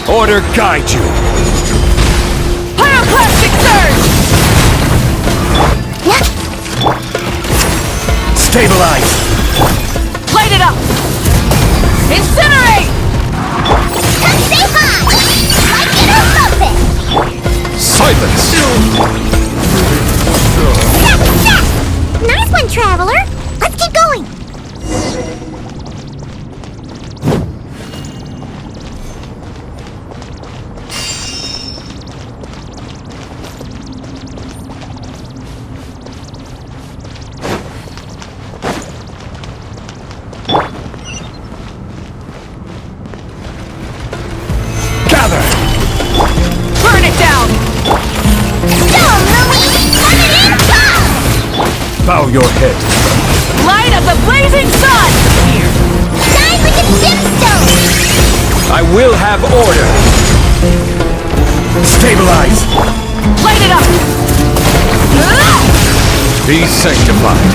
Order guide you. Pyroclastic surge! Stabilize. Light it up! Incinerate! Silence! Nice one, Traveler! Let's keep going! Burn it down! Bow your head. Light of the blazing sun! Here. Shine like a gemstone! I will have order. Stabilize. Light it up! Be sanctified.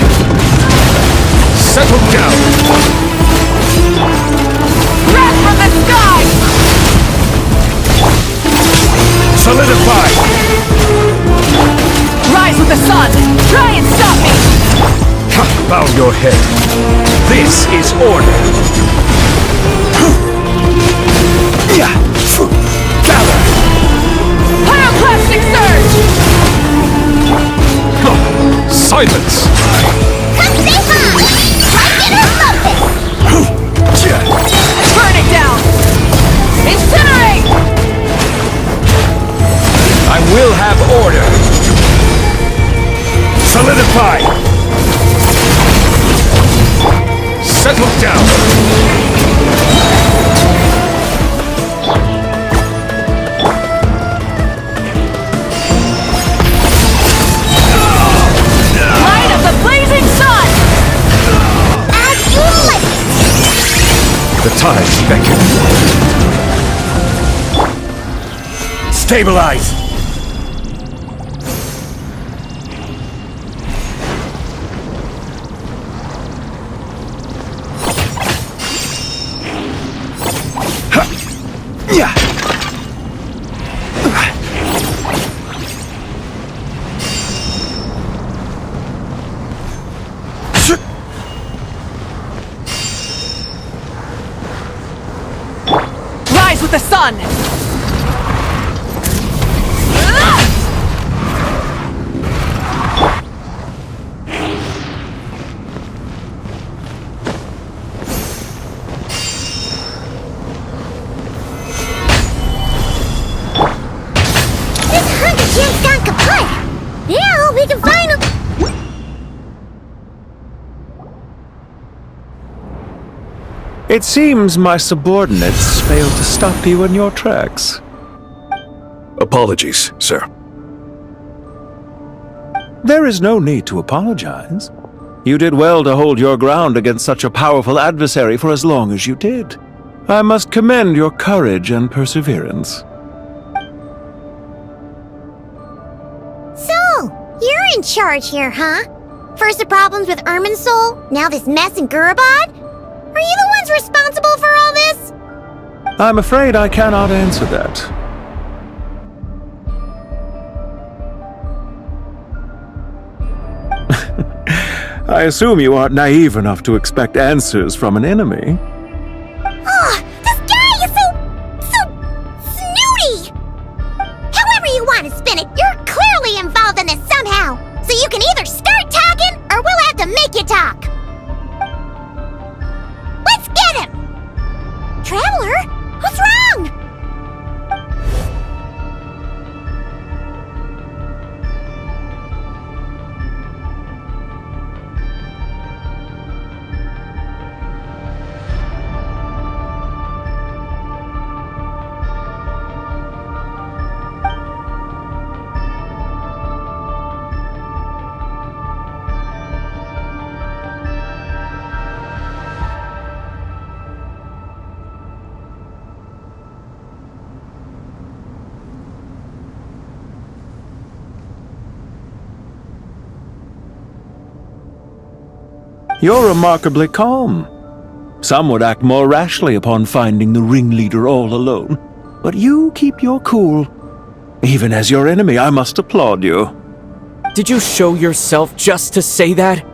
Settle down. Wrath from the sky! Solidify. Rise with the sun! Try and stop me! Bow your head. This is order. Gather. Pyroclastic surge! Silence. Burn it down! Incinerate! I will have order. Solidify. Settle down. The tides beckon. Stabilize! Rise with the sun! Yeah, we can find him! It seems my subordinates failed to stop you in your tracks. Apologies, sir. There is no need to apologize. You did well to hold your ground against such a powerful adversary for as long as you did. I must commend your courage and perseverance. So, you're in charge here, huh? First the problems with Irminsul, now this mess in Gurabad? Are you the ones responsible for all this? I'm afraid I cannot answer that. I assume you aren't naive enough to expect answers from an enemy. Oh, this guy is so snooty! However you want to spin it, you're clearly involved in this somehow. So you can either start talking, or we'll have to make you talk. Let's get him! Traveler, what's wrong? You're remarkably calm. Some would act more rashly upon finding the ringleader all alone. But you keep your cool. Even as your enemy, I must applaud you. Did you show yourself just to say that?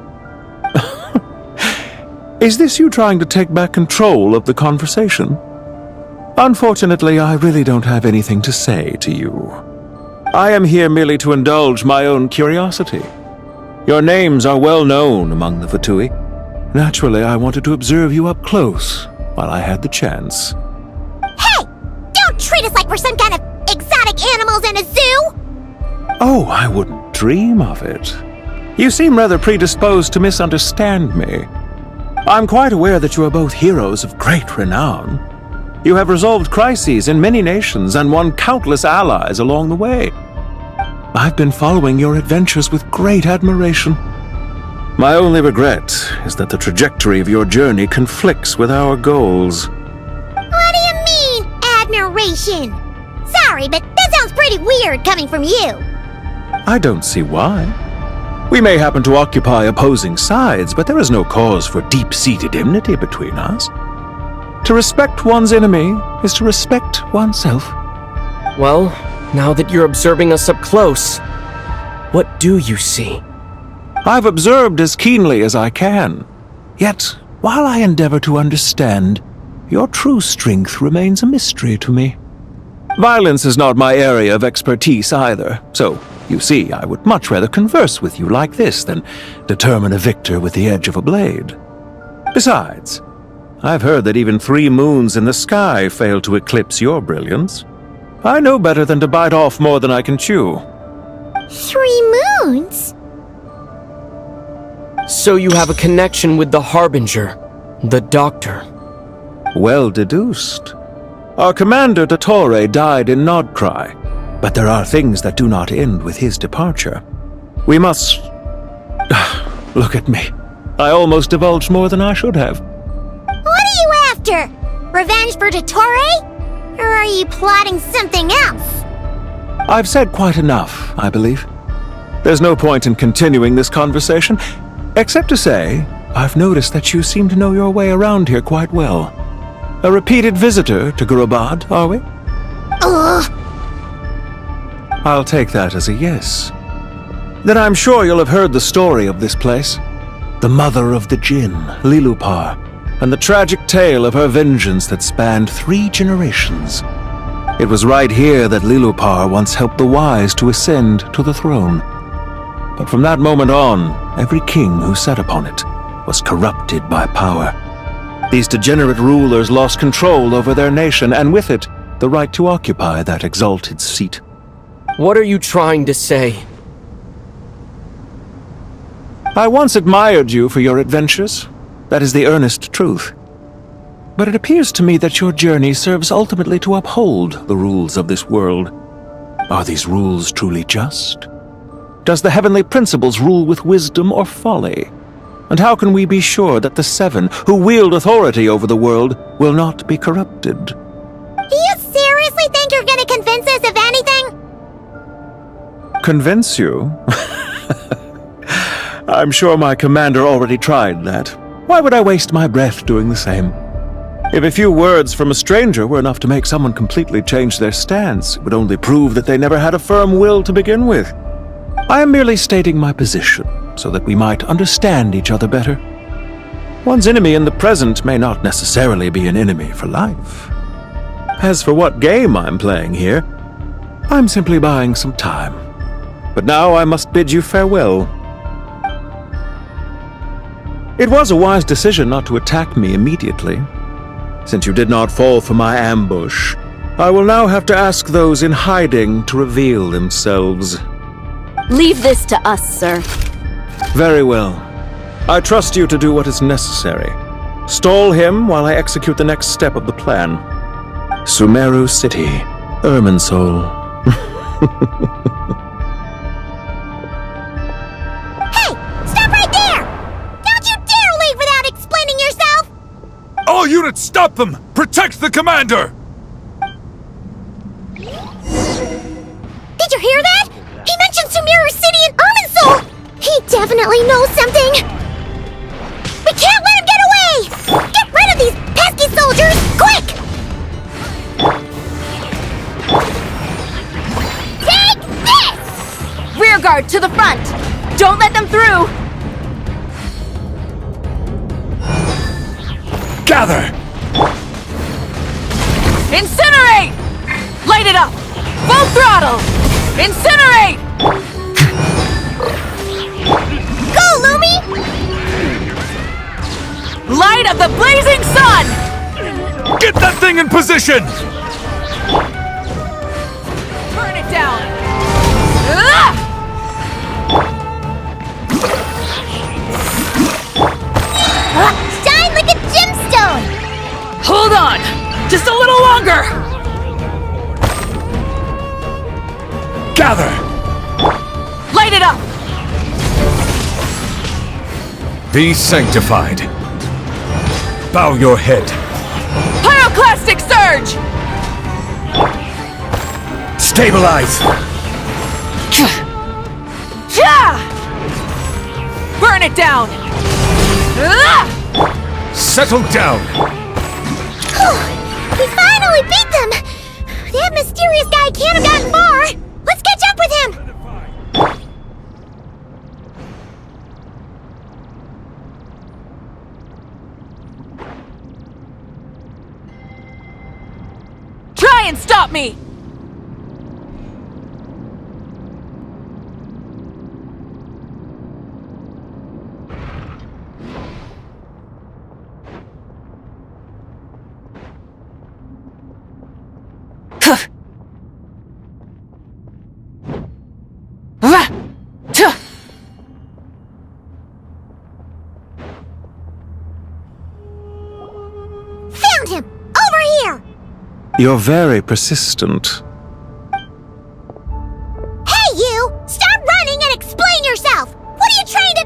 Is this you trying to take back control of the conversation? Unfortunately, I really don't have anything to say to you. I am here merely to indulge my own curiosity. Your names are well known among the VII. Naturally, I wanted to observe you up close while I had the chance. Hey! Don't treat us like we're some kind of exotic animals in a zoo! Oh, I wouldn't dream of it. You seem rather predisposed to misunderstand me. I'm quite aware that you are both heroes of great renown. You have resolved crises in many nations and won countless allies along the way. I've been following your adventures with great admiration. My only regret is that the trajectory of your journey conflicts with our goals. What do you mean, admiration? Sorry, but that sounds pretty weird coming from you. I don't see why. We may happen to occupy opposing sides, but there is no cause for deep-seated enmity between us. To respect one's enemy is to respect oneself. Well, now that you're observing us up close, what do you see? I've observed as keenly as I can. Yet, while I endeavor to understand, your true strength remains a mystery to me. Violence is not my area of expertise either, so, you see, I would much rather converse with you like this than determine a victor with the edge of a blade. Besides, I've heard that even 3 moons in the sky fail to eclipse your brilliance. I know better than to bite off more than I can chew. 3 moons? So you have a connection with the Harbinger, the Doctor. Well deduced. Our commander, Dottore, died in Nodcry, but there are things that do not end with his departure. We must... Look at me. I almost divulged more than I should have. What do you have after? Revenge for Dottore? Or are you plotting something else? I've said quite enough, I believe. There's no point in continuing this conversation, except to say, I've noticed that you seem to know your way around here quite well. A repeated visitor to Gurabad, are we? Ugh. I'll take that as a yes. Then I'm sure you'll have heard the story of this place. The mother of the Jinn, Lilupar, and the tragic tale of her vengeance that spanned 3 generations. It was right here that Lilupar once helped the wise to ascend to the throne. But from that moment on, every king who sat upon it was corrupted by power. These degenerate rulers lost control over their nation, and with it, the right to occupy that exalted seat. What are you trying to say? I once admired you for your adventures. That is the earnest truth. But it appears to me that your journey serves ultimately to uphold the rules of this world. Are these rules truly just? Does the heavenly principles rule with wisdom or folly? And how can we be sure that the 7 who wield authority over the world will not be corrupted? Do you seriously think you're gonna convince us of anything? Convince you? I'm sure my commander already tried that. Why would I waste my breath doing the same? If a few words from a stranger were enough to make someone completely change their stance, it would only prove that they never had a firm will to begin with. I am merely stating my position, so that we might understand each other better. One's enemy in the present may not necessarily be an enemy for life. As for what game I'm playing here, I'm simply buying some time. But now I must bid you farewell. It was a wise decision not to attack me immediately. Since you did not fall for my ambush, I will now have to ask those in hiding to reveal themselves. Leave this to us, sir. Very well. I trust you to do what is necessary. Stall him while I execute the next step of the plan. Sumeru City, Irminsul. All units, stop them! Protect the commander! Did you hear that? He mentioned Sumeru City and Irminsul! He definitely knows something! We can't let him get away! Get rid of these pesky soldiers, quick! Take this! Rearguard to the front! Don't let them through! Gather! Incinerate! Light it up! Full throttle! Incinerate! Go, Lumi! Light of the blazing sun! Get that thing in position! Burn it down! Ah! Shine like a gemstone! Hold on! Just a little longer! Gather! Light it up! Be sanctified. Bow your head. Pyroclastic surge! Stabilize! Burn it down! Settle down! We finally beat them! That mysterious guy can't have gotten far! Let's catch up with him! Try and stop me! Found him! Over here! You're very persistent. Hey, you! Stop running and explain yourself! What are you trying to...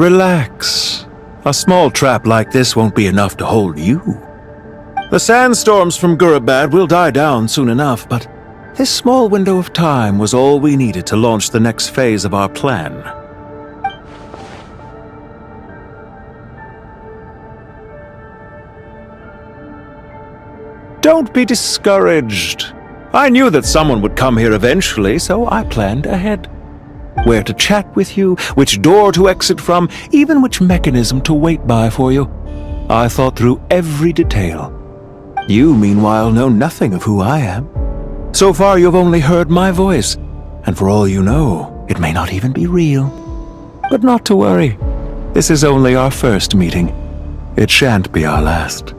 Relax. A small trap like this won't be enough to hold you. The sandstorms from Gurabad will die down soon enough, but this small window of time was all we needed to launch the next phase of our plan. Don't be discouraged. I knew that someone would come here eventually, so I planned ahead. Where to chat with you, which door to exit from, even which mechanism to wait by for you. I thought through every detail. You, meanwhile, know nothing of who I am. So far, you've only heard my voice, and for all you know, it may not even be real. But not to worry. This is only our first meeting. It shan't be our last.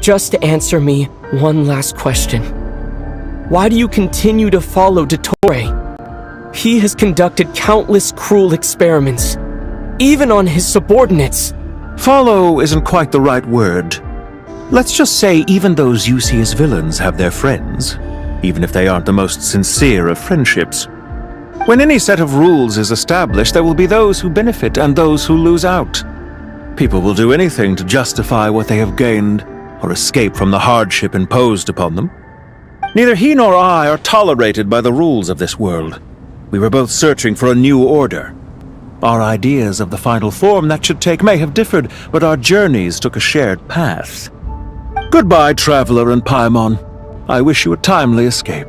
Just answer me one last question. Why do you continue to follow Dottore? He has conducted countless cruel experiments, even on his subordinates. Follow isn't quite the right word. Let's just say even those you see as villains have their friends, even if they aren't the most sincere of friendships. When any set of rules is established, there will be those who benefit and those who lose out. People will do anything to justify what they have gained or escape from the hardship imposed upon them. Neither he nor I are tolerated by the rules of this world. We were both searching for a new order. Our ideas of the final form that should take may have differed, but our journeys took a shared path. Goodbye, Traveler and Paimon. I wish you a timely escape,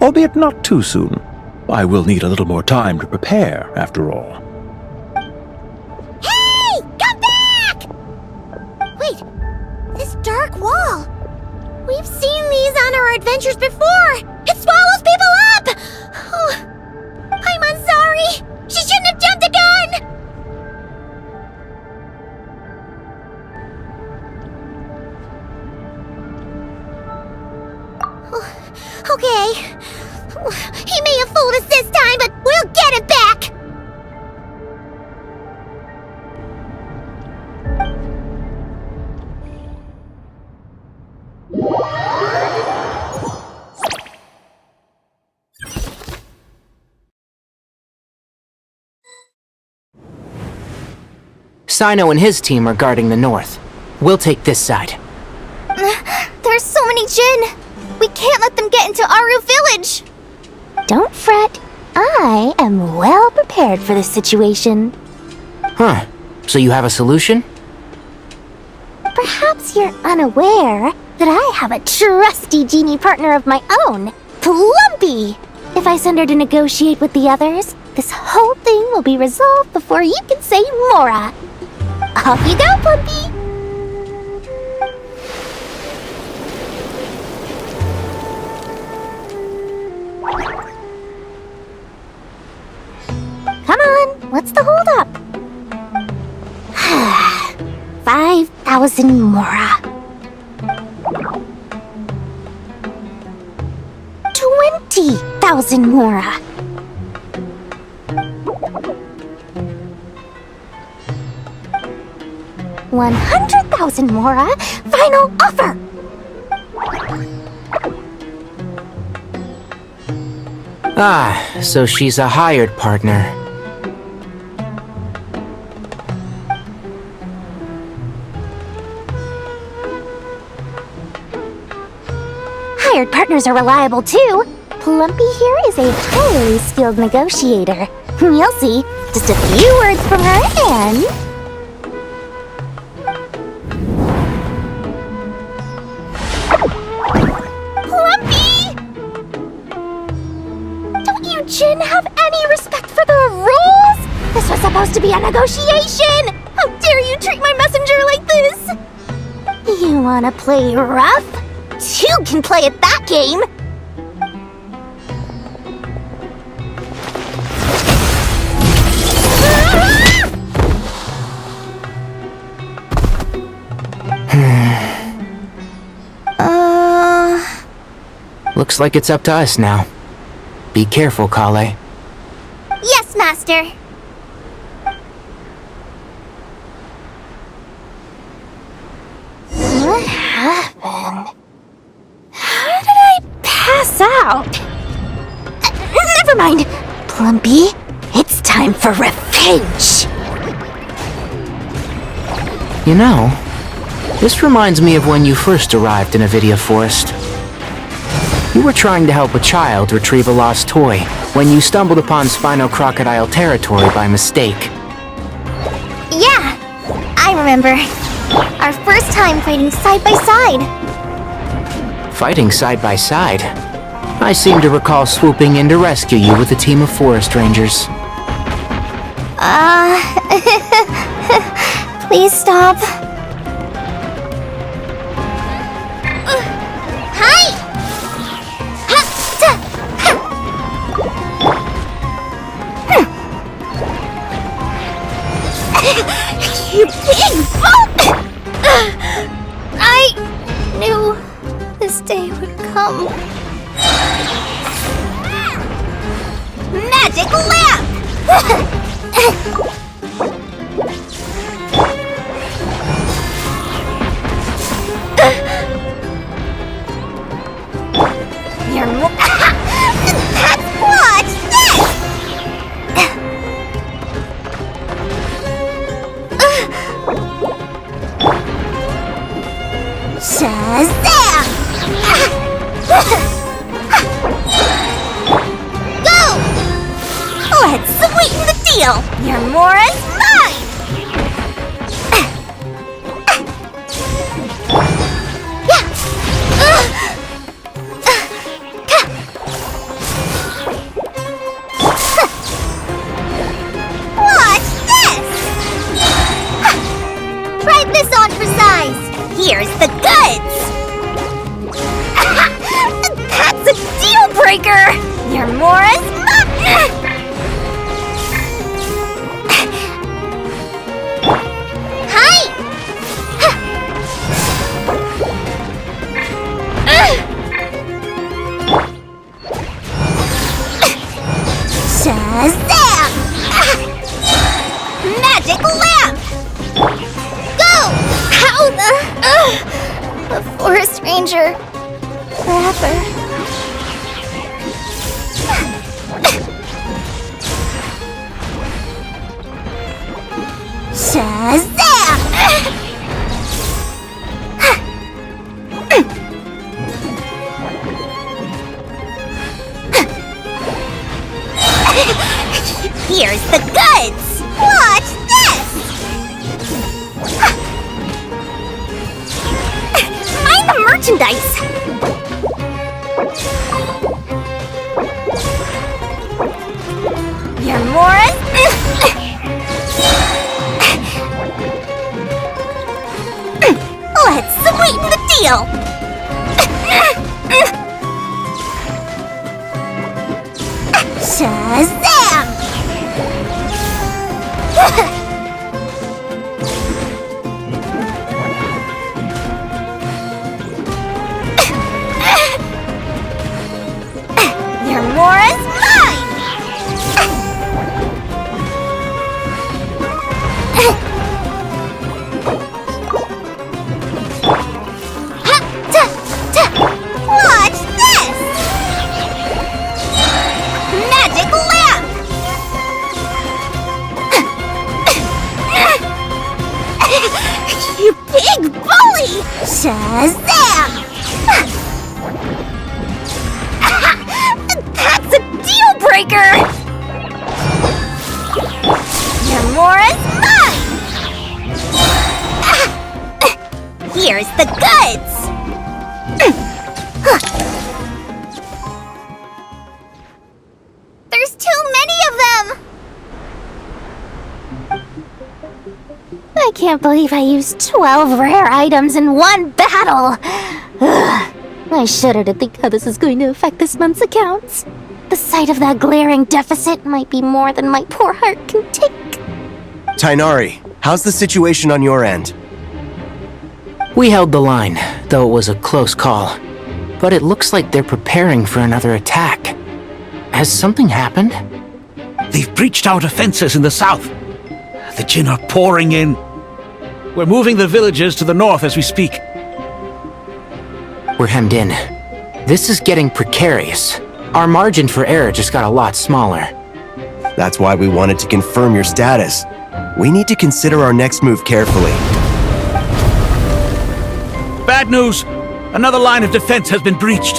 albeit not too soon. I will need a little more time to prepare, after all. Hey! Come back! Wait, this dark wall. We've seen these on our adventures before. It swallows people up! Oh, I'm sorry. She shouldn't have jumped the gun! Okay. He may have fooled us this time, but we'll get him back! Sino and his team are guarding the north. We'll take this side. There's so many Jin! We can't let them get into Aru Village! Don't fret. I am well prepared for this situation. Huh. So you have a solution? Perhaps you're unaware that I have a trusty genie partner of my own, Plumpy! If I send her to negotiate with the others, this whole thing will be resolved before you can say Mora. Off you go, Plumpy! Come on, what's the holdup? 5,000 Mora. 20,000 Mora. 100,000 Mora. Final offer. Ah, so she's a hired partner. Hired partners are reliable too. Plumpy here is a highly skilled negotiator. You'll see. Just a few words from her and... Plumpy! Don't you Jin have any respect for the rules? This was supposed to be a negotiation! How dare you treat my messenger like this? You wanna play rough? You can play at that game! Looks like it's up to us now. Be careful, Kale. Yes, Master. What happened? How did I pass out? Never mind. Plumpy, it's time for revenge. You know, this reminds me of when you first arrived in Avidia Forest. You were trying to help a child retrieve a lost toy when you stumbled upon Spino Crocodile territory by mistake. Yeah, I remember. Our first time fighting side by side. Fighting side by side? I seem to recall swooping in to rescue you with a team of forest rangers. Please stop. Hi! You big fuck! I knew this day would come. Magic lamp! You're more. Watch this! Shazam! Go! Let's sweeten the deal! Your Mora's mine! Watch this! Try this on for size! Here's the goods! That's a deal breaker! Your Mora's mine! Hi! Shazam! Magic lamp! Go! How the forest ranger forever. Shazam! Here's the goods! Watch this! Mind the merchandise! Your Mora's... Let's sweeten the deal! Shazam! Your Mora's mine! Watch this! Magic lamp! You big bully! Shazam! That's a deal breaker! Your Mora's mine! Here's the goods! There's too many of them! I can't believe I used 12 rare items in one battle! Ugh. I shudder to think how this is going to affect this month's accounts. The sight of that glaring deficit might be more than my poor heart can take. Tainari, how's the situation on your end? We held the line, though it was a close call. But it looks like they're preparing for another attack. Has something happened? They've breached our defenses in the south. The Jinn are pouring in. We're moving the villagers to the north as we speak. We're hemmed in. This is getting precarious. Our margin for error just got a lot smaller. That's why we wanted to confirm your status. We need to consider our next move carefully. Bad news! Another line of defense has been breached.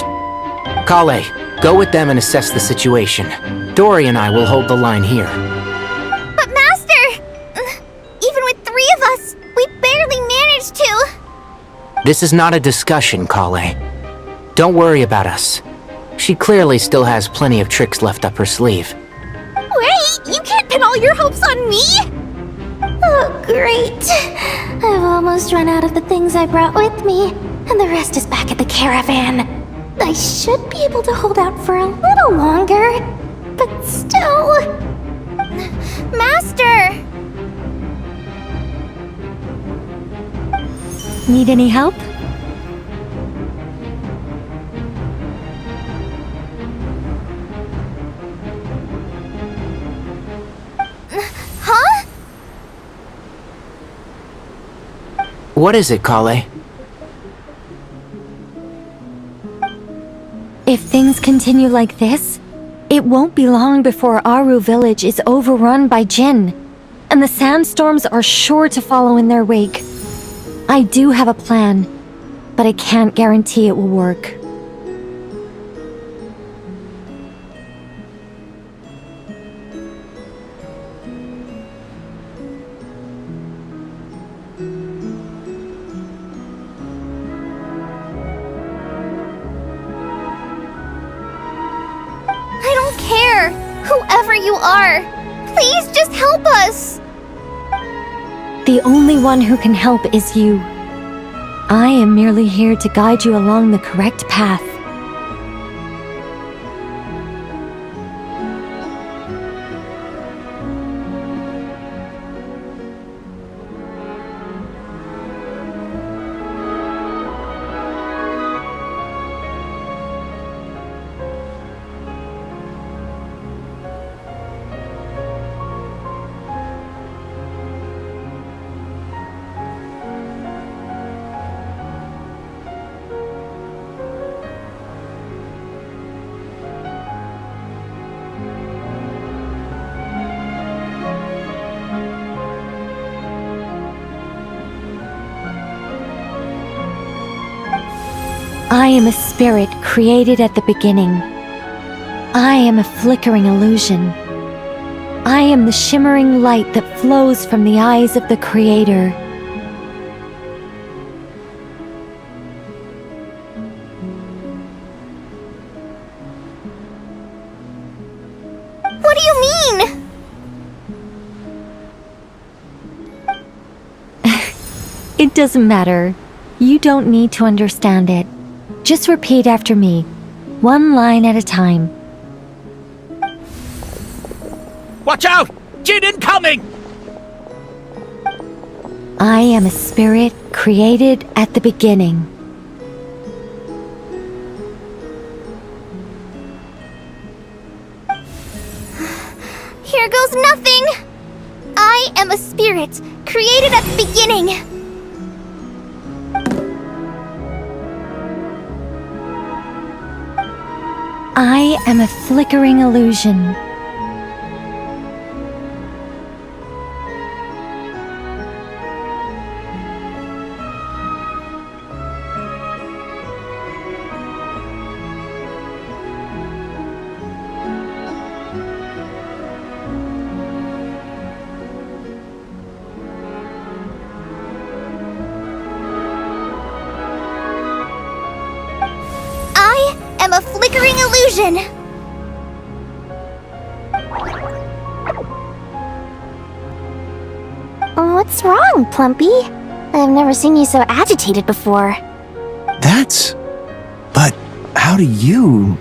Kale, go with them and assess the situation. Dory and I will hold the line here. But Master! Even with 3 of us, we barely managed to. This is not a discussion, Kale. Don't worry about us. She clearly still has plenty of tricks left up her sleeve. Wait, you can't pin all your hopes on me? Oh, great. I've almost run out of the things I brought with me, and the rest is back at the caravan. I should be able to hold out for a little longer, but still... Master! Need any help? Huh? What is it, Kale? If things continue like this, it won't be long before Aru village is overrun by Jinn, and the sandstorms are sure to follow in their wake. I do have a plan, but I can't guarantee it will work. I don't care, whoever you are. Please just help us. The only one who can help is you. I am merely here to guide you along the correct path. I am a spirit created at the beginning. I am a flickering illusion. I am the shimmering light that flows from the eyes of the Creator. What do you mean? It doesn't matter. You don't need to understand it. Just repeat after me, one line at a time. Watch out! Jinn incoming! I am a spirit created at the beginning. Here goes nothing. I am a spirit created at the beginning. I am a flickering illusion. I am a flickering illusion. What's wrong, Plumpy? I've never seen you so agitated before. That's... But how do you...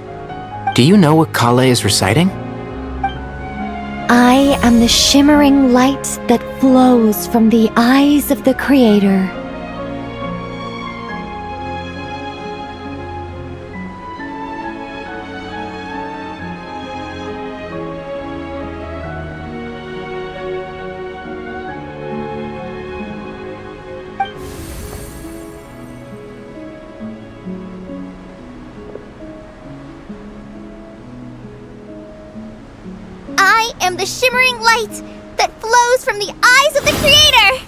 Do you know what Kale is reciting? I am the shimmering light that flows from the eyes of the Creator. I am the shimmering light that flows from the eyes of the Creator!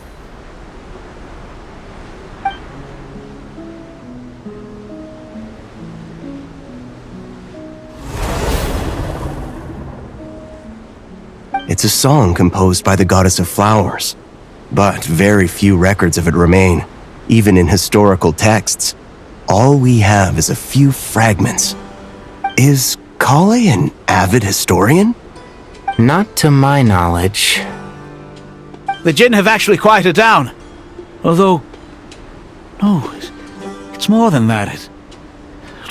It's a song composed by the goddess of flowers, but very few records of it remain, even in historical texts. All we have is a few fragments. Is Kale an avid historian? Not to my knowledge. The Jinn have actually quieted down. Although, no, it's more than that. It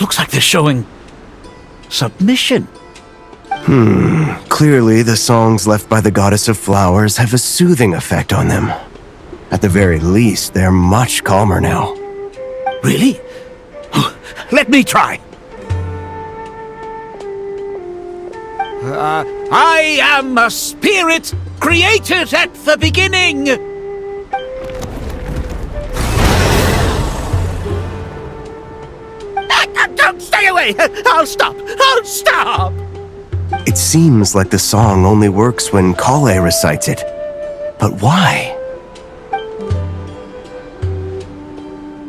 looks like they're showing submission. Clearly the songs left by the goddess of flowers have a soothing effect on them. At the very least, they're much calmer now. Really? Let me try. I am a spirit created at the beginning. Don't stay away! I'll stop! I'll stop! It seems like the song only works when Kale recites it. But why?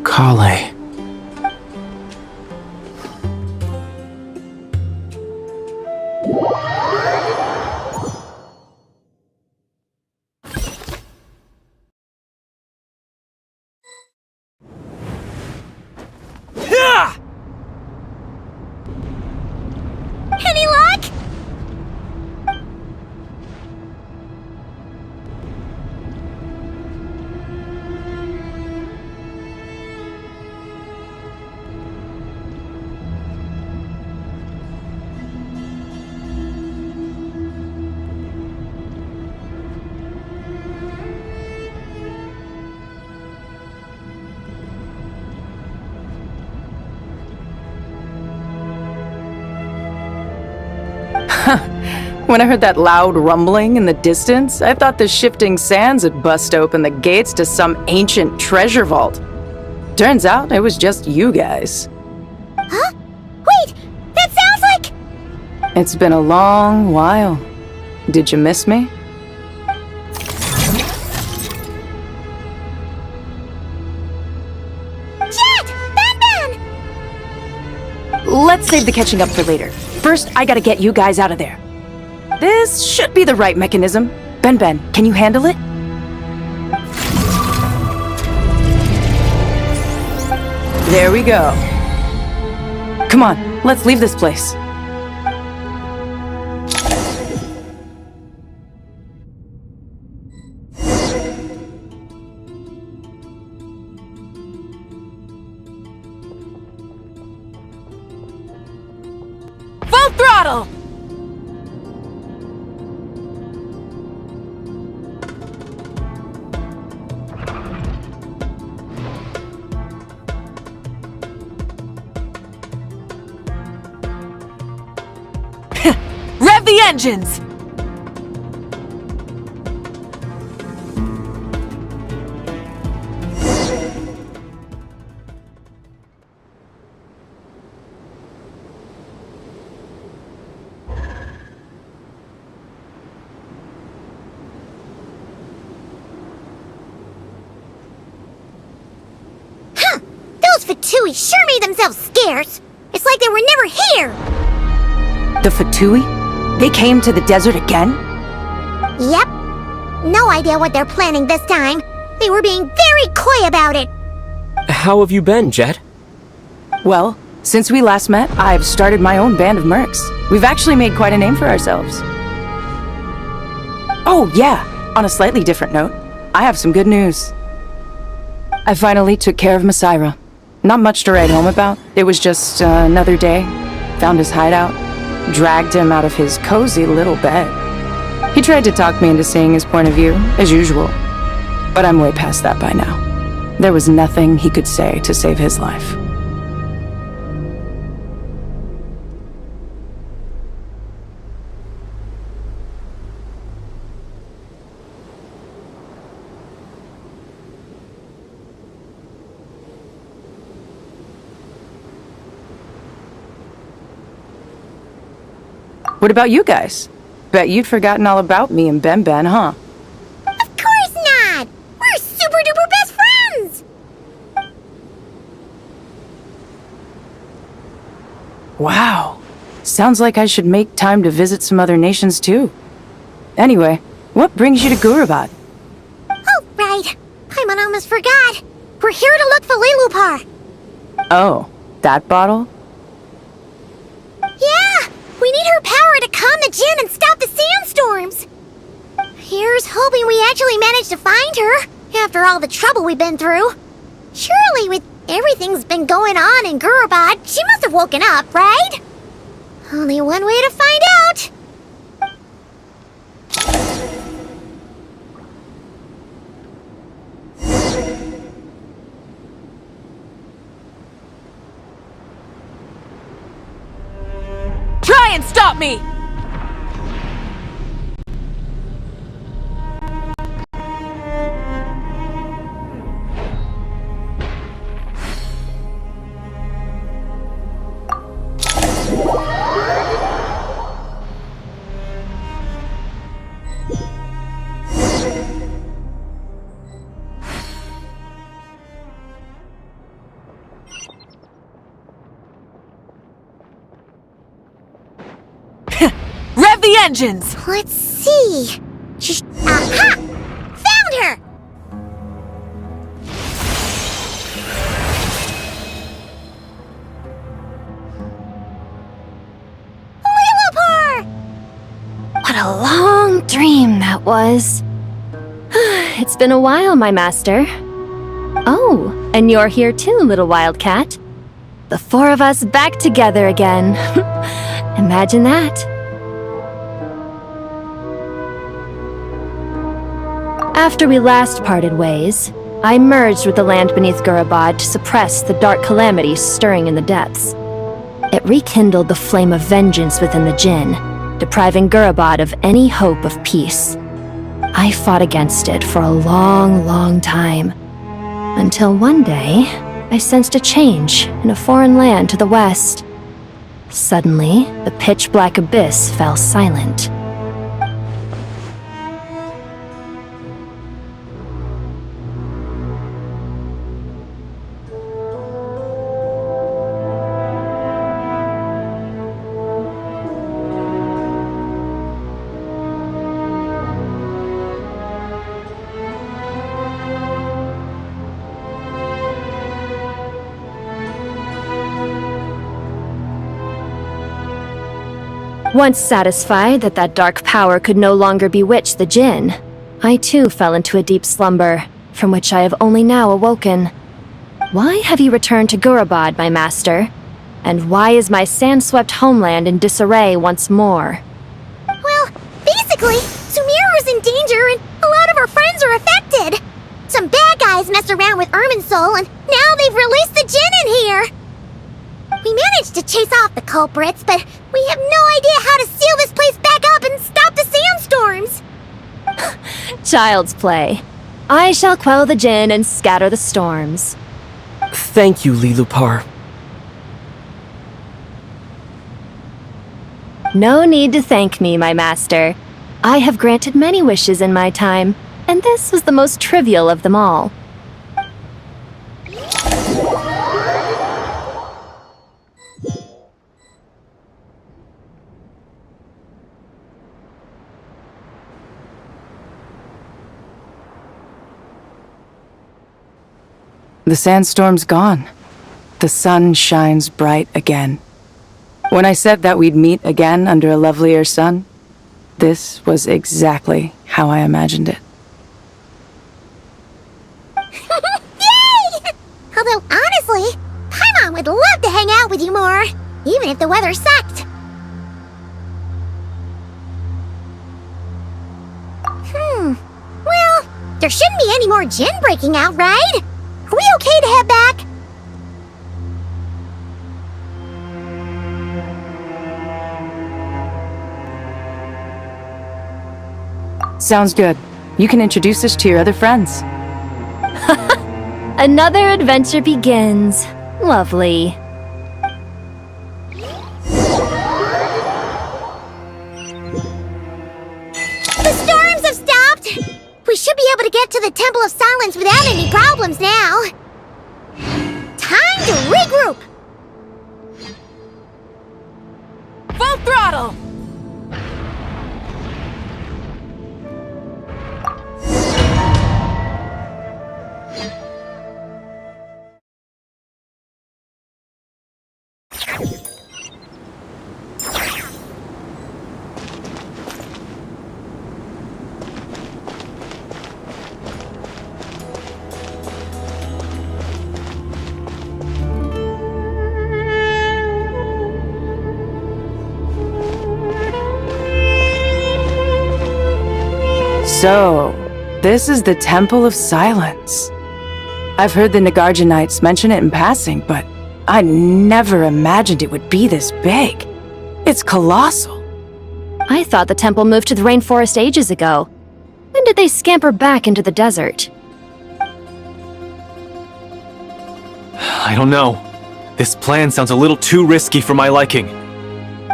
Kale. Any luck? When I heard that loud rumbling in the distance, I thought the shifting sands had bust open the gates to some ancient treasure vault. Turns out it was just you guys. Huh? Wait! That sounds like... It's been a long while. Did you miss me? Jet! Ben! Let's save the catching up for later. First, I gotta get you guys out of there. This should be the right mechanism. Ben, can you handle it? There we go. Come on, let's leave this place. Full throttle! Rev the engines! Huh! Those Fatui sure made themselves scarce. It's like they were never here. The Fatui? They came to the desert again? Yep. No idea what they're planning this time. They were being very coy about it. How have you been, Jet? Well, since we last met, I've started my own band of mercs. We've actually made quite a name for ourselves. Oh, yeah. On a slightly different note, I have some good news. I finally took care of Masira. Not much to write home about. It was just another day. Found his hideout. Dragged him out of his cozy little bed. He tried to talk me into seeing his point of view, as usual. But I'm way past that by now. There was nothing he could say to save his life. What about you guys? Bet you'd forgotten all about me and Ben, huh? Of course not! We're super duper best friends! Wow. Sounds like I should make time to visit some other nations too. Anyway, what brings you to Gurabad? Oh, right. Paimon almost forgot. We're here to look for Lilupar. Oh, that bottle? Yeah! We need her power to calm the Jinn and stop the sandstorms. Here's hoping we actually manage to find her, after all the trouble we've been through. Surely, with everything's been going on in Gurabad, she must have woken up, right? Only one way to find out. Try and stop me! Rev the engines! Let's see. Aha! Found her! Lilupar! What a long dream that was. It's been a while, my master. Oh, and you're here too, little wildcat. The four of us back together again. Imagine that. After we last parted ways, I merged with the land beneath Gurabad to suppress the dark calamities stirring in the depths. It rekindled the flame of vengeance within the Jinn, depriving Gurabad of any hope of peace. I fought against it for a long, long time, until one day I sensed a change in a foreign land to the west. Suddenly, the pitch-black abyss fell silent. Once satisfied that that dark power could no longer bewitch the Jinn, I too fell into a deep slumber, from which I have only now awoken. Why have you returned to Gurabad, my master? And why is my sand-swept homeland in disarray once more? Well, basically, Sumeru's in danger and a lot of our friends are affected. Some bad guys messed around with Irminsul and now they've released the Jinn in here. We managed to chase off the culprits, but we have no idea how to seal this place back up and stop the sandstorms. Child's play. I shall quell the Jinn and scatter the storms. Thank you, Lilupar. No need to thank me, my master. I have granted many wishes in my time, and this was the most trivial of them all. The sandstorm's gone. The sun shines bright again. When I said that we'd meet again under a lovelier sun, this was exactly how I imagined it. Yay! Although, honestly, Paimon would love to hang out with you more, even if the weather sucked. Well, there shouldn't be any more Jinn breaking out, right? Are we okay to head back? Sounds good. You can introduce us to your other friends. Another adventure begins. Lovely. The storms have stopped! We should be able to get to the Temple of Silence without any problems now. Time to regroup! Full throttle! So, this is the Temple of Silence. I've heard the Nagarjanites mention it in passing, but I never imagined it would be this big. It's colossal. I thought the temple moved to the rainforest ages ago. When did they scamper back into the desert? I don't know. This plan sounds a little too risky for my liking.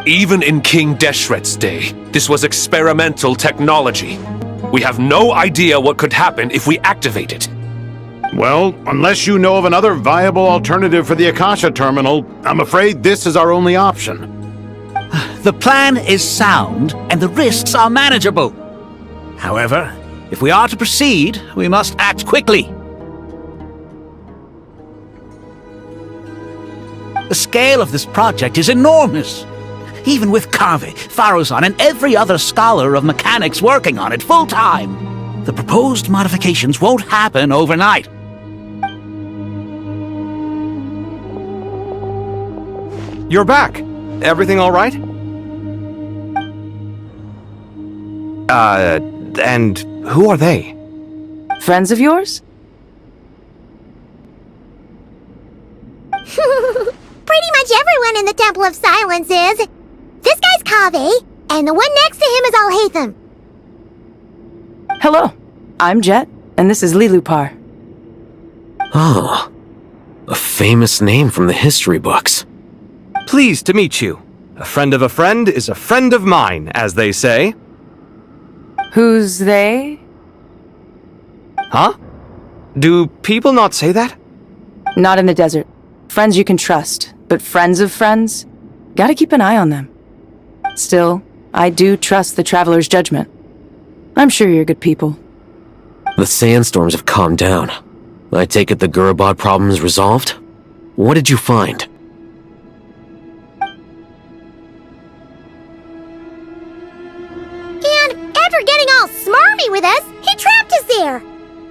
Even in King Deshret's day, this was experimental technology. We have no idea what could happen if we activate it. Well, unless you know of another viable alternative for the Akasha terminal, I'm afraid this is our only option. The plan is sound, and the risks are manageable. However, if we are to proceed, we must act quickly. The scale of this project is enormous. Even with Kaveh, Faruzan, and every other scholar of mechanics working on it full-time, the proposed modifications won't happen overnight. You're back. Everything all right? And who are they? Friends of yours? Pretty much everyone in the Temple of Silence is. This guy's Kaveh, and the one next to him is Alhaitham. Hello, I'm Jet, and this is Lilupar. Oh, a famous name from the history books. Pleased to meet you. A friend of a friend is a friend of mine, as they say. Who's they? Huh? Do people not say that? Not in the desert. Friends you can trust, but friends of friends? Gotta keep an eye on them. Still, I do trust the Traveler's judgment. I'm sure you're good people. The sandstorms have calmed down. I take it the Gurabad problem is resolved? What did you find? And after getting all smarmy with us, he trapped us there.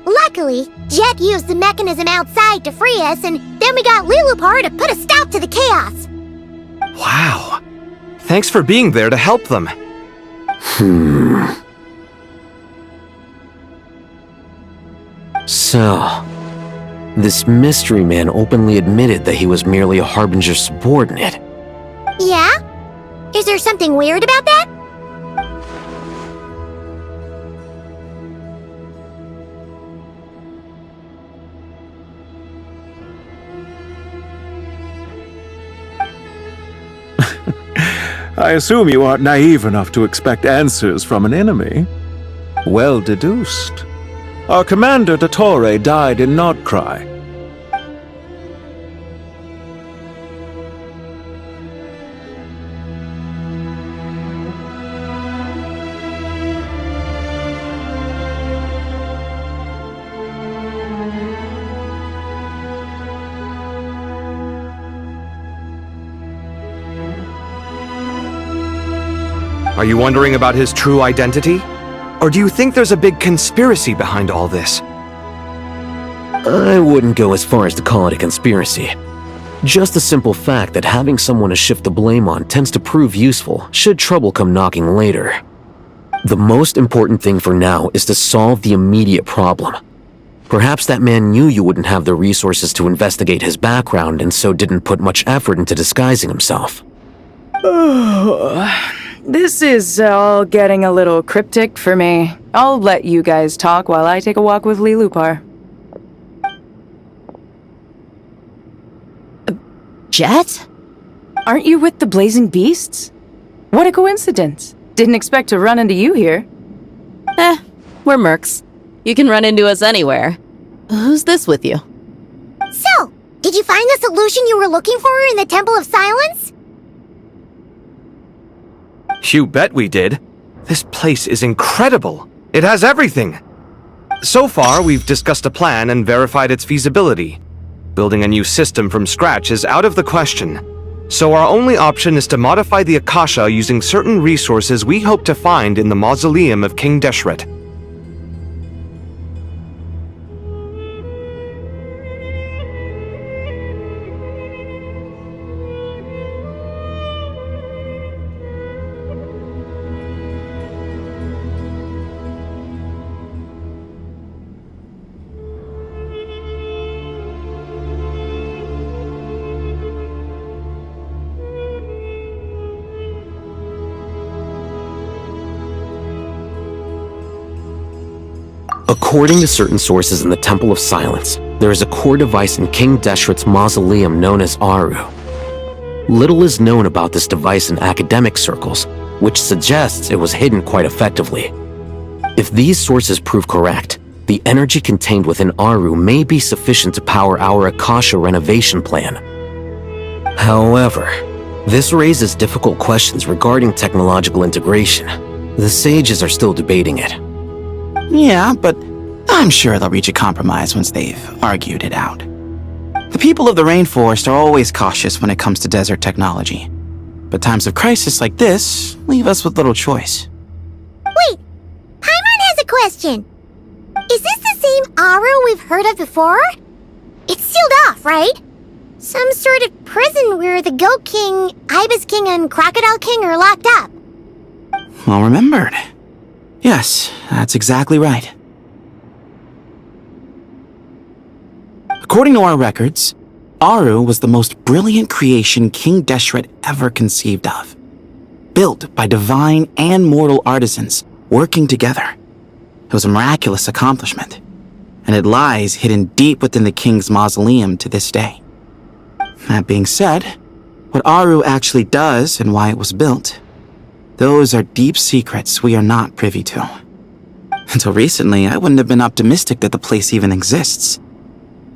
Luckily, Jet used the mechanism outside to free us, and then we got Lilupar to put a stop to the chaos. Wow. Thanks for being there to help them. So, this mystery man openly admitted that he was merely a Harbinger subordinate. Yeah? Is there something weird about that? I assume you aren't naive enough to expect answers from an enemy. Well deduced. Our commander, Dottore, died in Nodcry. Are you wondering about his true identity? Or do you think there's a big conspiracy behind all this? I wouldn't go as far as to call it a conspiracy. Just the simple fact that having someone to shift the blame on tends to prove useful should trouble come knocking later. The most important thing for now is to solve the immediate problem. Perhaps that man knew you wouldn't have the resources to investigate his background and so didn't put much effort into disguising himself. This is all getting a little cryptic for me. I'll let you guys talk while I take a walk with Lilupar. Jet? Aren't you with the Blazing Beasts? What a coincidence. Didn't expect to run into you here. We're mercs. You can run into us anywhere. Who's this with you? So, did you find the solution you were looking for in the Temple of Silence? You bet we did. This place is incredible. It has everything. So far, we've discussed a plan and verified its feasibility. Building a new system from scratch is out of the question. So our only option is to modify the Akasha using certain resources we hope to find in the mausoleum of King Deshret. According to certain sources in the Temple of Silence, there is a core device in King Deshret's mausoleum known as Aru. Little is known about this device in academic circles, which suggests it was hidden quite effectively. If these sources prove correct, the energy contained within Aru may be sufficient to power our Akasha renovation plan. However, this raises difficult questions regarding technological integration. The sages are still debating it. Yeah, but I'm sure they'll reach a compromise once they've argued it out. The people of the rainforest are always cautious when it comes to desert technology. But times of crisis like this leave us with little choice. Wait, Paimon has a question. Is this the same Aru we've heard of before? It's sealed off, right? Some sort of prison where the Goat King, Ibis King, and Crocodile King are locked up. Well remembered. Yes, that's exactly right. According to our records, Aru was the most brilliant creation King Deshret ever conceived of. Built by divine and mortal artisans working together. It was a miraculous accomplishment, and it lies hidden deep within the king's mausoleum to this day. That being said, what Aru actually does and why it was built, those are deep secrets we are not privy to. Until recently, I wouldn't have been optimistic that the place even exists.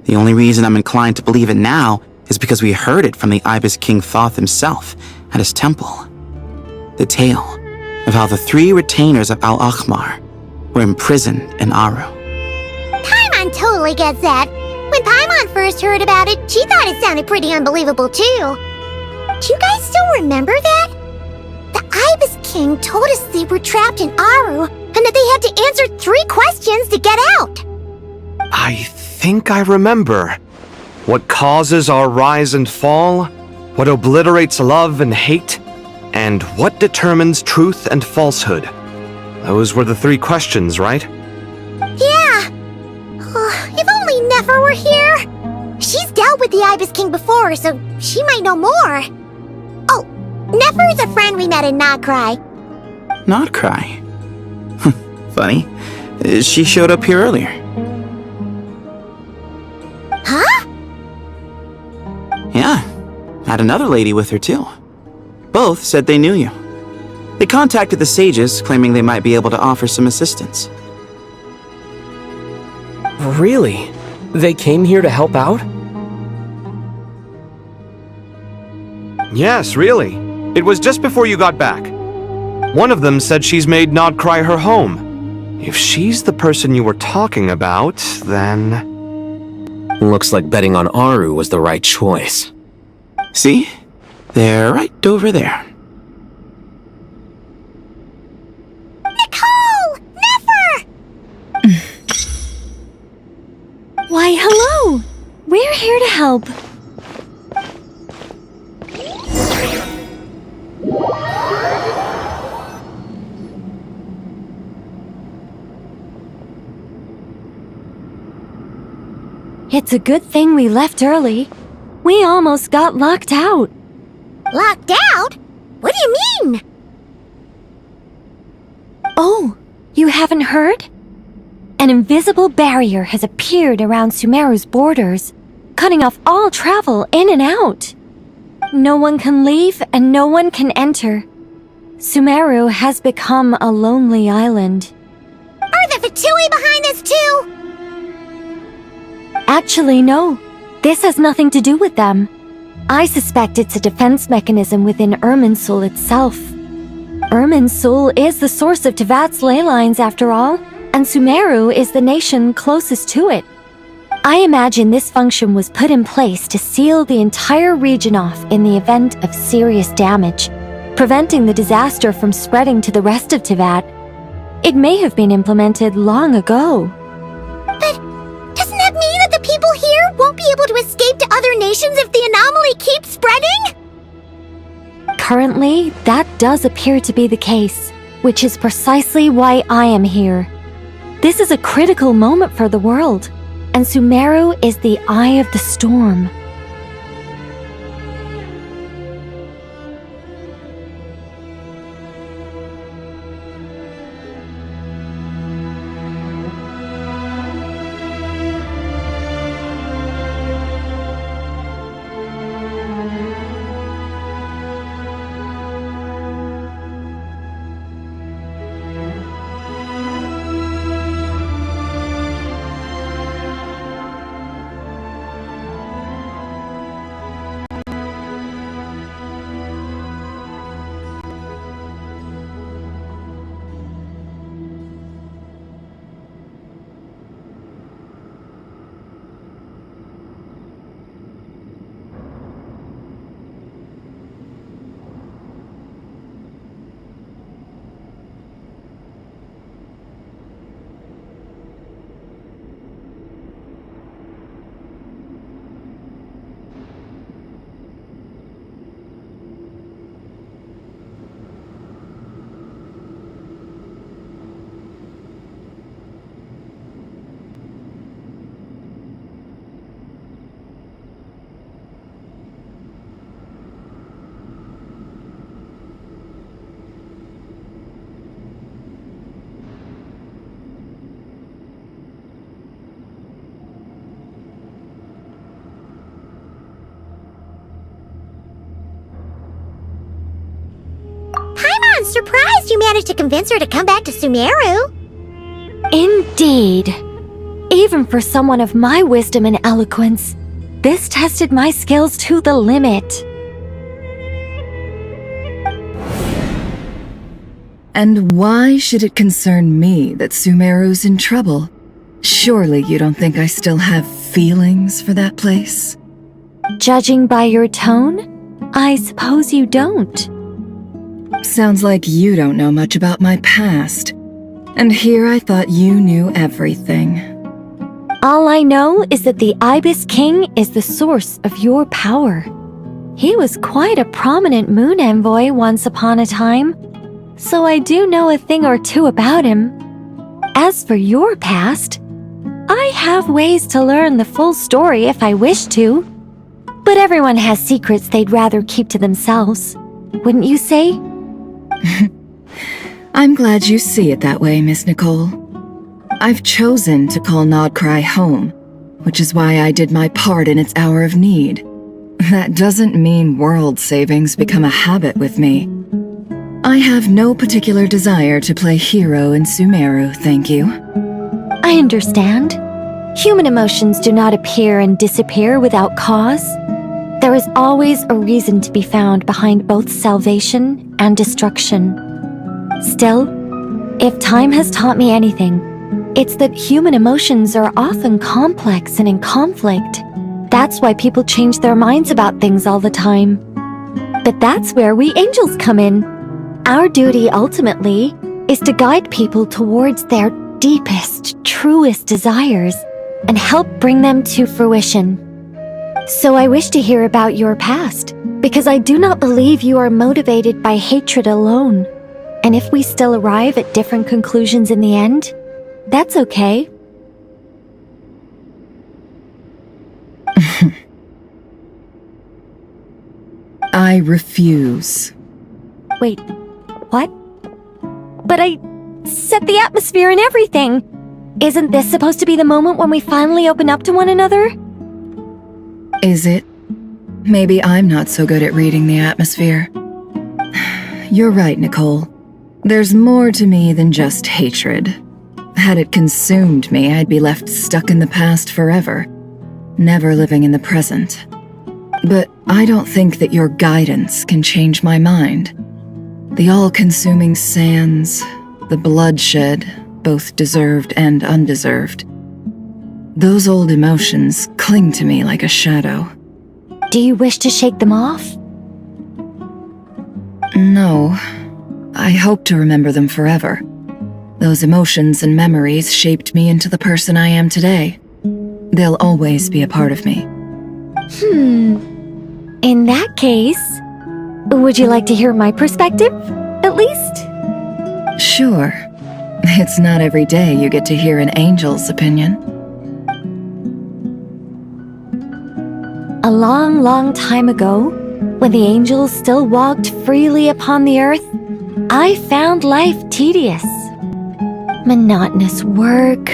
The only reason I'm inclined to believe it now is because we heard it from the Ibis King Thoth himself at his temple. The tale of how the 3 retainers of Al-Akhmar were imprisoned in Aru. Paimon totally gets that. When Paimon first heard about it, she thought it sounded pretty unbelievable too. Do you guys still remember that? The Ibis King told us they were trapped in Aru and that they had to answer 3 questions to get out. I think I remember. What causes our rise and fall? What obliterates love and hate? And what determines truth and falsehood? Those were the 3 questions, right? Yeah. If only Nefer were here. She's dealt with the Ibis King before, so she might know more. Oh, Nefer is a friend we met in Notcry. Notcry? Funny. She showed up here earlier. Huh? Yeah. Had another lady with her too. Both said they knew you. They contacted the sages, claiming they might be able to offer some assistance. Really? They came here to help out? Yes, really. It was just before you got back. One of them said she's made Nodcry her home. If she's the person you were talking about, then... Looks like betting on Aru was the right choice. See? They're right over there. Nicole! Nefer! Why, hello! We're here to help. It's a good thing we left early. We almost got locked out. Locked out? What do you mean? Oh, you haven't heard? An invisible barrier has appeared around Sumeru's borders, cutting off all travel in and out. No one can leave and no one can enter. Sumeru has become a lonely island. Are the Fatui behind this too? Actually, no. This has nothing to do with them. I suspect it's a defense mechanism within Irminsul itself. Irminsul is the source of Tevat's ley lines after all, and Sumeru is the nation closest to it. I imagine this function was put in place to seal the entire region off in the event of serious damage, preventing the disaster from spreading to the rest of Tevat. It may have been implemented long ago. But doesn't that mean that the people here won't be able to escape to other nations if the anomaly keeps spreading? Currently, that does appear to be the case, which is precisely why I am here. This is a critical moment for the world, and Sumeru is the eye of the storm. surprised you managed to convince her to come back to Sumeru. Indeed. Even for someone of my wisdom and eloquence, this tested my skills to the limit. And why should it concern me that Sumeru's in trouble? Surely you don't think I still have feelings for that place? Judging by your tone, I suppose you don't. Sounds like you don't know much about my past. And here I thought you knew everything. All I know is that the Ibis King is the source of your power. He was quite a prominent moon envoy once upon a time, so I do know a thing or two about him. As for your past, I have ways to learn the full story if I wish to. But everyone has secrets they'd rather keep to themselves, wouldn't you say? I'm glad you see it that way, Miss Nicole. I've chosen to call Nodcry home, which is why I did my part in its hour of need. That doesn't mean world savings become a habit with me. I have no particular desire to play hero in Sumeru, thank you. I understand. Human emotions do not appear and disappear without cause. There is always a reason to be found behind both salvation and destruction. Still, if time has taught me anything, it's that human emotions are often complex and in conflict. That's why people change their minds about things all the time. But that's where we angels come in. Our duty ultimately is to guide people towards their deepest, truest desires and help bring them to fruition. So I wish to hear about your past, because I do not believe you are motivated by hatred alone. And if we still arrive at different conclusions in the end, that's okay. I refuse. Wait, what? But I set the atmosphere and everything. Isn't this supposed to be the moment when we finally open up to one another? Is it? Maybe I'm not so good at reading the atmosphere. You're right, Nicole. There's more to me than just hatred. Had it consumed me, I'd be left stuck in the past forever, never living in the present. But I don't think that your guidance can change my mind. The all-consuming sands, the bloodshed, both deserved and undeserved. Those old emotions cling to me like a shadow. Do you wish to shake them off? No. I hope to remember them forever. Those emotions and memories shaped me into the person I am today. They'll always be a part of me. In that case, would you like to hear my perspective, at least? Sure. It's not every day you get to hear an angel's opinion. A long, long time ago, when the angels still walked freely upon the earth, I found life tedious. Monotonous work,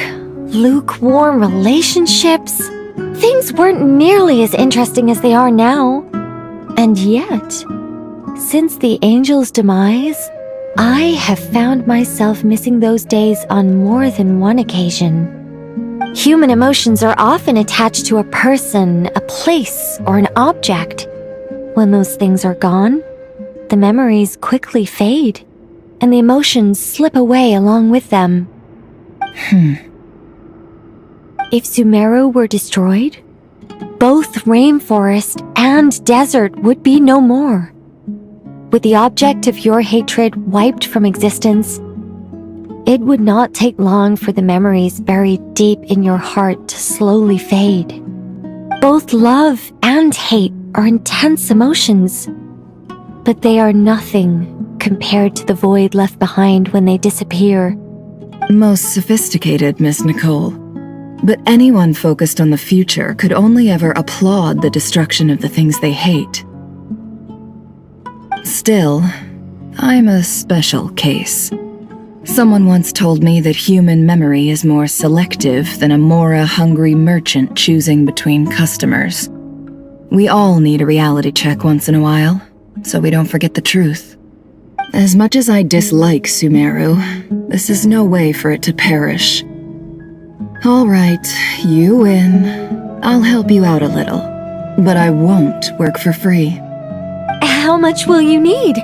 lukewarm relationships. Things weren't nearly as interesting as they are now. And yet, since the angels' demise, I have found myself missing those days on more than one occasion. Human emotions are often attached to a person, a place, or an object. When those things are gone, the memories quickly fade, and the emotions slip away along with them. If Sumeru were destroyed, both rainforest and desert would be no more. With the object of your hatred wiped from existence, it would not take long for the memories buried deep in your heart to slowly fade. Both love and hate are intense emotions, but they are nothing compared to the void left behind when they disappear. Most sophisticated, Miss Nicole. But anyone focused on the future could only ever applaud the destruction of the things they hate. Still, I'm a special case. Someone once told me that human memory is more selective than a Mora-hungry merchant choosing between customers. We all need a reality check once in a while, so we don't forget the truth. As much as I dislike Sumeru, this is no way for it to perish. All right, you win. I'll help you out a little, but I won't work for free. How much will you need?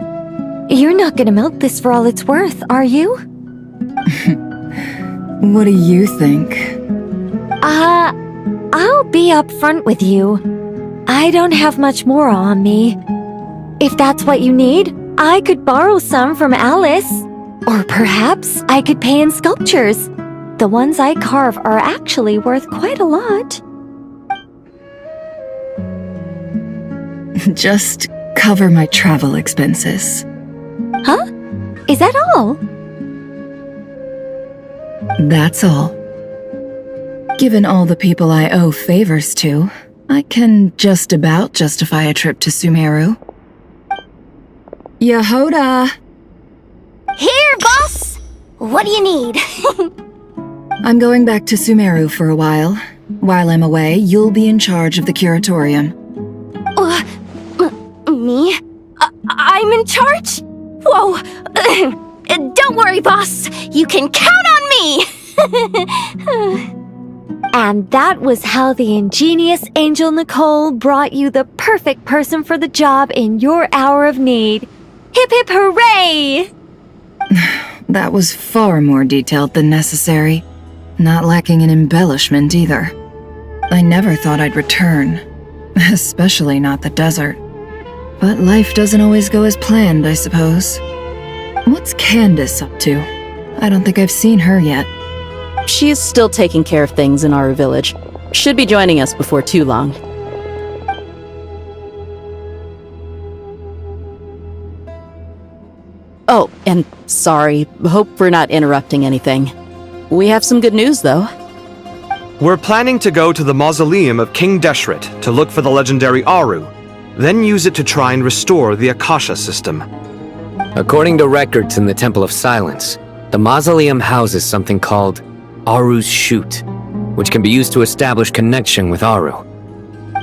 You're not gonna milk this for all it's worth, are you? What do you think? I'll be upfront with you. I don't have much more on me. If that's what you need, I could borrow some from Alice. Or perhaps I could pay in sculptures. The ones I carve are actually worth quite a lot. Just cover my travel expenses. Huh? Is that all? That's all. Given all the people I owe favors to, I can just about justify a trip to Sumeru. Yehoda! Here, boss! What do you need? I'm going back to Sumeru for a while. While I'm away, you'll be in charge of the curatorium. Me? I'm in charge? Whoa! Don't worry, boss. You can count on me! And that was how the ingenious Angel Nicole brought you the perfect person for the job in your hour of need. Hip hip hooray! That was far more detailed than necessary. Not lacking in embellishment either. I never thought I'd return. Especially not the desert. But life doesn't always go as planned, I suppose. What's Candace up to? I don't think I've seen her yet. She is still taking care of things in our village. Should be joining us before too long. Oh, and sorry. Hope we're not interrupting anything. We have some good news, though. We're planning to go to the mausoleum of King Deshret to look for the legendary Aru, then use it to try and restore the Akasha system. According to records in the Temple of Silence, the mausoleum houses something called Aru's Chute, which can be used to establish connection with Aru.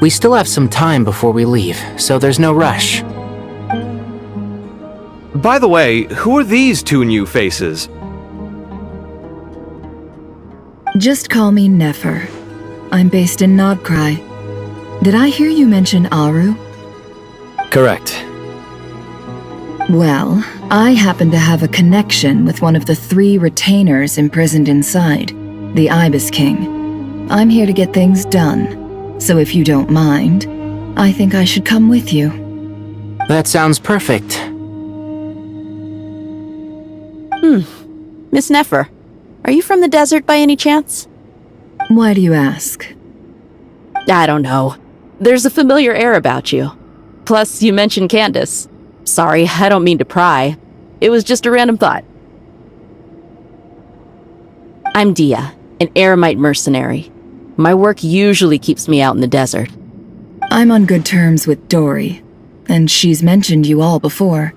We still have some time before we leave, so there's no rush. By the way, who are these two new faces? Just call me Nefer. I'm based in Nodkrai. Did I hear you mention Aru? Correct. Well, I happen to have a connection with one of the 3 retainers imprisoned inside, the Ibis King. I'm here to get things done, so if you don't mind, I think I should come with you. That sounds perfect. Miss Nefer, are you from the desert by any chance? Why do you ask? I don't know. There's a familiar air about you. Plus, you mentioned Candace. Sorry, I don't mean to pry. It was just a random thought. I'm Dia, an Eremite mercenary. My work usually keeps me out in the desert. I'm on good terms with Dory, and she's mentioned you all before.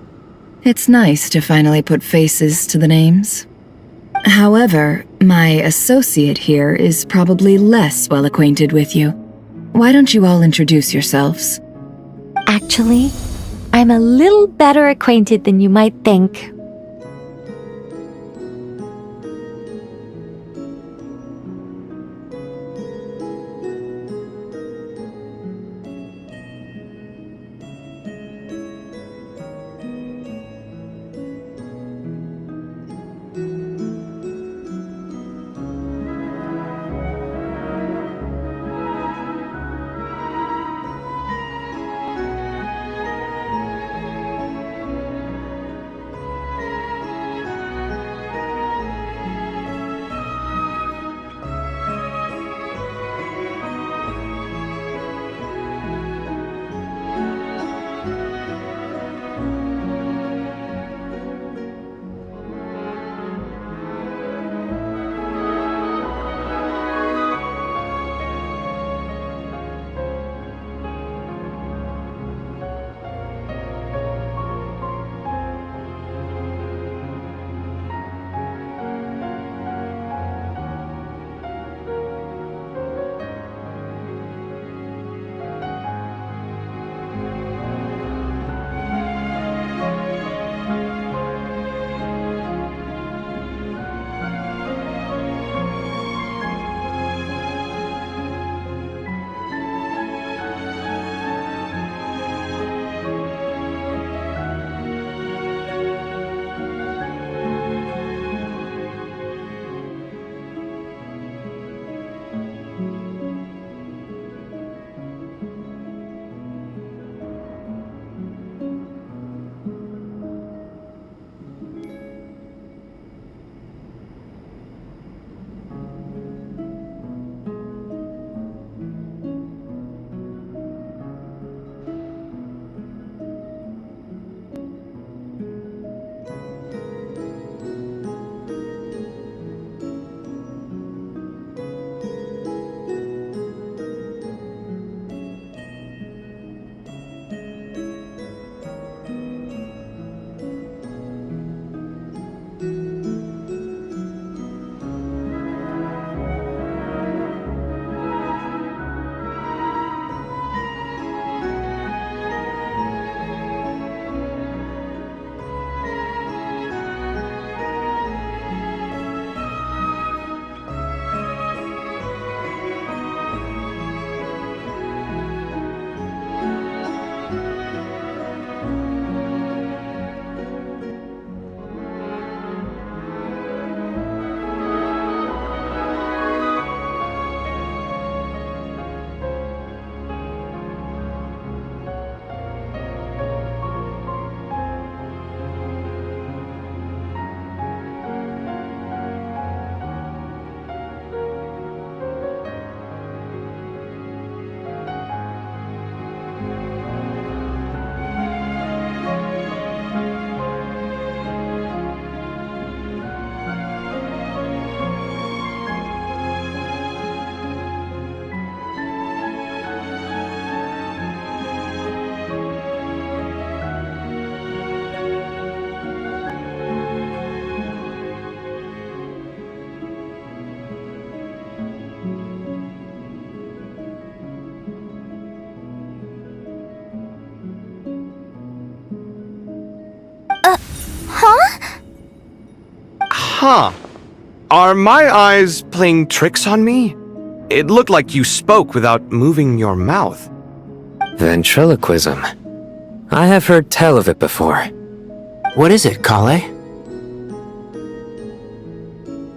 It's nice to finally put faces to the names. However, my associate here is probably less well acquainted with you. Why don't you all introduce yourselves? Actually, I'm a little better acquainted than you might think. Huh? Huh. Are my eyes playing tricks on me? It looked like you spoke without moving your mouth. Ventriloquism. I have heard tell of it before. What is it, Kale?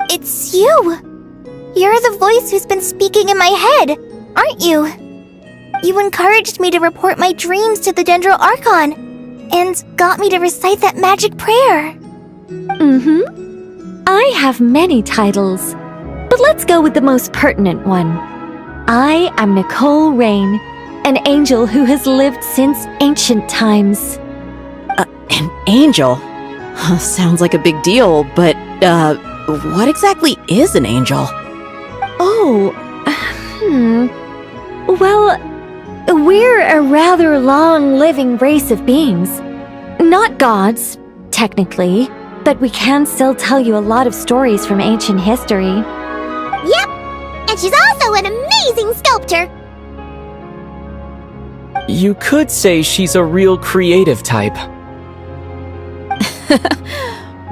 It's you! You're the voice who's been speaking in my head, aren't you? You encouraged me to report my dreams to the Dendro Archon, and got me to recite that magic prayer. Mm-hmm. I have many titles, but let's go with the most pertinent one. I am Nicole Rain, an angel who has lived since ancient times. An angel? Sounds like a big deal, but, what exactly is an angel? Oh, Well, we're a rather long-living race of beings. Not gods, technically, but we can still tell you a lot of stories from ancient history. Yep! And she's also an amazing sculptor! You could say she's a real creative type.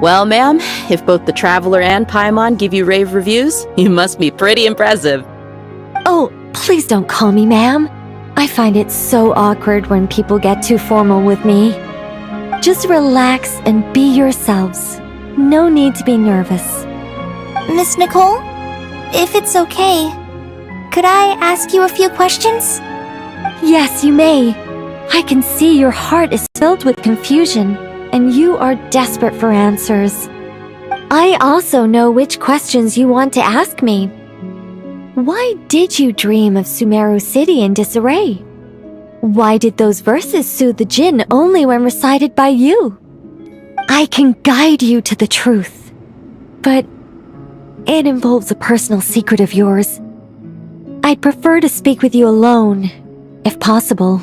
Well, ma'am, if both the Traveler and Paimon give you rave reviews, you must be pretty impressive. Oh, please don't call me ma'am. I find it so awkward when people get too formal with me. Just relax and be yourselves. No need to be nervous. Miss Nicole, if it's okay, could I ask you a few questions? Yes, you may. I can see your heart is filled with confusion, and you are desperate for answers. I also know which questions you want to ask me. Why did you dream of Sumeru City in disarray? Why did those verses soothe the Jinn only when recited by you? I can guide you to the truth, but it involves a personal secret of yours. I'd prefer to speak with you alone, if possible.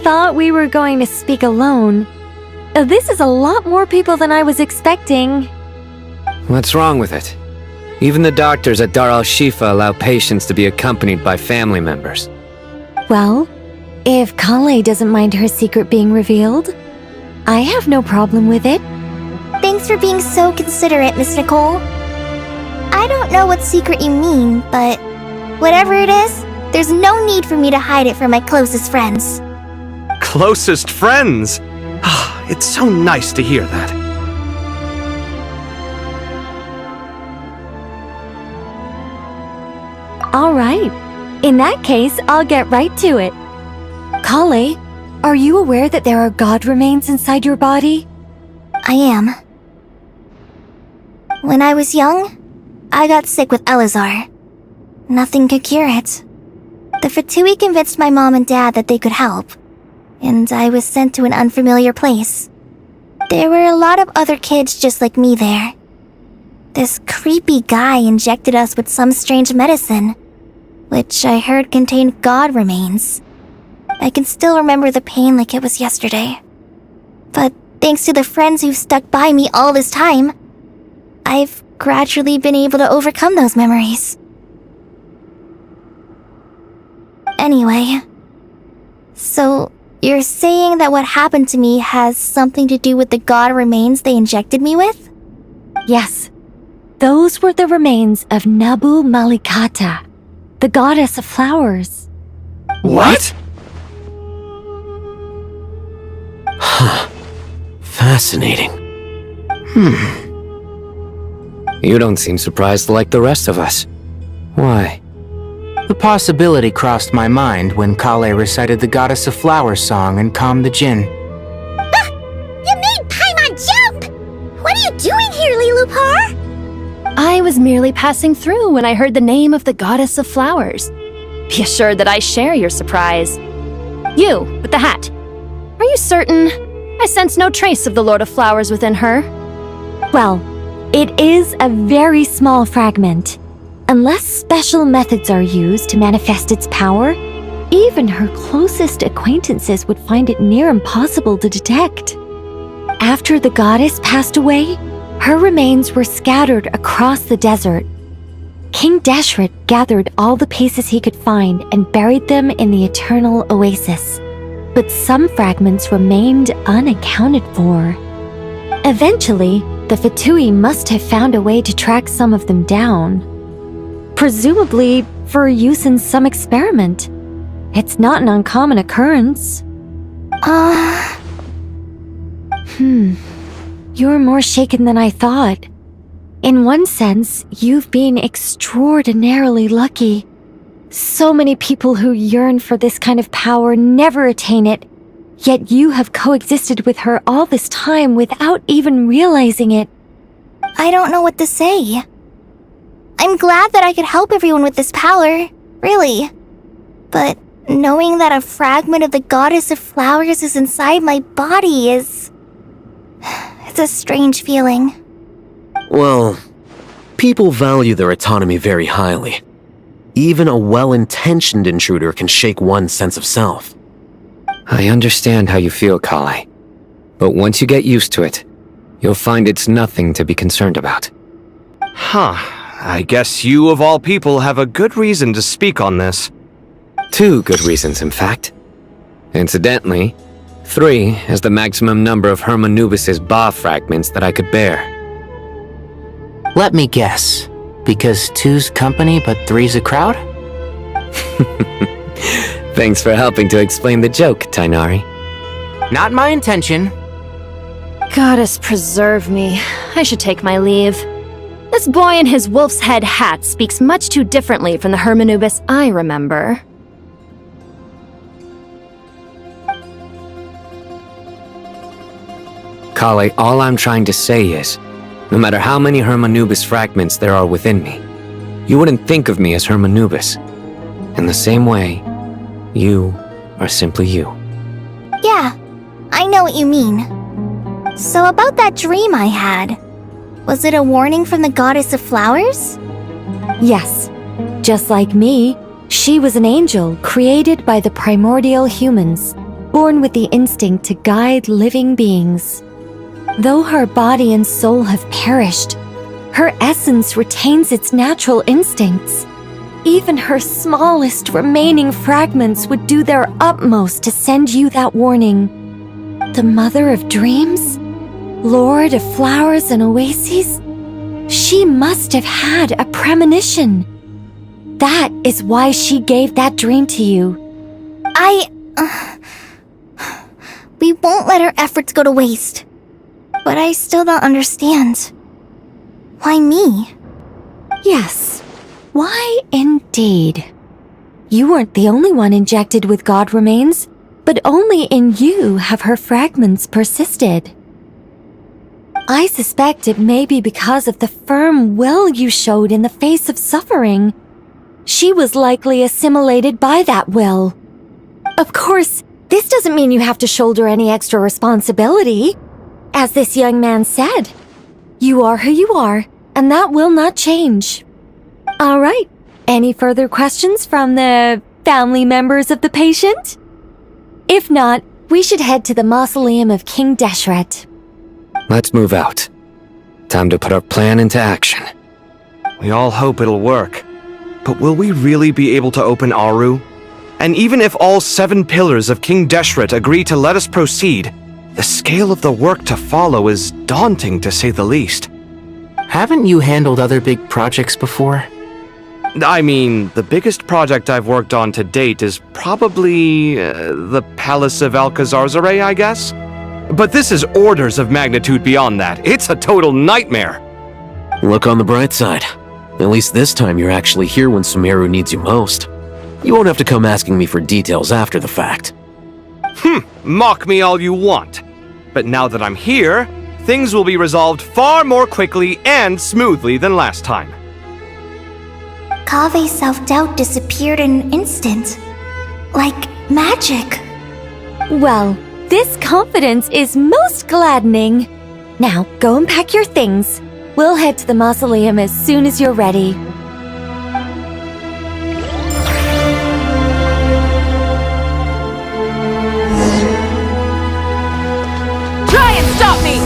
Thought we were going to speak alone. This is a lot more people than I was expecting. What's wrong with it? Even the doctors at Dar al-Shifa allow patients to be accompanied by family members. Well, if Kale doesn't mind her secret being revealed, I have no problem with it. Thanks for being so considerate, Miss Nicole. I don't know what secret you mean, but whatever it is, there's no need for me to hide it from my closest friends. Closest friends? It's so nice to hear that. All right. In that case, I'll get right to it. Kale, are you aware that there are god remains inside your body? I am. When I was young, I got sick with Elazar. Nothing could cure it. The Fatui convinced my mom and dad that they could help, and I was sent to an unfamiliar place. There were a lot of other kids just like me there. This creepy guy injected us with some strange medicine, which I heard contained god remains. I can still remember the pain like it was yesterday. But thanks to the friends who've stuck by me all this time, I've gradually been able to overcome those memories. Anyway, so you're saying that what happened to me has something to do with the god remains they injected me with? Yes. Those were the remains of Nabu Malikata, the goddess of flowers. What? Huh. Fascinating. You don't seem surprised like the rest of us. Why? The possibility crossed my mind when Kale recited the Goddess of Flowers song and calmed the Jinn. You made Paimon jump! What are you doing here, Lilupar? I was merely passing through when I heard the name of the Goddess of Flowers. Be assured that I share your surprise. You, with the hat. Are you certain? I sense no trace of the Lord of Flowers within her. Well, it is a very small fragment. Unless special methods are used to manifest its power, even her closest acquaintances would find it near impossible to detect. After the goddess passed away, her remains were scattered across the desert. King Deshret gathered all the pieces he could find and buried them in the eternal oasis. But some fragments remained unaccounted for. Eventually, the Fatui must have found a way to track some of them down. Presumably for use in some experiment. It's not an uncommon occurrence. You're more shaken than I thought. In one sense, you've been extraordinarily lucky. So many people who yearn for this kind of power never attain it, yet you have coexisted with her all this time without even realizing it. I don't know what to say. I'm glad that I could help everyone with this power, really. But knowing that a fragment of the Goddess of Flowers is inside my body is... it's a strange feeling. Well, people value their autonomy very highly. Even a well-intentioned intruder can shake one's sense of self. I understand how you feel, Kale. But once you get used to it, you'll find it's nothing to be concerned about. Huh. I guess you, of all people, have a good reason to speak on this. 2 good reasons, in fact. Incidentally, 3 is the maximum number of Hermanubis' Ba fragments that I could bear. Let me guess. Because 2's company but 3's a crowd? Thanks for helping to explain the joke, Tainari. Not my intention. Goddess preserve me. I should take my leave. This boy in his wolf's head hat speaks much too differently from the Hermanubis I remember. Kale, all I'm trying to say is, no matter how many Hermanubis fragments there are within me, you wouldn't think of me as Hermanubis. In the same way, you are simply you. Yeah, I know what you mean. So about that dream I had, was it a warning from the Goddess of Flowers? Yes. Just like me, she was an angel created by the primordial humans, born with the instinct to guide living beings. Though her body and soul have perished, her essence retains its natural instincts. Even her smallest remaining fragments would do their utmost to send you that warning. The Mother of Dreams? Lord of Flowers and Oases? She must have had a premonition. That is why she gave that dream to you. We won't let our efforts go to waste. But I still don't understand. Why me? Yes. Why indeed? You weren't the only one injected with God remains, but only in you have her fragments persisted. I suspect it may be because of the firm will you showed in the face of suffering. She was likely assimilated by that will. Of course, this doesn't mean you have to shoulder any extra responsibility. As this young man said, you are who you are, and that will not change. All right, any further questions from the family members of the patient? If not, we should head to the mausoleum of King Deshret. Let's move out. Time to put our plan into action. We all hope it'll work. But will we really be able to open Aru? And even if all 7 pillars of King Deshret agree to let us proceed, the scale of the work to follow is daunting to say the least. Haven't you handled other big projects before? I mean, the biggest project I've worked on to date is probably the Palace of Alcazarzaray, I guess? But this is orders of magnitude beyond that. It's a total nightmare. Look on the bright side. At least this time you're actually here when Sumeru needs you most. You won't have to come asking me for details after the fact. Mock me all you want. But now that I'm here, things will be resolved far more quickly and smoothly than last time. Kave's self-doubt disappeared in an instant. Like magic. Well, this confidence is most gladdening. Now, go and pack your things. We'll head to the mausoleum as soon as you're ready. Try and stop me!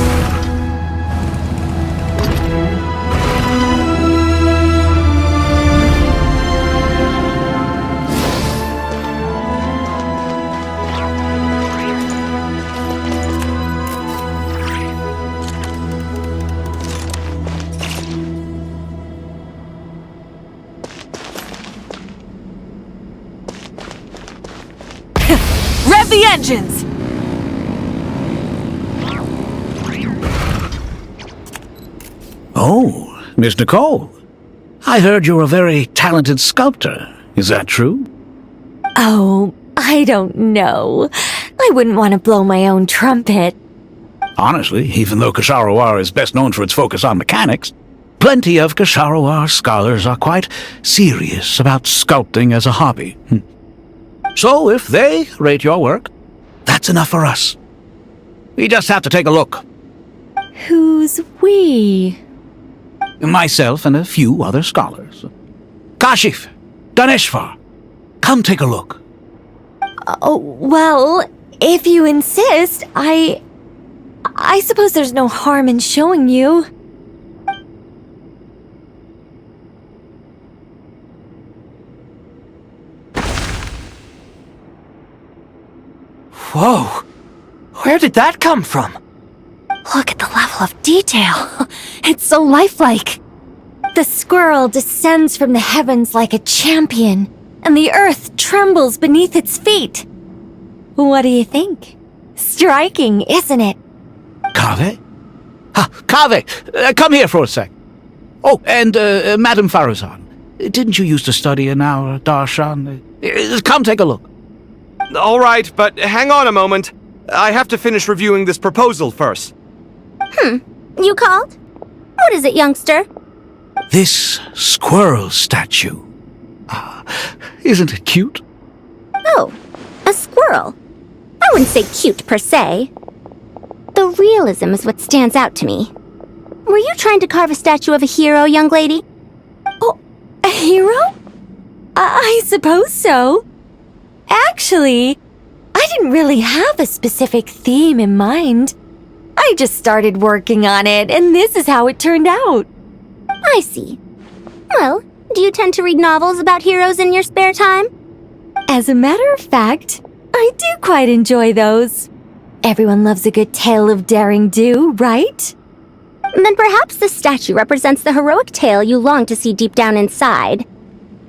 Rev the engines! Oh, Miss Nicole. I heard you're a very talented sculptor. Is that true? Oh, I don't know. I wouldn't want to blow my own trumpet. Honestly, even though Kasharawar is best known for its focus on mechanics, plenty of Kasharawar scholars are quite serious about sculpting as a hobby. So if they rate your work, that's enough for us. We just have to take a look. Who's we? Myself and a few other scholars. Kashif, Daneshvar, come take a look. Oh, well, if you insist, I suppose there's no harm in showing you. Whoa! Where did that come from? Look at the level of detail. It's so lifelike. The squirrel descends from the heavens like a champion, and the earth trembles beneath its feet. What do you think? Striking, isn't it? Kaveh? Kaveh, come here for a sec. Oh, and Madame Faruzan, didn't you used to study in our darshan? Come take a look. All right, but hang on a moment. I have to finish reviewing this proposal first. You called? What is it, youngster? This squirrel statue. Isn't it cute? Oh, a squirrel. I wouldn't say cute per se. The realism is what stands out to me. Were you trying to carve a statue of a hero, young lady? Oh, a hero? I suppose so. Actually, I didn't really have a specific theme in mind. I just started working on it, and this is how it turned out. I see. Well, do you tend to read novels about heroes in your spare time? As a matter of fact, I do quite enjoy those. Everyone loves a good tale of daring do, right? Then perhaps this statue represents the heroic tale you long to see deep down inside.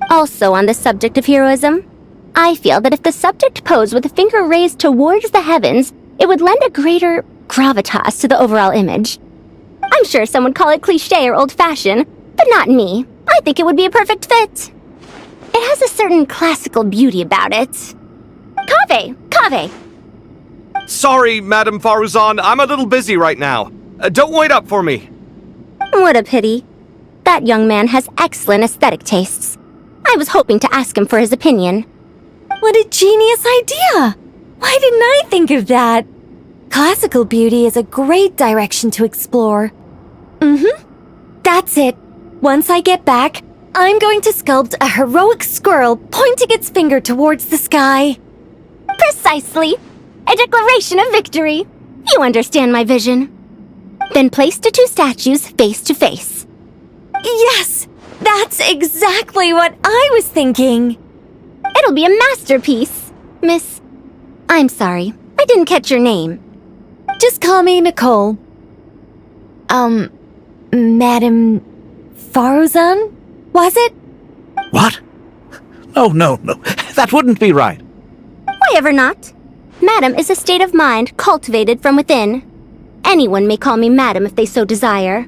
Also on the subject of heroism, I feel that if the subject posed with a finger raised towards the heavens, it would lend a greater gravitas to the overall image. I'm sure some would call it cliché or old-fashioned, but not me. I think it would be a perfect fit. It has a certain classical beauty about it. Kaveh! Sorry, Madame Faruzan, I'm a little busy right now. Don't wait up for me. What a pity. That young man has excellent aesthetic tastes. I was hoping to ask him for his opinion. What a genius idea! Why didn't I think of that? Classical beauty is a great direction to explore. That's it. Once I get back, I'm going to sculpt a heroic squirrel pointing its finger towards the sky. Precisely. A declaration of victory. You understand my vision. Then place the two statues face to face. Yes! That's exactly what I was thinking. It'll be a masterpiece, Miss... I'm sorry, I didn't catch your name. Just call me Nicole. Madame Faruzan? Was it? What? No. That wouldn't be right. Why ever not? Madam is a state of mind cultivated from within. Anyone may call me Madam if they so desire.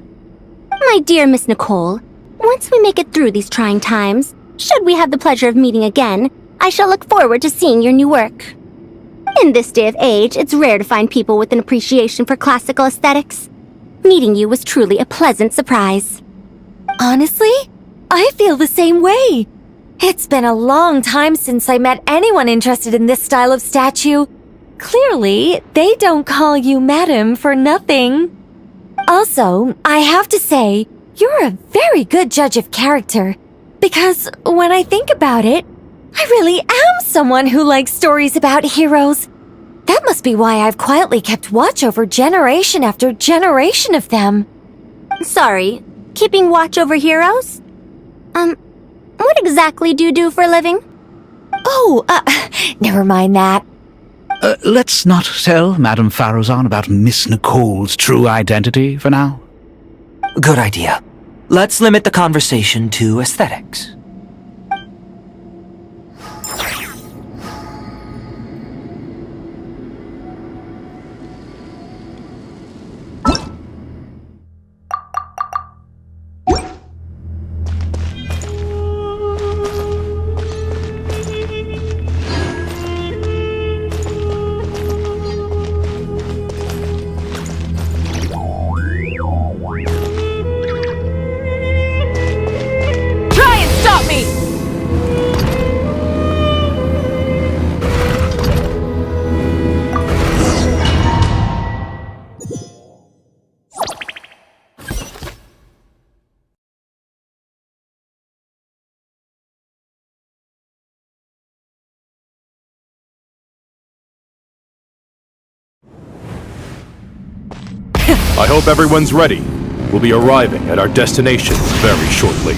My dear Miss Nicole, once we make it through these trying times, should we have the pleasure of meeting again, I shall look forward to seeing your new work. In this day of age, it's rare to find people with an appreciation for classical aesthetics. Meeting you was truly a pleasant surprise. Honestly, I feel the same way. It's been a long time since I met anyone interested in this style of statue. Clearly, they don't call you madam for nothing. Also, I have to say, you're a very good judge of character. Because when I think about it, I really am someone who likes stories about heroes. That must be why I've quietly kept watch over generation after generation of them. Sorry, keeping watch over heroes? What exactly do you do for a living? Oh, never mind that. Let's not tell Madame Farrouzan about Miss Nicole's true identity for now. Good idea. Let's limit the conversation to aesthetics. I hope everyone's ready. We'll be arriving at our destination very shortly.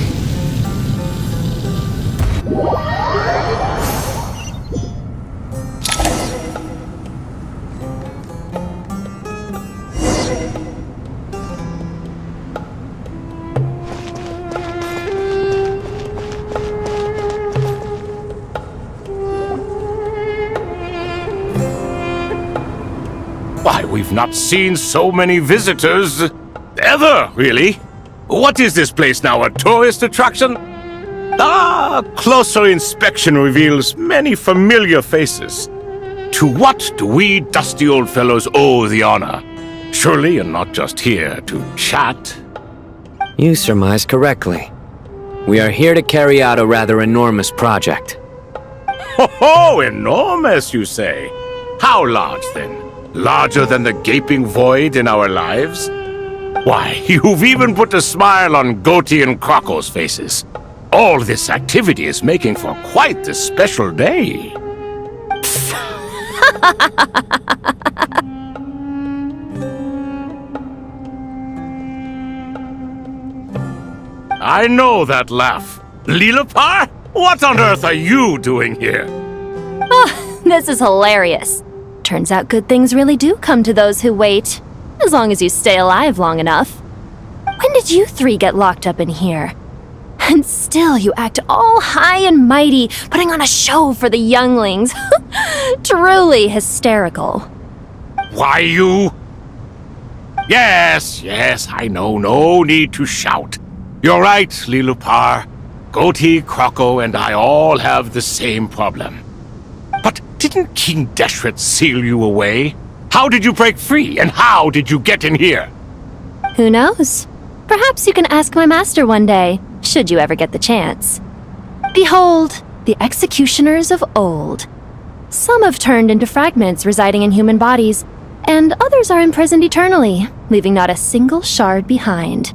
Why, we've not seen so many visitors ever, really. What is this place now, a tourist attraction? Ah, closer inspection reveals many familiar faces. To what do we dusty old fellows owe the honor? Surely you're not just here to chat. You surmise correctly. We are here to carry out a rather enormous project. Ho, enormous, you say? How large, then? Larger than the gaping void in our lives? Why, you've even put a smile on Goatee and Crocco's faces. All this activity is making for quite the special day. I know that laugh. Lilipar? What on earth are you doing here? Oh, this is hilarious. Turns out good things really do come to those who wait, as long as you stay alive long enough. When did you three get locked up in here? And still you act all high and mighty, putting on a show for the younglings. Truly hysterical. Why, you... Yes, I know, no need to shout. You're right, Lilipar. Goatee, Crocco, and I all have the same problem. But didn't King Deshret seal you away? How did you break free, and how did you get in here? Who knows? Perhaps you can ask my master one day, should you ever get the chance. Behold, the executioners of old. Some have turned into fragments residing in human bodies, and others are imprisoned eternally, leaving not a single shard behind.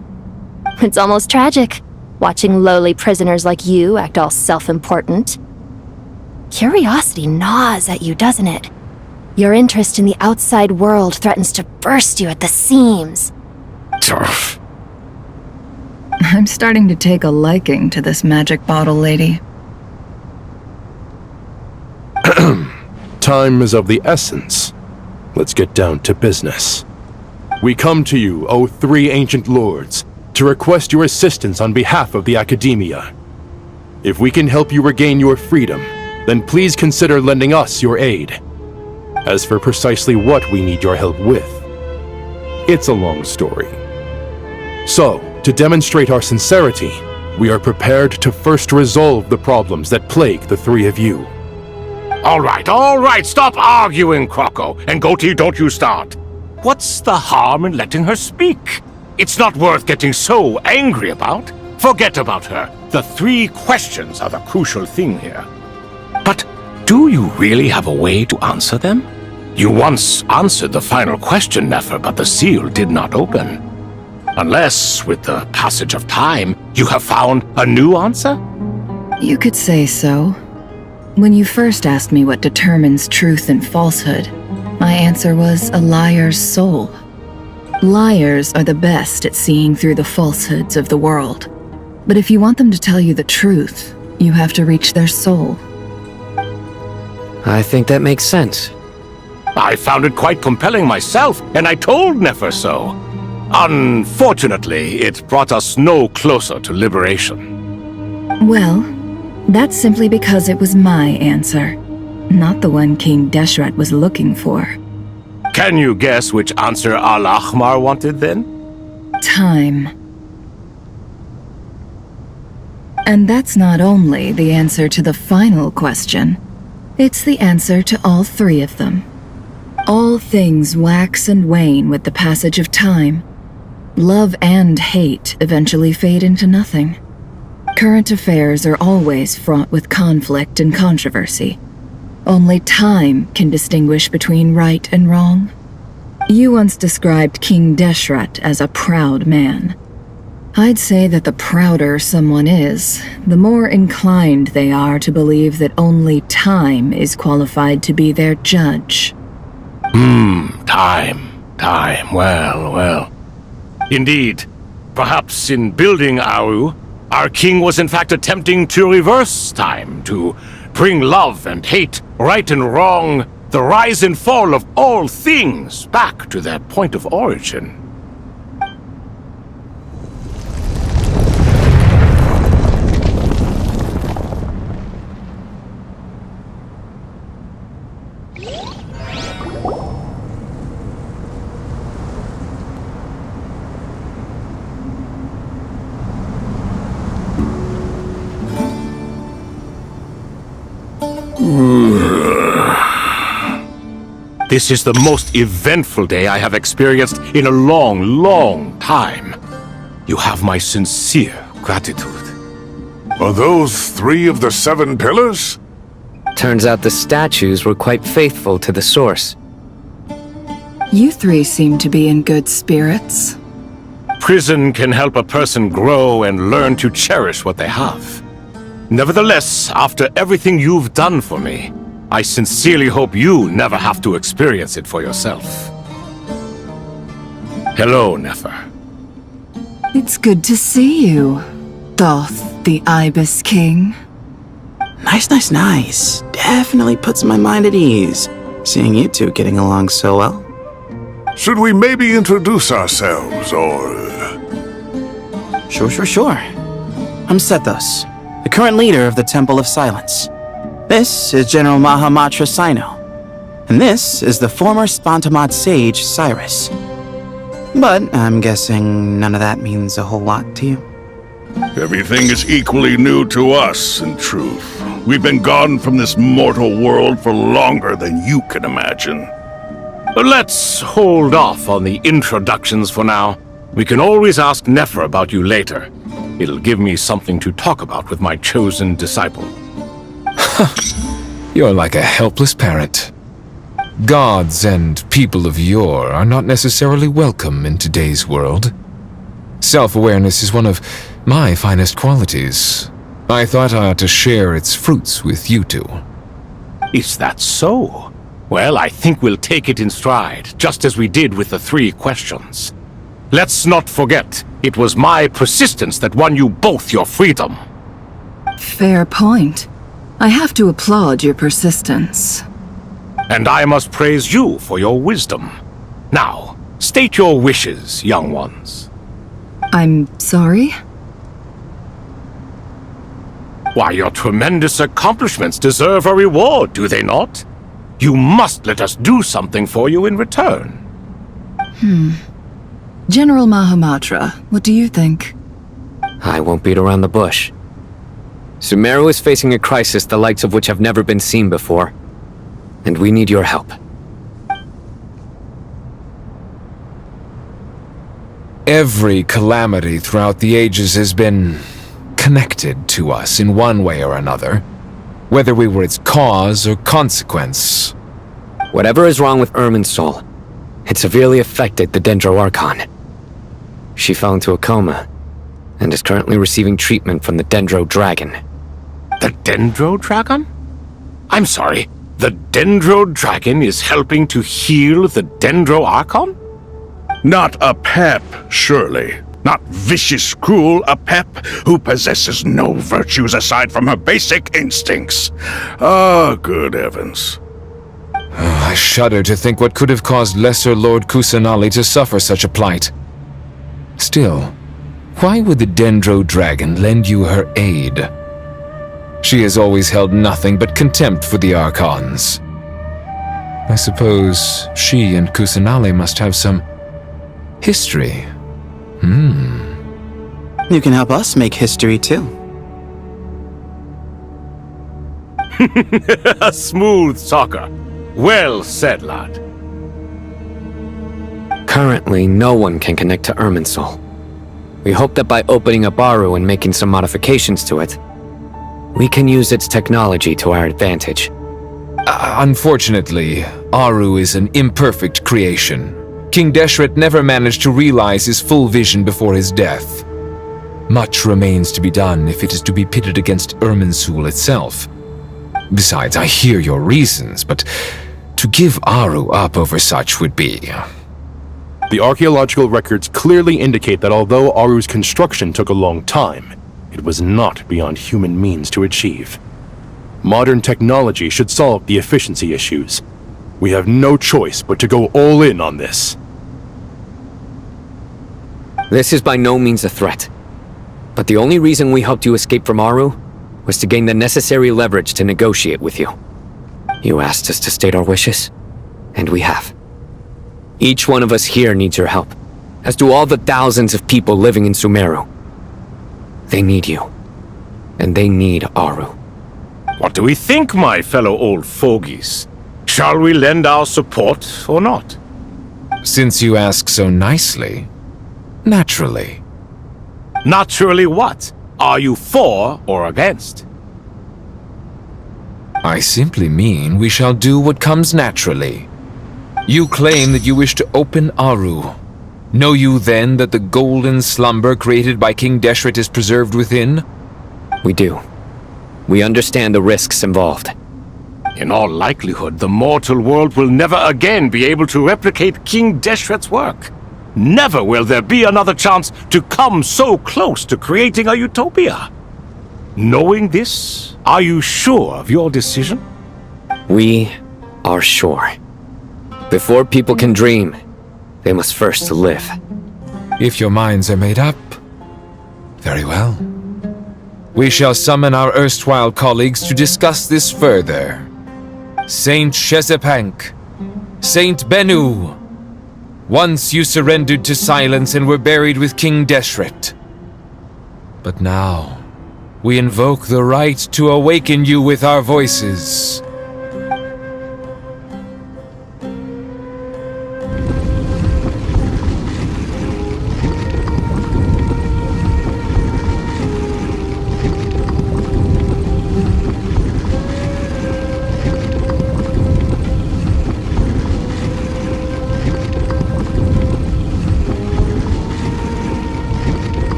It's almost tragic, watching lowly prisoners like you act all self-important. Curiosity gnaws at you, doesn't it? Your interest in the outside world threatens to burst you at the seams. Turf. I'm starting to take a liking to this magic bottle lady. Time is of the essence. Let's get down to business. We come to you, O three ancient lords, to request your assistance on behalf of the Academia. If we can help you regain your freedom, then please consider lending us your aid. As for precisely what we need your help with, it's a long story. So, To demonstrate our sincerity, we are prepared to first resolve the problems that plague the three of you. All right, stop arguing, Croco. And Goatee, don't you start. What's the harm in letting her speak? It's not worth getting so angry about. Forget about her. The three questions are the crucial thing here. But do you really have a way to answer them? You once answered the final question, Nefer, but the seal did not open. Unless, with the passage of time, you have found a new answer? You could say so. When you first asked me what determines truth and falsehood, my answer was a liar's soul. Liars are the best at seeing through the falsehoods of the world. But if you want them to tell you the truth, you have to reach their soul. I think that makes sense. I found it quite compelling myself, and I told Nefer so. Unfortunately, it brought us no closer to liberation. Well, that's simply because it was my answer, not the one King Deshret was looking for. Can you guess which answer Al-Ahmar wanted then? Time. And that's not only the answer to the final question, it's the answer to all three of them. All things wax and wane with the passage of time. Love and hate eventually fade into nothing. Current affairs are always fraught with conflict and controversy. Only time can distinguish between right and wrong. You once described King Deshret as a proud man. I'd say that the prouder someone is, the more inclined they are to believe that only time is qualified to be their judge. Time. Well. Indeed. Perhaps in building Aru, our king was in fact attempting to reverse time, to bring love and hate, right and wrong, the rise and fall of all things back to their point of origin. This is the most eventful day I have experienced in a long time. You have my sincere gratitude. Are those three of the 7 pillars? Turns out the statues were quite faithful to the source. You three seem to be in good spirits. Prison can help a person grow and learn to cherish what they have. Nevertheless, after everything you've done for me, I sincerely hope you never have to experience it for yourself. Hello, Nefer. It's good to see you, Thoth, the Ibis King. Nice. Definitely puts my mind at ease, seeing you two getting along so well. Should we maybe introduce ourselves, or... Sure. I'm Sethos, the current leader of the Temple of Silence. This is General Mahamatra Sino, and this is the former Spantamad sage, Cyrus. But I'm guessing none of that means a whole lot to you. Everything is equally new to us, in truth. We've been gone from this mortal world for longer than you can imagine. Let's hold off on the introductions for now. We can always ask Nefer about you later. It'll give me something to talk about with my chosen disciple. You're like a helpless parrot. Gods and people of yore are not necessarily welcome in today's world. Self-awareness is one of my finest qualities. I thought I ought to share its fruits with you two. Is that so? Well, I think we'll take it in stride, just as we did with the 3 questions. Let's not forget, it was my persistence that won you both your freedom. Fair point. I have to applaud your persistence. And I must praise you for your wisdom. Now, state your wishes, young ones. I'm sorry? Why, your tremendous accomplishments deserve a reward, do they not? You must let us do something for you in return. General Mahamatra, what do you think? I won't beat around the bush. Sumeru is facing a crisis the likes of which have never been seen before, and we need your help. Every calamity throughout the ages has been connected to us in one way or another, whether we were its cause or consequence. Whatever is wrong with Irminsul, it severely affected the Dendro Archon. She fell into a coma and is currently receiving treatment from the Dendro Dragon. The Dendro Dragon? I'm sorry, the Dendro Dragon is helping to heal the Dendro Archon? Not a pep, surely. Not vicious, cruel, a pep who possesses no virtues aside from her basic instincts. Ah, good heavens. I shudder to think what could have caused Lesser Lord Kusanali to suffer such a plight. Still, why would the Dendro Dragon lend you her aid? She has always held nothing but contempt for the Archons. I suppose she and Kusanali must have some history. You can help us make history too. A smooth talker. Well said, lad. Currently, no one can connect to Irminsul. We hope that by opening up Aru and making some modifications to it, we can use its technology to our advantage. Unfortunately, Aru is an imperfect creation. King Deshret never managed to realize his full vision before his death. Much remains to be done if it is to be pitted against Irminsul itself. Besides, I hear your reasons, but to give Aru up over such would be... The archaeological records clearly indicate that although Aru's construction took a long time, it was not beyond human means to achieve. Modern technology should solve the efficiency issues. We have no choice but to go all in on this. This is by no means a threat. But the only reason we helped you escape from Aru was to gain the necessary leverage to negotiate with you. You asked us to state our wishes, and we have. Each one of us here needs your help, as do all the thousands of people living in Sumeru. They need you, and they need Aru. What do we think, my fellow old fogies? Shall we lend our support or not? Since you ask so nicely, naturally. Naturally what? Are you for or against? I simply mean we shall do what comes naturally. You claim that you wish to open Aru. Know you then that the golden slumber created by King Deshret is preserved within? We do. We understand the risks involved. In all likelihood, the mortal world will never again be able to replicate King Deshret's work. Never will there be another chance to come so close to creating a utopia. Knowing this, are you sure of your decision? We are sure. Before people can dream, they must first live. If your minds are made up, very well. We shall summon our erstwhile colleagues to discuss this further. Saint Shezepank, Saint Bennu, once you surrendered to silence and were buried with King Deshret. But now, we invoke the right to awaken you with our voices.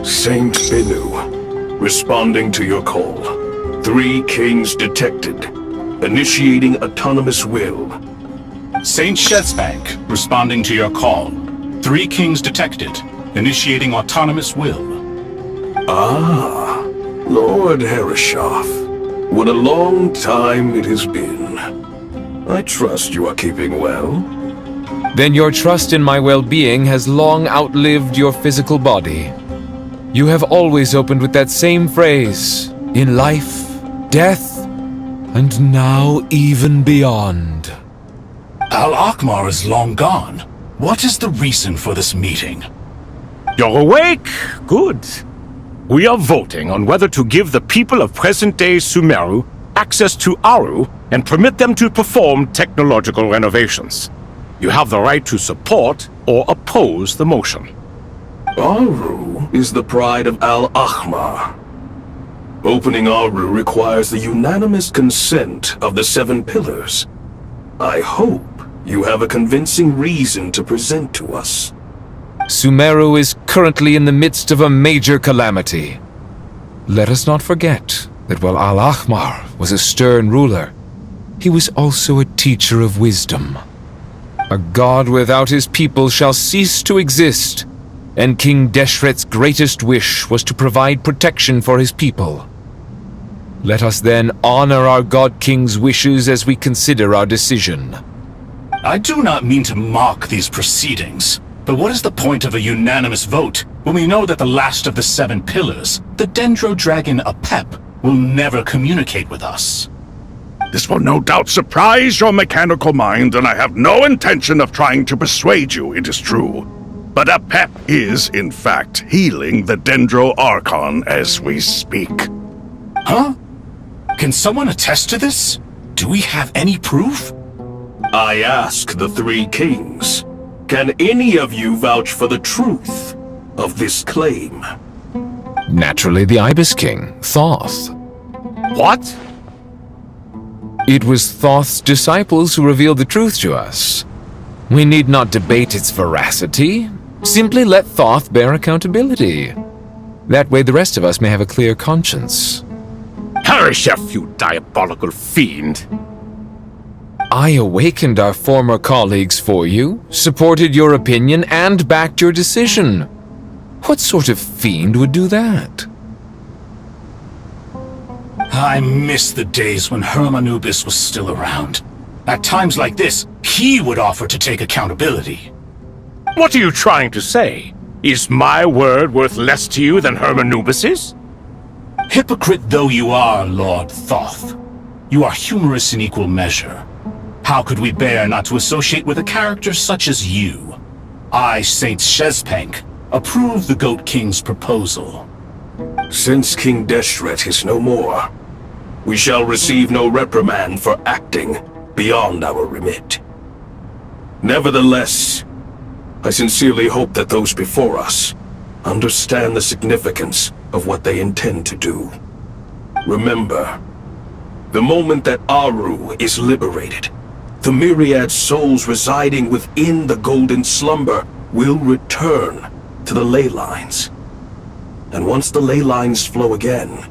Saint Bennu, responding to your call. 3 kings detected. Initiating autonomous will. Saint Shezepank, responding to your call. 3 kings detected. Initiating autonomous will. Ah, Lord Herreshoff. What a long time it has been. I trust you are keeping well. Then your trust in my well-being has long outlived your physical body. You have always opened with that same phrase, in life, death, and now even beyond. Al-Akmar is long gone. What is the reason for this meeting? You're awake? Good. We are voting on whether to give the people of present-day Sumeru access to Aru and permit them to perform technological renovations. You have the right to support or oppose the motion. Aru is the pride of Al-Ahmar. Opening Aru requires the unanimous consent of the 7 pillars. I hope you have a convincing reason to present to us. Sumeru is currently in the midst of a major calamity. Let us not forget that while Al-Ahmar was a stern ruler, he was also a teacher of wisdom. A god without his people shall cease to exist, and King Deshret's greatest wish was to provide protection for his people. Let us then honor our God King's wishes as we consider our decision. I do not mean to mock these proceedings, but what is the point of a unanimous vote when we know that the last of the 7 pillars, the Dendro Dragon Apep, will never communicate with us? This will no doubt surprise your mechanical mind, and I have no intention of trying to persuade you it is true. But Apep is, in fact, healing the Dendro Archon as we speak. Huh? Can someone attest to this? Do we have any proof? I ask the 3 kings, can any of you vouch for the truth of this claim? Naturally, the Ibis King, Thoth. What? It was Thoth's disciples who revealed the truth to us. We need not debate its veracity. Simply let Thoth bear accountability. That way the rest of us may have a clear conscience. Harishef, you diabolical fiend! I awakened our former colleagues for you, supported your opinion, and backed your decision. What sort of fiend would do that? I miss the days when Hermanubis was still around. At times like this, he would offer to take accountability. What are you trying to say? Is my word worth less to you than Hermanubis's? Hypocrite though you are, Lord Thoth, you are humorous in equal measure. How could we bear not to associate with a character such as you? I, Saint Shezpank, approve the Goat King's proposal. Since King Deshret is no more, we shall receive no reprimand for acting beyond our remit. Nevertheless, I sincerely hope that those before us understand the significance of what they intend to do. Remember, the moment that Aru is liberated, the myriad souls residing within the Golden Slumber will return to the ley lines. And once the ley lines flow again,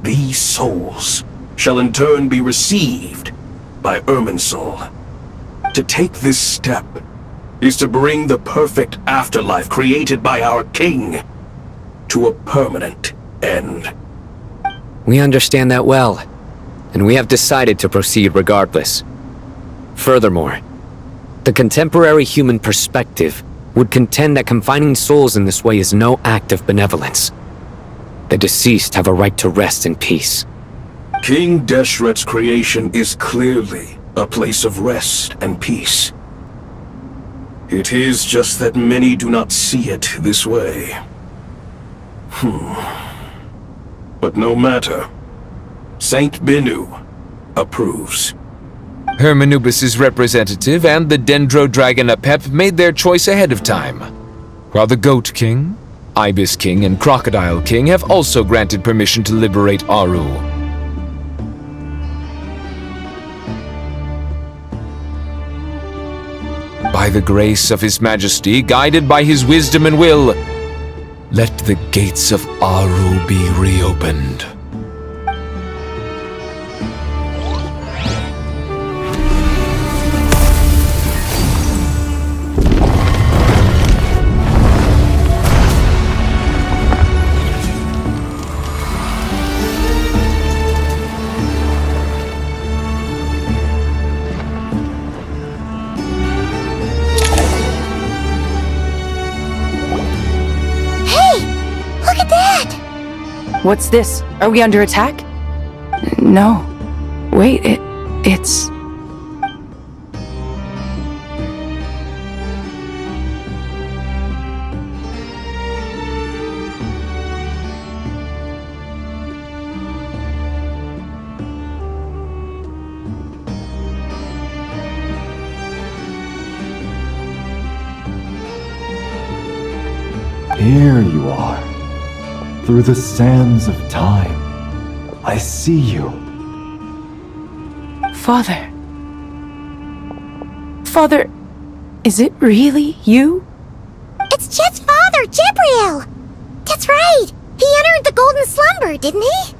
these souls shall in turn be received by Irminsul. To take this step is to bring the perfect afterlife created by our king to a permanent end. We understand that well, and we have decided to proceed regardless. Furthermore, the contemporary human perspective would contend that confining souls in this way is no act of benevolence. The deceased have a right to rest in peace. King Deshret's creation is clearly a place of rest and peace. It is just that many do not see it this way. But no matter. Saint Binu approves. Hermanubis' representative and the Dendro Dragon Apep made their choice ahead of time, while the Goat King, Ibis King, and Crocodile King have also granted permission to liberate Aru. By the grace of His Majesty, guided by His wisdom and will, let the gates of Aru be reopened. What's this? Are we under attack? No. Wait, it's... Here you are. Through the sands of time, I see you. Father. Father, is it really you? It's Jet's father, Jibriel! That's right! He entered the golden slumber, didn't he?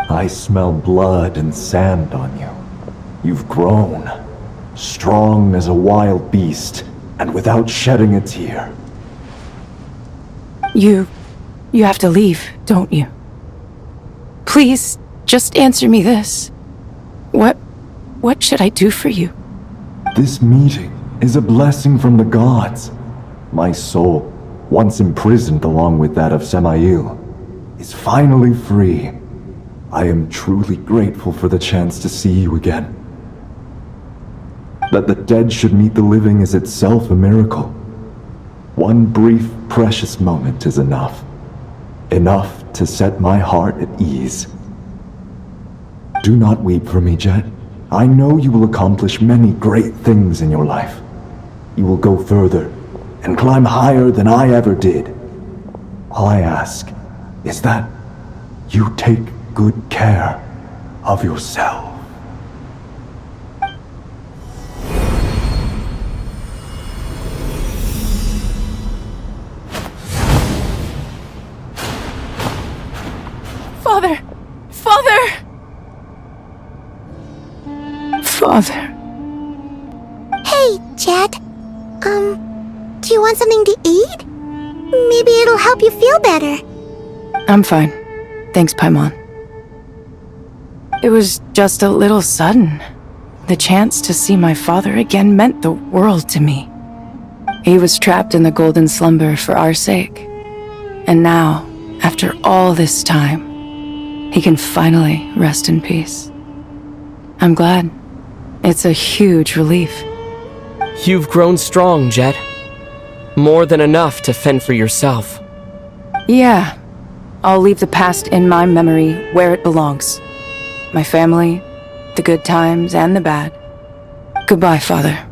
I smell blood and sand on you. You've grown, strong as a wild beast, and without shedding a tear. You have to leave, don't you? Please, just answer me this. What should I do for you? This meeting is a blessing from the gods. My soul, once imprisoned along with that of Samael, is finally free. I am truly grateful for the chance to see you again. That the dead should meet the living is itself a miracle. One brief, precious moment is enough. Enough to set my heart at ease. Do not weep for me, Jet. I know you will accomplish many great things in your life. You will go further and climb higher than I ever did. All I ask is that you take good care of yourself. Father! Father! Father. Hey, Jet. Do you want something to eat? Maybe it'll help you feel better. I'm fine. Thanks, Paimon. It was just a little sudden. The chance to see my father again meant the world to me. He was trapped in the golden slumber for our sake. And now, after all this time, he can finally rest in peace. I'm glad. It's a huge relief. You've grown strong, Jet. More than enough to fend for yourself. Yeah. I'll leave the past in my memory where it belongs. My family, the good times and the bad. Goodbye, Father.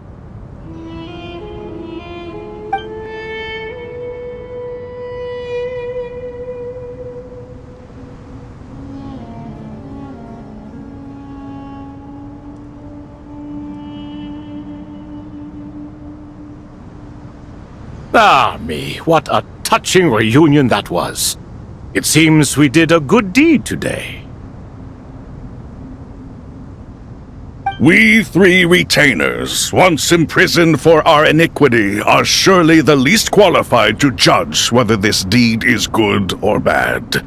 Ah, me, what a touching reunion that was. It seems we did a good deed today. We three retainers, once imprisoned for our iniquity, are surely the least qualified to judge whether this deed is good or bad.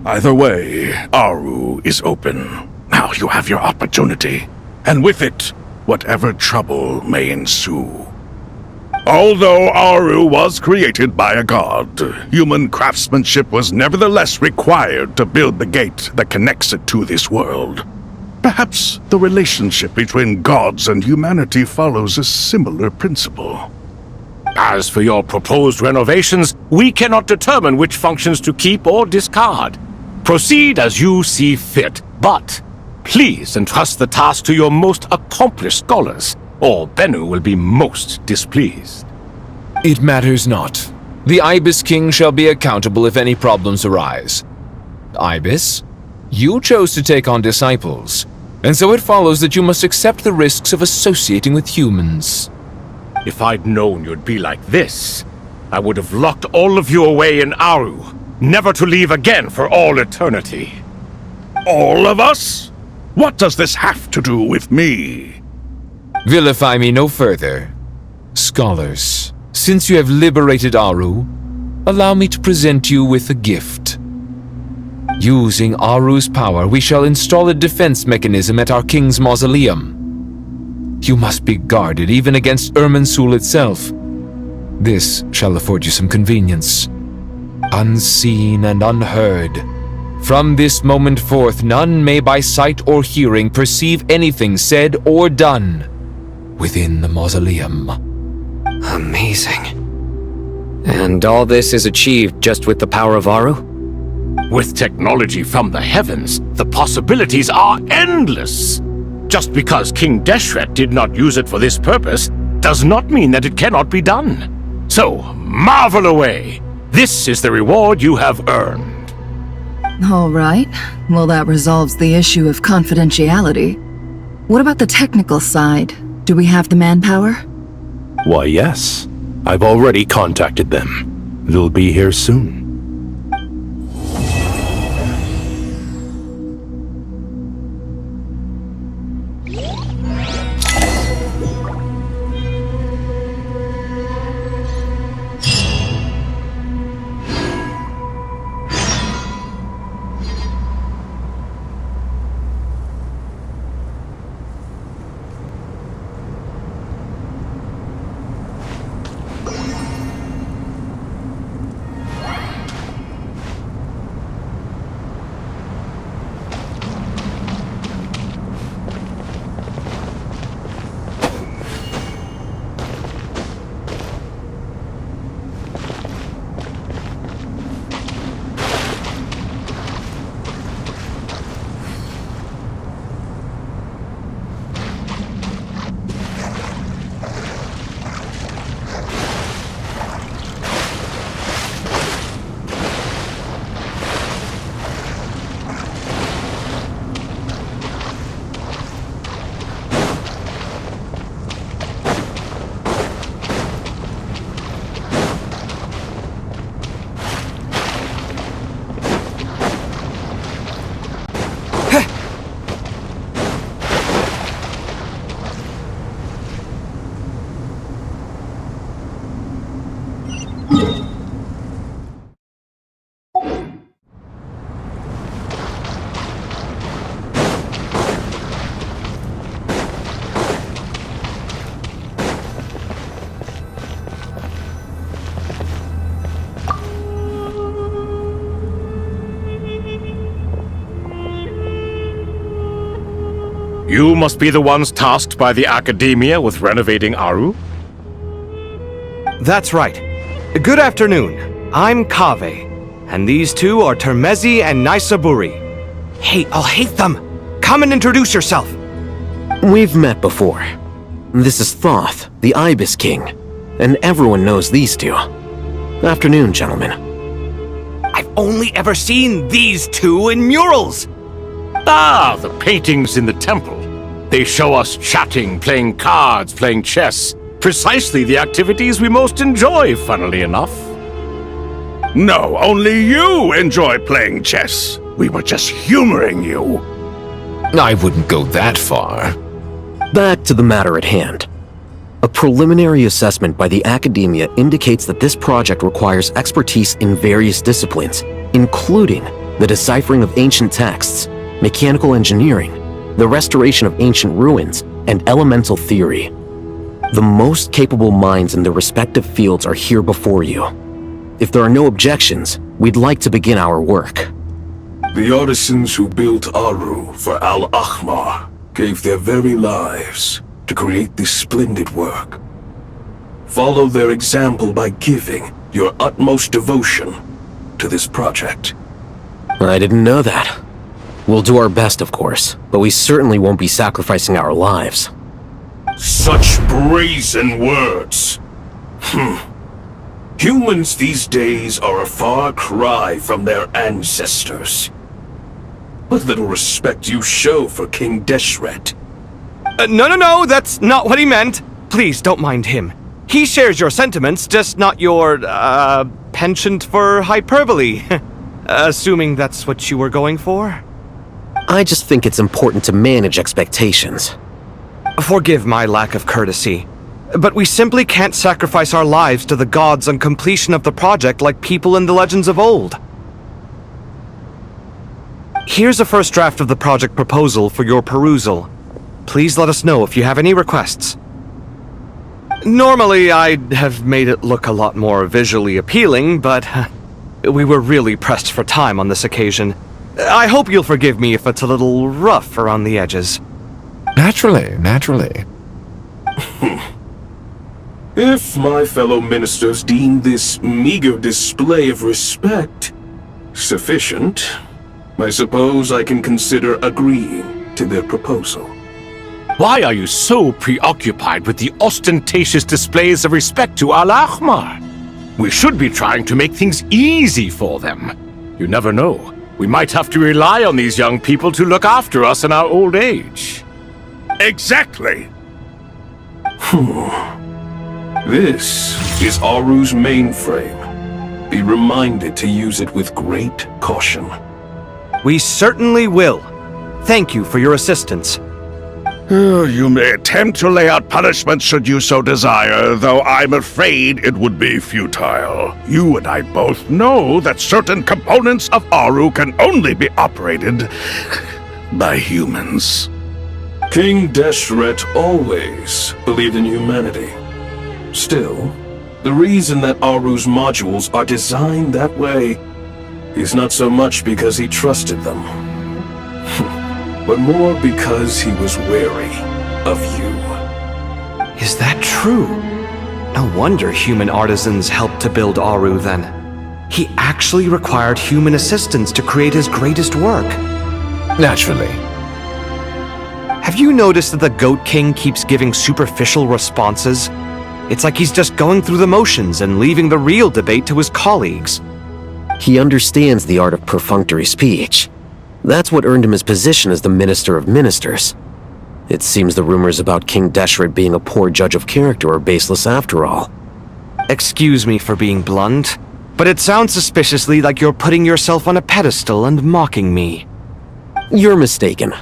Either way, Aru is open. Now you have your opportunity, and with it, whatever trouble may ensue. Although Aru was created by a god, human craftsmanship was nevertheless required to build the gate that connects it to this world. Perhaps the relationship between gods and humanity follows a similar principle. As for your proposed renovations, we cannot determine which functions to keep or discard. Proceed as you see fit, but please entrust the task to your most accomplished scholars, or Bennu will be most displeased. It matters not. The Ibis King shall be accountable if any problems arise. Ibis, you chose to take on disciples, and so it follows that you must accept the risks of associating with humans. If I'd known you'd be like this, I would have locked all of you away in Aru, never to leave again for all eternity. All of us? What does this have to do with me? Vilify me no further. Scholars, since you have liberated Aru, allow me to present you with a gift. Using Aru's power, we shall install a defense mechanism at our king's mausoleum. You must be guarded even against Irminsul itself. This shall afford you some convenience. Unseen and unheard. From this moment forth, none may by sight or hearing perceive anything said or done within the mausoleum. Amazing. And all this is achieved just with the power of Aru? With technology from the heavens, the possibilities are endless. Just because King Deshret did not use it for this purpose does not mean that it cannot be done. So, marvel away. This is the reward you have earned. All right. Well, that resolves the issue of confidentiality. What about the technical side? Do we have the manpower? Why, yes. I've already contacted them. They'll be here soon. You must be the ones tasked by the Academia with renovating Aru? That's right. Good afternoon. I'm Kaveh, and these two are Termezi and Naisaburi. Hey, I'll hate them! Come and introduce yourself! We've met before. This is Thoth, the Ibis King, and everyone knows these two. Afternoon, gentlemen. I've only ever seen these two in murals! Ah, the paintings in the temple. They show us chatting, playing cards, playing chess. Precisely the activities we most enjoy, funnily enough. No, only you enjoy playing chess. We were just humoring you. I wouldn't go that far. Back to the matter at hand. A preliminary assessment by the Academia indicates that this project requires expertise in various disciplines, including the deciphering of ancient texts, mechanical engineering, the restoration of ancient ruins, and elemental theory. The most capable minds in their respective fields are here before you. If there are no objections, we'd like to begin our work. The artisans who built Aru for Al-Ahmar gave their very lives to create this splendid work. Follow their example by giving your utmost devotion to this project. I didn't know that. We'll do our best, of course, but we certainly won't be sacrificing our lives. Such brazen words. Humans these days are a far cry from their ancestors. What little respect you show for King Deshret. No, that's not what he meant. Please don't mind him. He shares your sentiments, just not your, penchant for hyperbole. Assuming that's what you were going for? I just think it's important to manage expectations. Forgive my lack of courtesy, but we simply can't sacrifice our lives to the gods on completion of the project like people in the legends of old. Here's a first draft of the project proposal for your perusal. Please let us know if you have any requests. Normally, I'd have made it look a lot more visually appealing, but we were really pressed for time on this occasion. I hope you'll forgive me if it's a little rough around the edges. Naturally. If my fellow ministers deem this meager display of respect sufficient, I suppose I can consider agreeing to their proposal. Why are you so preoccupied with the ostentatious displays of respect to Al-Ahmar? We should be trying to make things easy for them. You never know. We might have to rely on these young people to look after us in our old age. Exactly. This is Aru's mainframe. Be reminded to use it with great caution. We certainly will. Thank you for your assistance. You may attempt to lay out punishment should you so desire, though I'm afraid it would be futile. You and I both know that certain components of Aru can only be operated by humans. King Deshret always believed in humanity. Still, the reason that Aru's modules are designed that way is not so much because he trusted them, but more because he was wary of you. Is that true? No wonder human artisans helped to build Aru then. He actually required human assistance to create his greatest work. Naturally. Have you noticed that the Goat King keeps giving superficial responses? It's like he's just going through the motions and leaving the real debate to his colleagues. He understands the art of perfunctory speech. That's what earned him his position as the Minister of Ministers. It seems the rumors about King Deshret being a poor judge of character are baseless after all. Excuse me for being blunt, but it sounds suspiciously like you're putting yourself on a pedestal and mocking me. You're mistaken.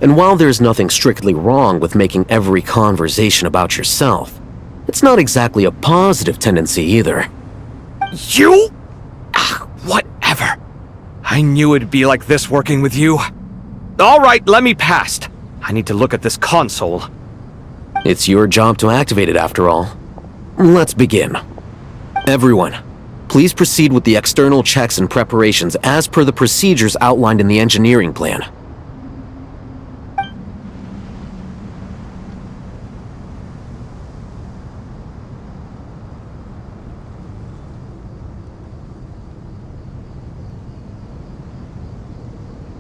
And while there's nothing strictly wrong with making every conversation about yourself, it's not exactly a positive tendency either. You? Whatever. I knew it'd be like this working with you. All right, let me past. I need to look at this console. It's your job to activate it after all. Let's begin. Everyone, please proceed with the external checks and preparations as per the procedures outlined in the engineering plan.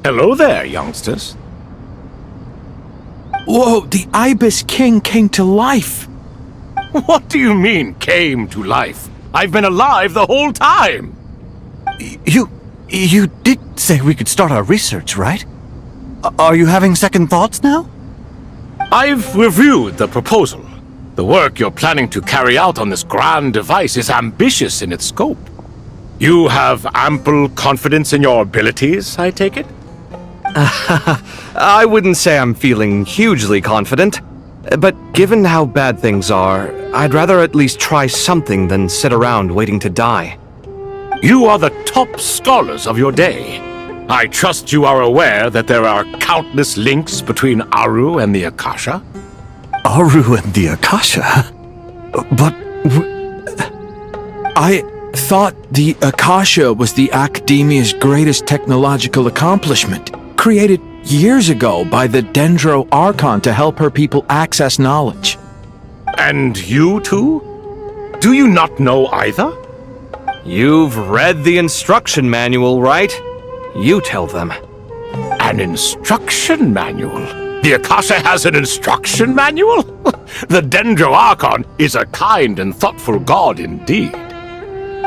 Hello there, youngsters. Whoa, the Ibis King came to life! What do you mean, came to life? I've been alive the whole time! You did say we could start our research, right? Are you having second thoughts now? I've reviewed the proposal. The work you're planning to carry out on this grand device is ambitious in its scope. You have ample confidence in your abilities, I take it? I wouldn't say I'm feeling hugely confident, but given how bad things are, I'd rather at least try something than sit around waiting to die. You are the top scholars of your day. I trust you are aware that there are countless links between Aru and the Akasha? Aru and the Akasha? But... I thought the Akasha was the Academia's greatest technological accomplishment, created years ago by the Dendro Archon to help her people access knowledge. And you too? Do you not know either? You've read the instruction manual, right? You tell them. An instruction manual? The Akasha has an instruction manual? The Dendro Archon is a kind and thoughtful god indeed.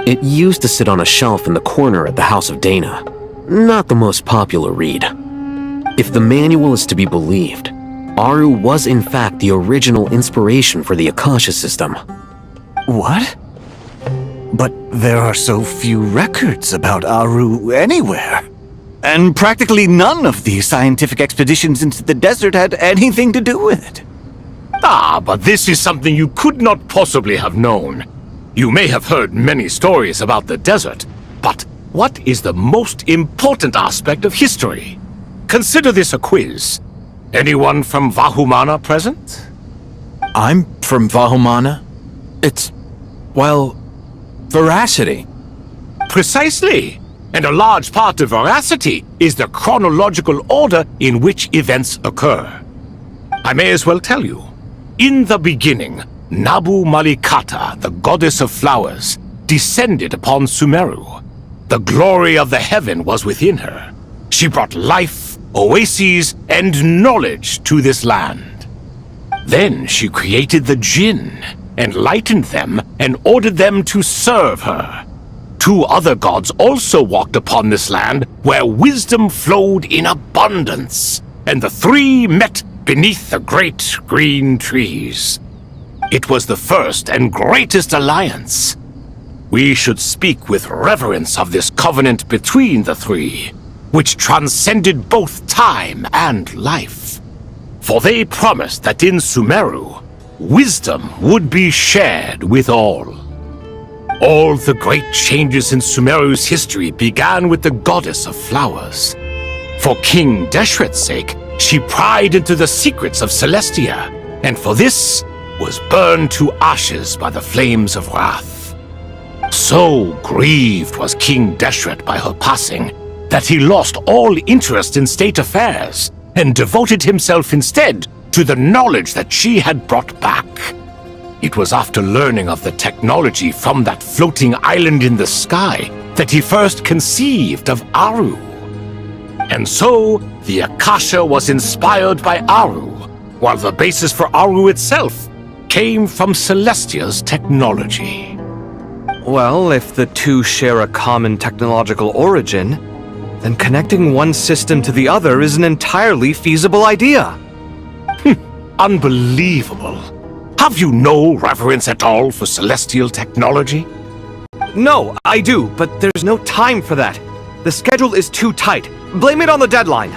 It used to sit on a shelf in the corner at the House of Dana. Not the most popular read. If the manual is to be believed, Aru was in fact the original inspiration for the Akasha system. What? But there are so few records about Aru anywhere. And practically none of the scientific expeditions into the desert had anything to do with it. Ah, but this is something you could not possibly have known. You may have heard many stories about the desert, but what is the most important aspect of history? Consider this a quiz. Anyone from Vahumana present? I'm from Vahumana. It's, well, veracity. Precisely. And a large part of veracity is the chronological order in which events occur. I may as well tell you. In the beginning, Nabu Malikata, the goddess of flowers, descended upon Sumeru. The glory of the heaven was within her. She brought life, oases, and knowledge to this land. Then she created the Jinn, enlightened them, and ordered them to serve her. 2 other gods also walked upon this land where wisdom flowed in abundance, and the 3 met beneath the great green trees. It was the first and greatest alliance. We should speak with reverence of this covenant between the 3, which transcended both time and life. For they promised that in Sumeru, wisdom would be shared with all. All the great changes in Sumeru's history began with the goddess of flowers. For King Deshret's sake, she pried into the secrets of Celestia, and for this was burned to ashes by the flames of wrath. So grieved was King Deshret by her passing that he lost all interest in state affairs and devoted himself instead to the knowledge that she had brought back. It was after learning of the technology from that floating island in the sky that he first conceived of Aru. And so, the Akasha was inspired by Aru, while the basis for Aru itself came from Celestia's technology. Well, if the 2 share a common technological origin, then connecting one system to the other is an entirely feasible idea. Unbelievable. Have you no reverence at all for celestial technology? No, I do, but there's no time for that. The schedule is too tight. Blame it on the deadline.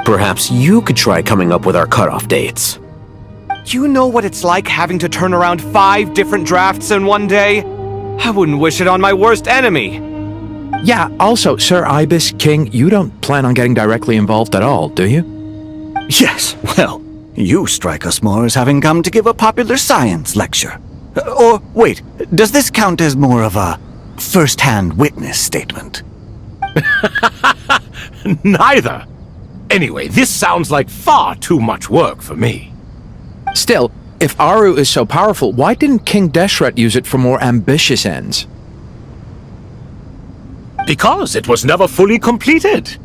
Perhaps you could try coming up with our cutoff dates. Do you know what it's like having to turn around 5 different drafts in one day? I wouldn't wish it on my worst enemy. Yeah, also, Sir Ibis, King, you don't plan on getting directly involved at all, do you? Yes, well, you strike us more as having come to give a popular science lecture. Or, wait, does this count as more of a first-hand witness statement? Neither. Anyway, this sounds like far too much work for me. Still, if Aru is so powerful, why didn't King Deshret use it for more ambitious ends? Because it was never fully completed.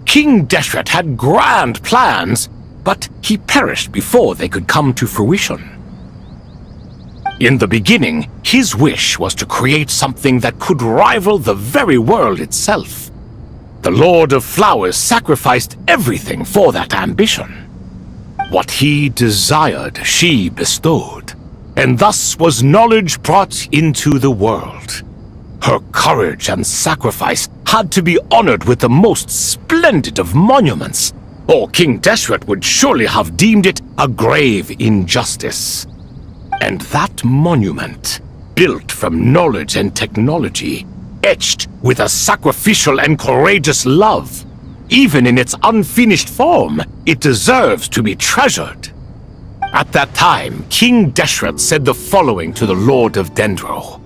King Deshret had grand plans, but he perished before they could come to fruition. In the beginning, his wish was to create something that could rival the very world itself. The Lord of Flowers sacrificed everything for that ambition. What he desired, she bestowed, and thus was knowledge brought into the world. Her courage and sacrifice had to be honored with the most splendid of monuments, or King Deshret would surely have deemed it a grave injustice. And that monument, built from knowledge and technology, etched with a sacrificial and courageous love, even in its unfinished form, it deserves to be treasured. At that time, King Deshret said the following to the Lord of Dendro.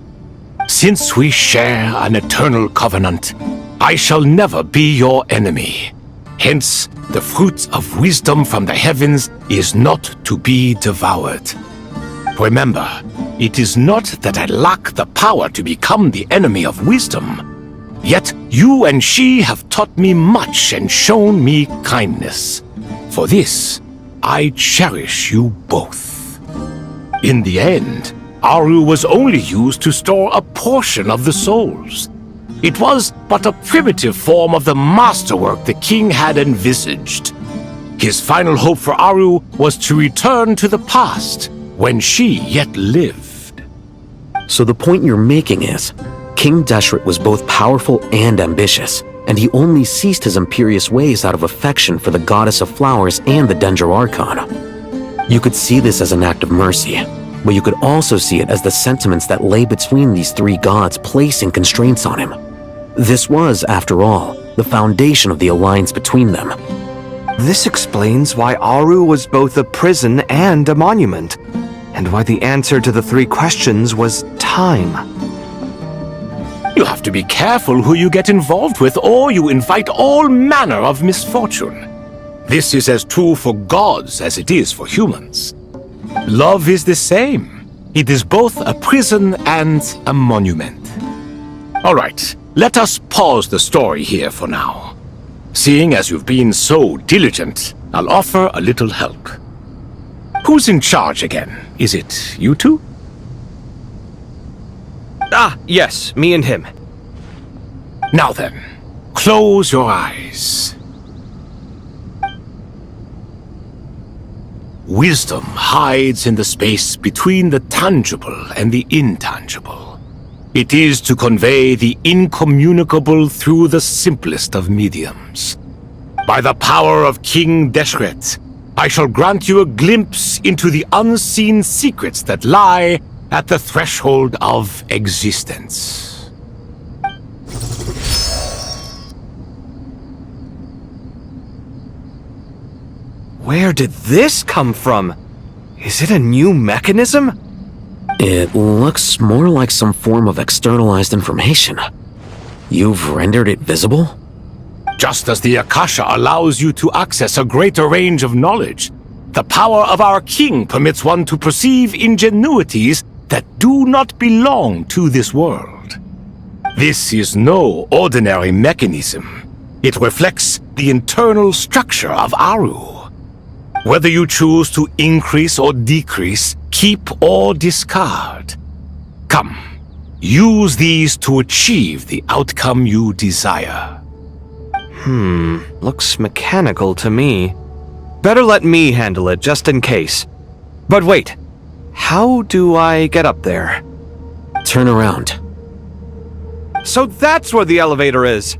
Since we share an eternal covenant, I shall never be your enemy. Hence, the fruit of wisdom from the heavens is not to be devoured. Remember, it is not that I lack the power to become the enemy of wisdom. Yet you and she have taught me much and shown me kindness. For this, I cherish you both. In the end, Aru was only used to store a portion of the souls. It was but a primitive form of the masterwork the king had envisaged. His final hope for Aru was to return to the past, when she yet lived. So the point you're making is, King Deshret was both powerful and ambitious, and he only ceased his imperious ways out of affection for the goddess of flowers and the Dendro Archon. You could see this as an act of mercy, but you could also see it as the sentiments that lay between these 3 gods placing constraints on him. This was, after all, the foundation of the alliance between them. This explains why Aru was both a prison and a monument, and why the answer to the 3 questions was time. You have to be careful who you get involved with, or you invite all manner of misfortune. This is as true for gods as it is for humans. Love is the same. It is both a prison and a monument. All right, let us pause the story here for now. Seeing as you've been so diligent, I'll offer a little help. Who's in charge again? Is it you two? Ah, yes, me and him. Now then, close your eyes. Wisdom hides in the space between the tangible and the intangible. It is to convey the incommunicable through the simplest of mediums. By the power of King Deshret, I shall grant you a glimpse into the unseen secrets that lie at the threshold of existence. Where did this come from? Is it a new mechanism? It looks more like some form of externalized information. You've rendered it visible? Just as the Akasha allows you to access a greater range of knowledge, the power of our king permits one to perceive ingenuities that do not belong to this world. This is no ordinary mechanism. It reflects the internal structure of Aru. Whether you choose to increase or decrease, keep or discard. Come, use these to achieve the outcome you desire. Looks mechanical to me. Better let me handle it, just in case. But wait, how do I get up there? Turn around. So that's where the elevator is!